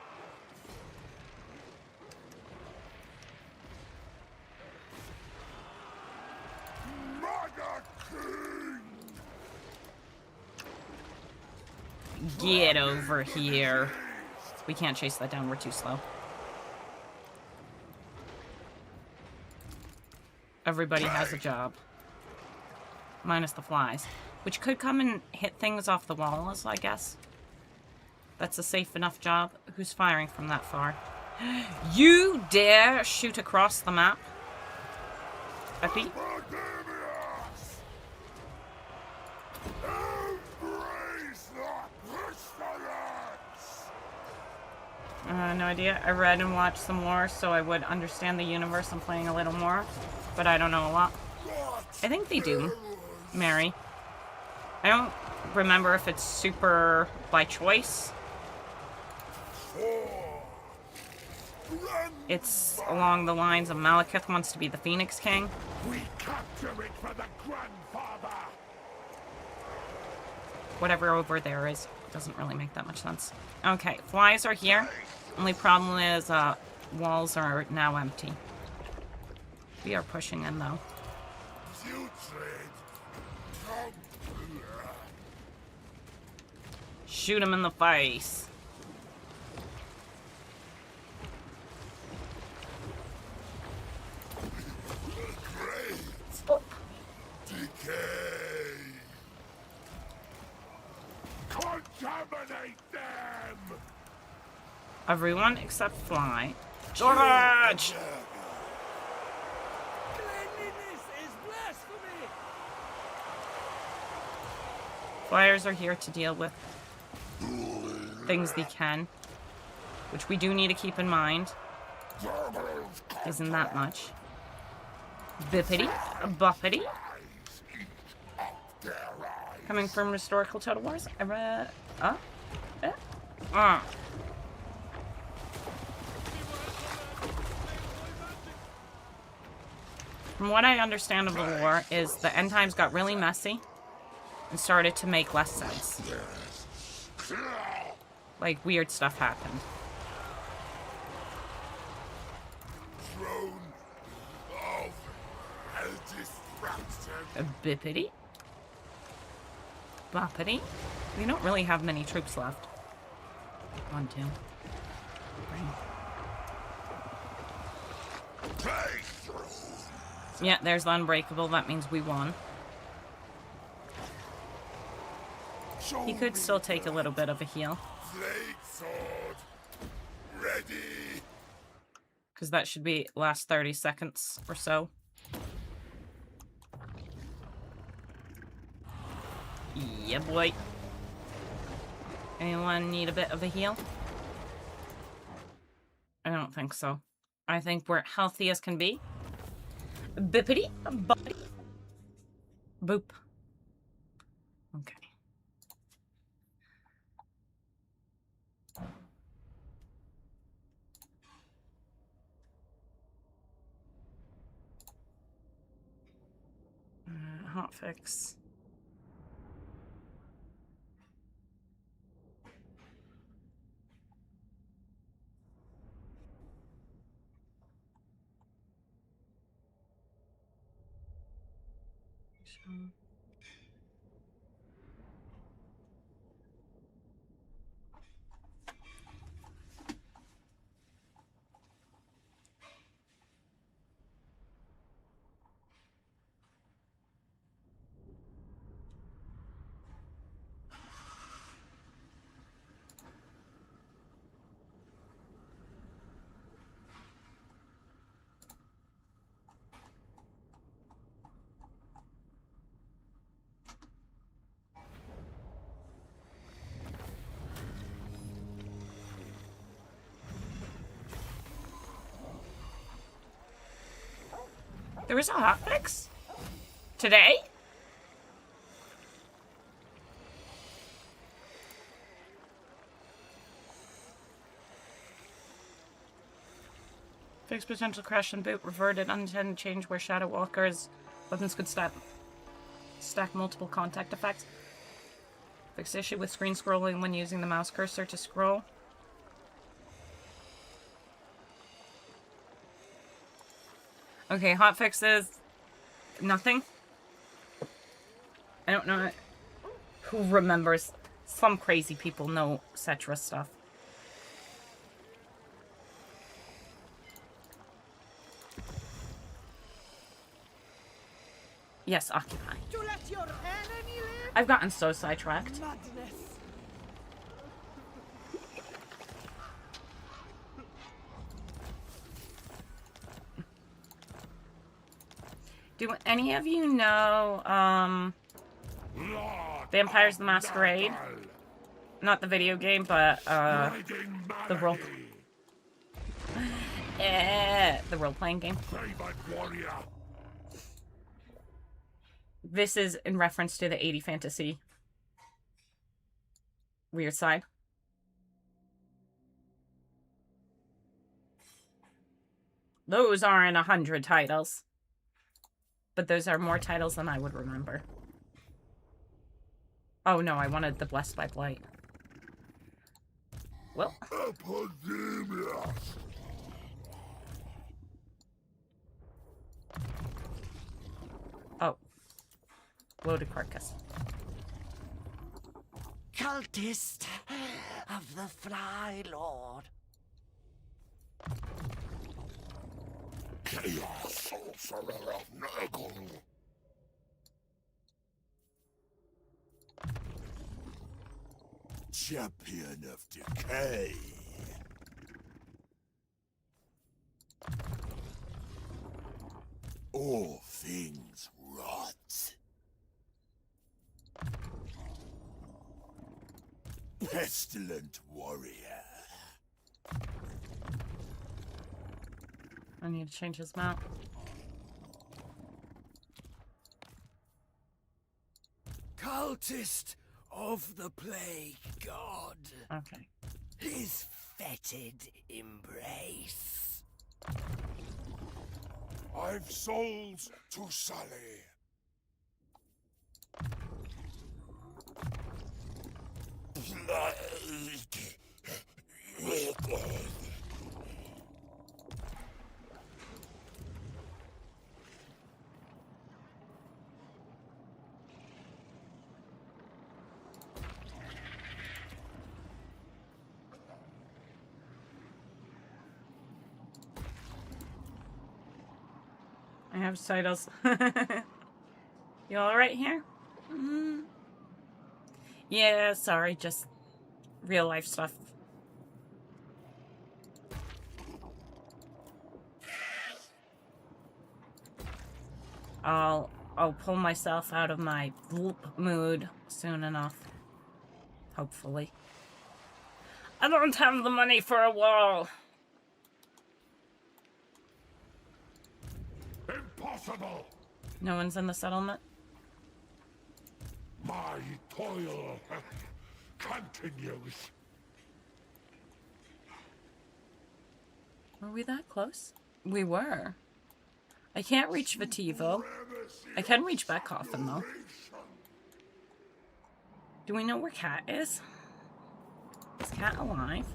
Get over here. We can't chase that down, we're too slow. Everybody has a job. Minus the flies. Which could come and hit things off the walls, I guess. That's a safe enough job. Who's firing from that far? You dare shoot across the map? Epi? No idea. I read and watched some more, so I would understand the universe. I'm playing a little more, but I don't know a lot. I think they do, Mary. I don't remember if it's super by choice. It's along the lines of Malekith wants to be the Phoenix King. We capture it for the grandfather. Whatever over there is. Doesn't really make that much sense. Okay, flies are here. Only problem is, walls are now empty. We are pushing in, though. Shoot him in the face. Oh. Decay. Contaminate them. Everyone except Fly. George! Cleanliness is blasphemy! Flyers are here to deal with things they can. Which we do need to keep in mind. Isn't that much. Bippity. Buffity. Coming from historical Total Wars. From what I understand of the lore is the end times got really messy and started to make less sense. Like, weird stuff happened. A bippity. Boppity. We don't really have many troops left. 1, 2. 3. Yeah, there's the Unbreakable. That means we won. He could still take a little bit of a heal. Because that should be last 30 seconds or so. Yeah, boy. Anyone need a bit of a heal? I don't think so. I think we're healthy as can be. Bippity, boppity. Boop. Okay. Hotfix. There was a hotfix? Today? Fix potential crash and boot. Reverted unintended change where Shadow Walker's weapons could stack multiple contact effects. Fix issue with screen scrolling when using the mouse cursor to scroll. Okay, hotfixes. Nothing. I don't know who remembers. Some crazy people know Cetra stuff. Yes, occupy. To let your enemy live? I've gotten so sidetracked. Madness. Do any of you know, Vampires the Masquerade? Not the video game, but, the role-playing game. This is in reference to the 80 fantasy weird side. Those aren't 100 titles. But those are more titles than I would remember. Oh no, I wanted the Blessed by Blight. Well. Epidemius. Oh. Loaded carcass. Cultist of the Fly Lord. Chaos sorcerer of Nurgle. Champion of decay. All things rot. Pestilent warrior. I need to change his mount. Cultist of the Plague God. Okay. His fetid embrace. I've souls to sully. I have titles. You alright here? Yeah, sorry, just real life stuff. I'll pull myself out of my bloop mood soon enough. Hopefully. I don't have the money for a wall. Impossible! No one's in the settlement? My toil continues. Were we that close? We were. I can't reach Vitivo. I can reach Beckhoffen, though. Do we know where Cat is? Is Cat alive?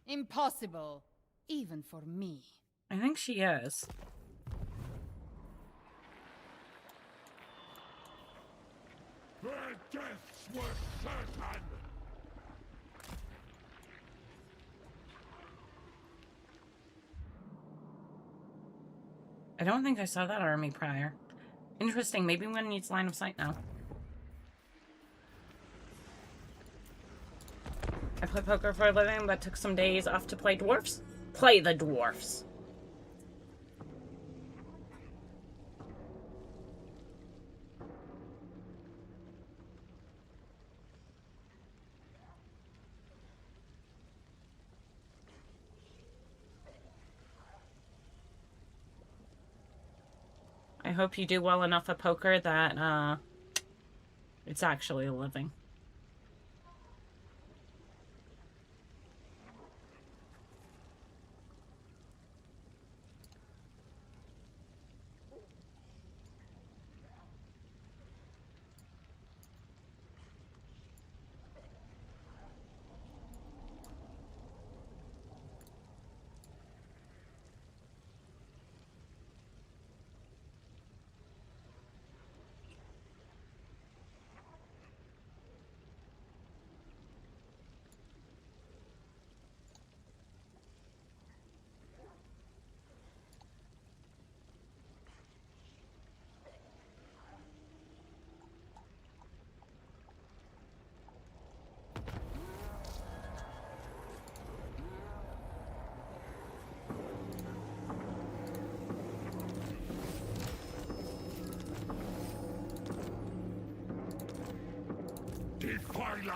Impossible. Even for me. I think she is. Their deaths were certain. I don't think I saw that army prior. Interesting, maybe one needs line of sight now. I play poker for a living, but took some days off to play dwarfs. Play the dwarfs. hope you do well enough at poker that, it's actually a living. Defiler!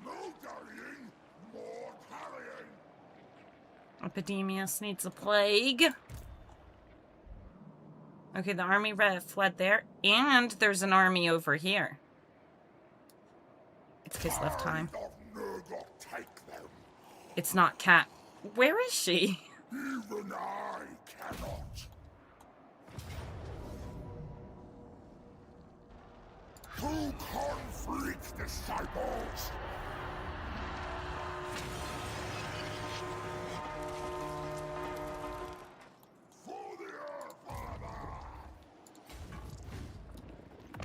No dallying, more parrying! Epidemius needs a plague. Okay, the army fled there, and there's an army over here. It's kiss left time. It's not Cat. Where is she? Even I cannot. To conflict, disciples! For the Earth, Father!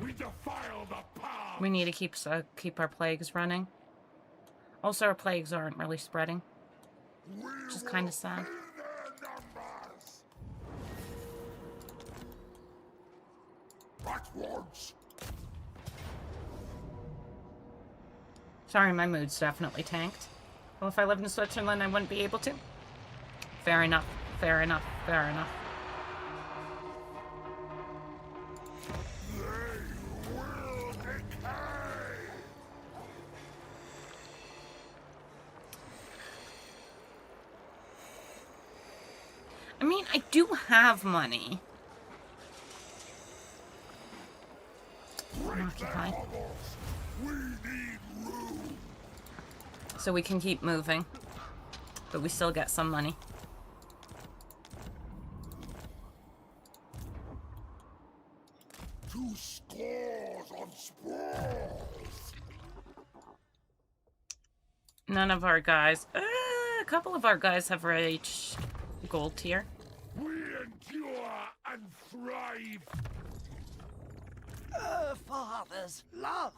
We defile the path! We need to keep our plagues running. Also, our plagues aren't really spreading, which is kind of sad. At once! Sorry, my mood's definitely tanked. Well, if I lived in Switzerland, I wouldn't be able to. Fair enough. Fair enough. Fair enough. They will decay! I mean, I do have money. I'm occupied. We need room! So we can keep moving. But we still get some money. Two scores on spoils! None of our guys... a couple of our guys have reached gold tier. We endure and thrive! Her father's love.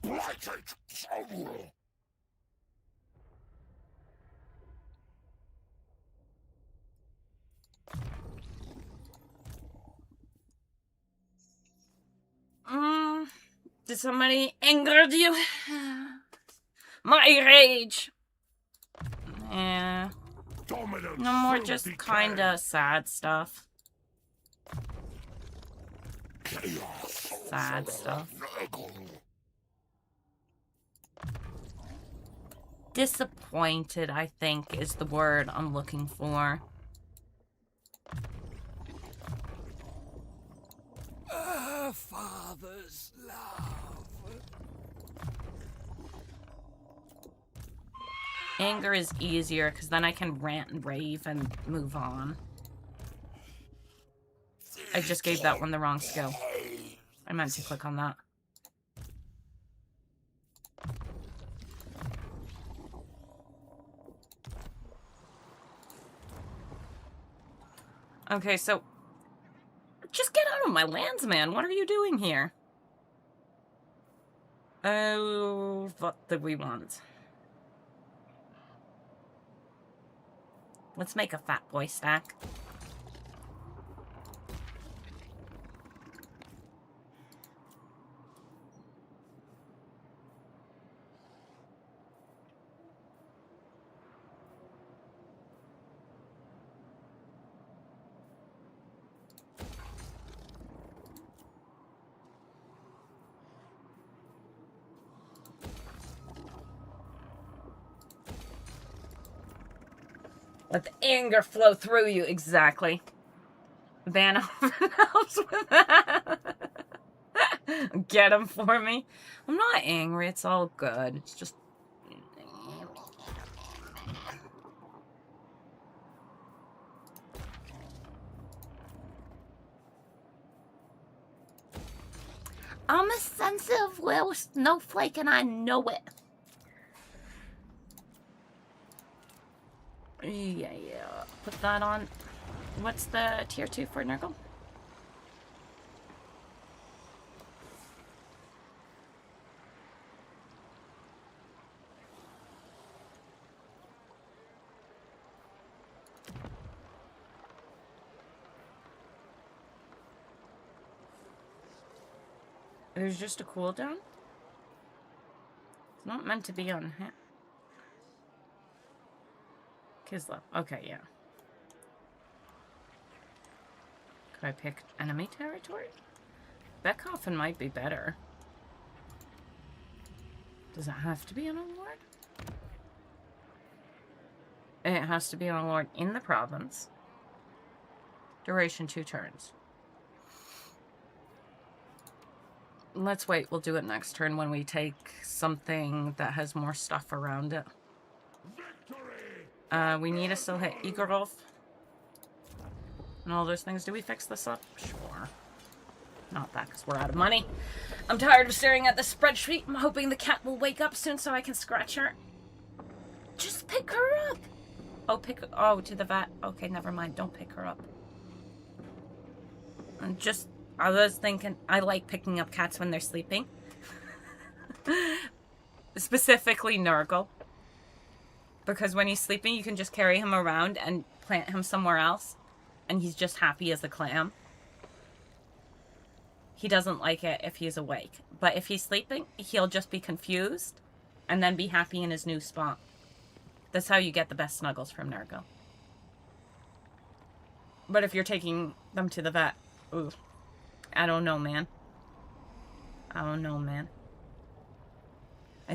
Blighted soul! Did somebody anger you? My rage! Yeah. Dominance No more will just decay. kinda sad stuff. Chaos Sad stuff. Nurgle. Disappointed, I think, is the word I'm looking for. Her father's love. Anger is easier, because then I can rant and rave and move on. I just gave that one the wrong skill. I meant to click on that. Okay, so... just get out of my lands, man. What are you doing here? Oh, what do we want? Let's make a fat boy stack. Let the anger flow through you. Exactly. Van helps with that. Get him for me. I'm not angry. It's all good. It's just... I'm a sensitive little snowflake and I know it. Yeah. Put that on. What's the tier 2 for Nurgle? There's just a cooldown? It's not meant to be on him. Kislev. Okay, yeah. Could I pick enemy territory? Beckhoffen might be better. Does it have to be on a lord? It has to be on a lord in the province. Duration 2 turns. Let's wait. We'll do it next turn when we take something that has more stuff around it. We need to still hit Igorov. And all those things. Do we fix this up? Sure. Not that, because we're out of money. I'm tired of staring at the spreadsheet. I'm hoping the cat will wake up soon so I can scratch her. Just pick her up. Oh, to the vet. Okay, never mind. Don't pick her up. I was thinking, I like picking up cats when they're sleeping. Specifically Nurgle. Because when he's sleeping, you can just carry him around and plant him somewhere else. And he's just happy as a clam. He doesn't like it if he's awake. But if he's sleeping, he'll just be confused. And then be happy in his new spot. That's how you get the best snuggles from Nurgle. But if you're taking them to the vet, ooh. I don't know, man. I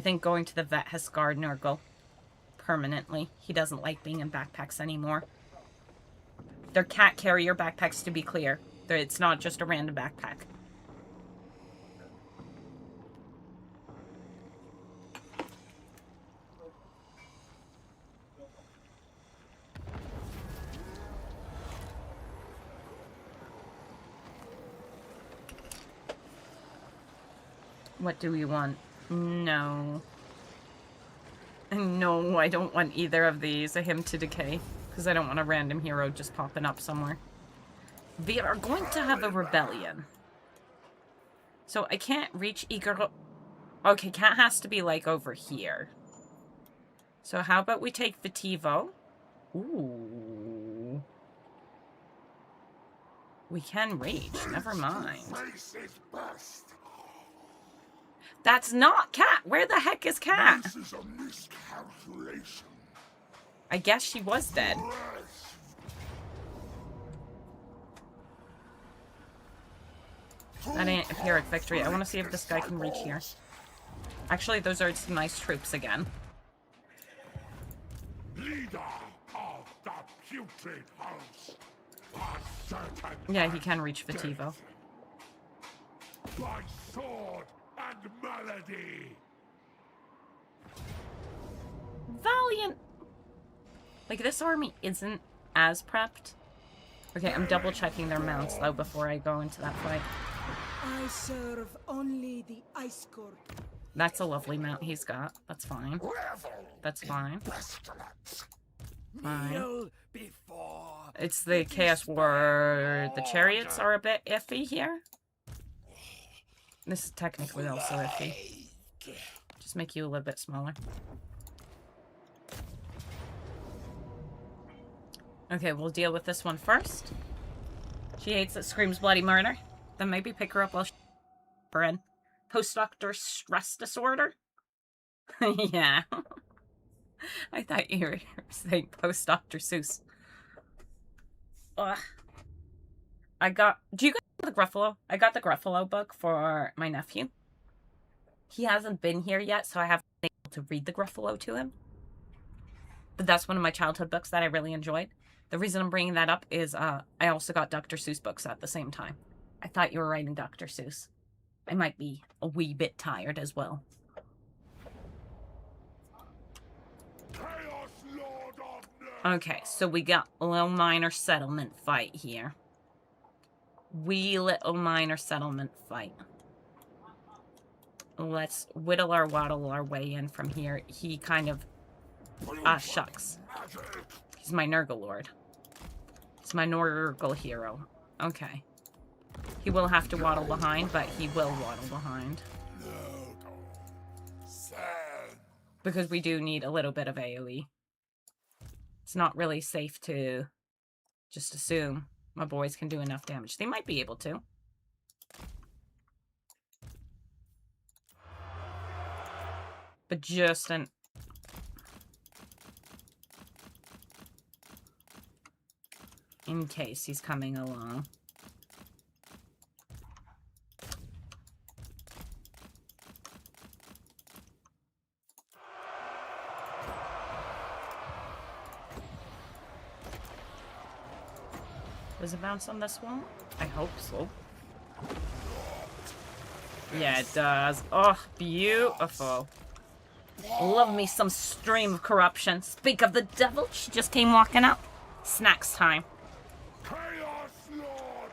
think going to the vet has scarred Nurgle permanently. He doesn't like being in backpacks anymore. They're cat carrier backpacks, to be clear. It's not just a random backpack. What do we want? No. No, I don't want either of these. A hymn to decay. Because I don't want a random hero just popping up somewhere. We are going to have a rebellion. So I can't reach Igor. Okay, cat has to be like over here. So how about we take Vitivo? Ooh. We can rage. Never mind. That's not Cat. Where the heck is Cat? This is a miscalculation. I guess she was dead. That ain't a Pyrrhic victory. I want to see if this guy can reach here. Actually, those are some nice troops again. Leader of the putrid house. Yeah, he can reach Vitivo. By sword and melody. Valiant. Like, this army isn't as prepped. Okay, I'm double checking their mounts though before I go into that fight. I serve only the Ice Court. That's a lovely mount he's got. That's fine. That's fine. Fine. It's the Chaos War. The chariots are a bit iffy here. This is technically also iffy. Just make you a little bit smaller. Okay, we'll deal with this one first. She hates it, screams bloody murder. Then maybe pick her up while she's in. Post-doctor stress disorder? Yeah. I thought you were saying post-Dr. Seuss. Ugh. Do you guys know the Gruffalo? I got the Gruffalo book for my nephew. He hasn't been here yet, so I haven't been able to read the Gruffalo to him. But that's one of my childhood books that I really enjoyed. The reason I'm bringing that up is I also got Dr. Seuss books at the same time. I thought you were writing Dr. Seuss. I might be a wee bit tired as well. Okay, so we got a little minor settlement fight here. Wee little minor settlement fight. Let's whittle our waddle our way in from here. He kind of... Ah, shucks. He's my Nurgle Lord. He's my Nurgle hero. Okay. He will have to waddle behind, but he will waddle behind. Because we do need a little bit of AoE. It's not really safe to just assume my boys can do enough damage. They might be able to. But just an... in case he's coming along. Does it bounce on this one? I hope so. Yeah, it does. Oh, beautiful. Love me some stream of corruption. Speak of the devil, she just came walking up. Snacks time. Chaos Lord!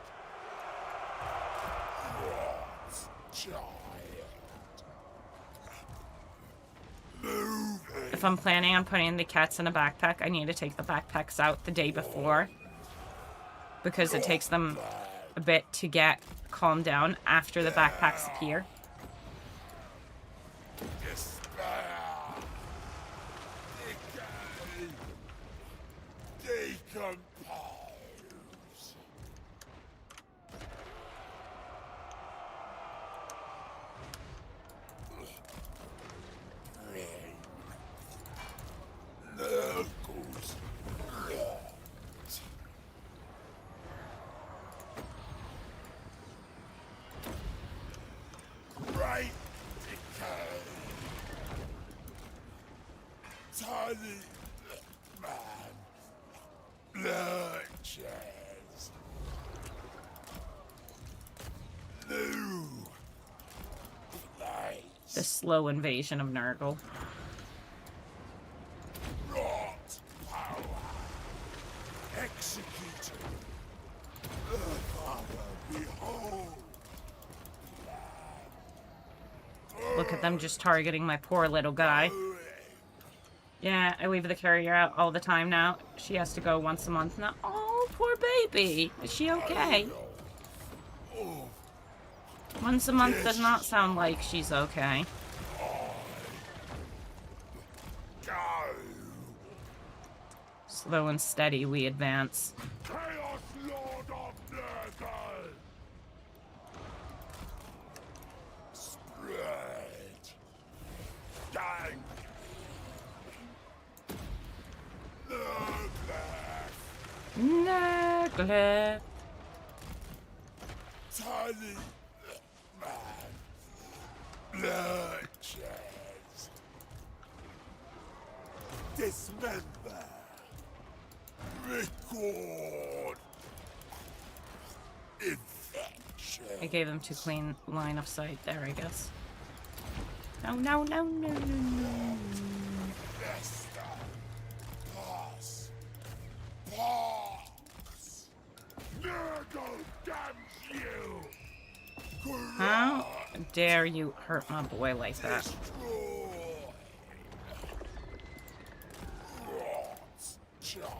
If I'm planning on putting the cats in a backpack, I need to take the backpacks out the day before. Because it takes them a bit to get calmed down after the backpacks appear. The slow invasion of Nurgle. Look at them just targeting my poor little guy. Yeah, I leave the carrier out all the time now. She has to go once a month now. Oh, poor baby. Is she okay? Once a month does not sound like she's okay. Slow and steady we advance. Chaos Lord of Nurgle! Spread! Gang! Nurgle! Tiny man! Blood chest! Dismember! Record! Infection! I gave them too clean line of sight there, I guess. No, no, no, no, no, no. Vesta! Pass! Pass! Nurgle damns you! How dare you hurt my boy like that? Destroy! Rot's child!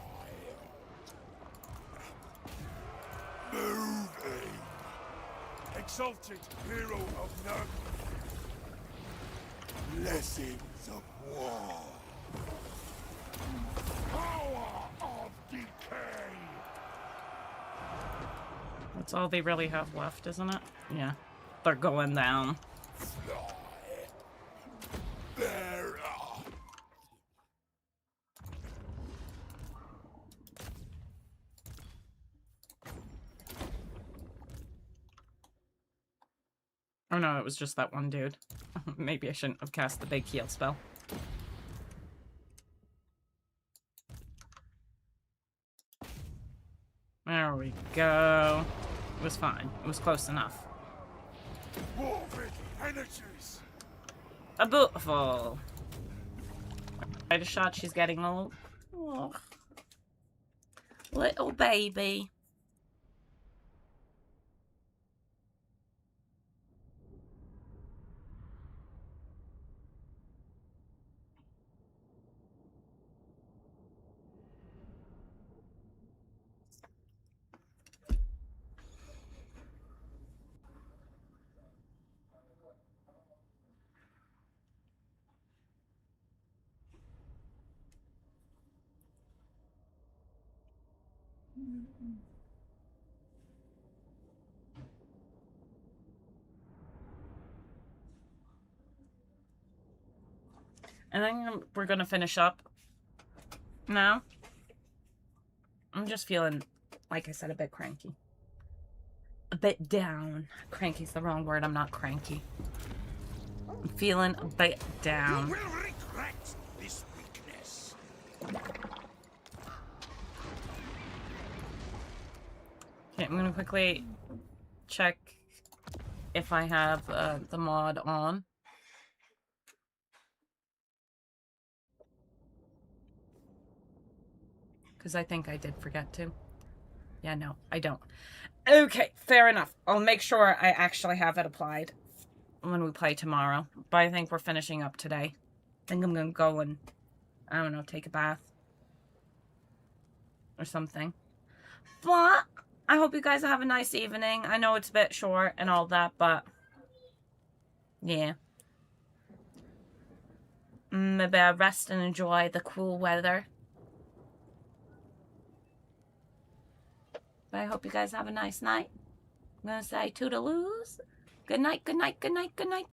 Moving! Exalted hero of Nurgle! Blessings of war! Power of decay! That's all they really have left, isn't it? Yeah. They're going down. Fly! Bearer! Oh no, it was just that one dude. Maybe I shouldn't have cast the big heal spell. There we go. It was fine. It was close enough. A beautiful. I just shot. She's getting old. Oh, little baby. I think we're gonna finish up now. I'm just feeling, like I said, a bit cranky. A bit down. Cranky's the wrong word. I'm not cranky. I'm feeling a bit down. You will regret this weakness. Okay, I'm gonna quickly check if I have the mod on. Because I think I did forget to. Yeah, no, I don't. Okay, fair enough. I'll make sure I actually have it applied when we play tomorrow. But I think we're finishing up today. I think I'm gonna go and, I don't know, take a bath. Or something. But I hope you guys have a nice evening. I know it's a bit short and all that, but yeah. Maybe I'll rest and enjoy the cool weather. But I hope you guys have a nice night. I'm gonna say toodaloos. Good night, good night, good night, good night.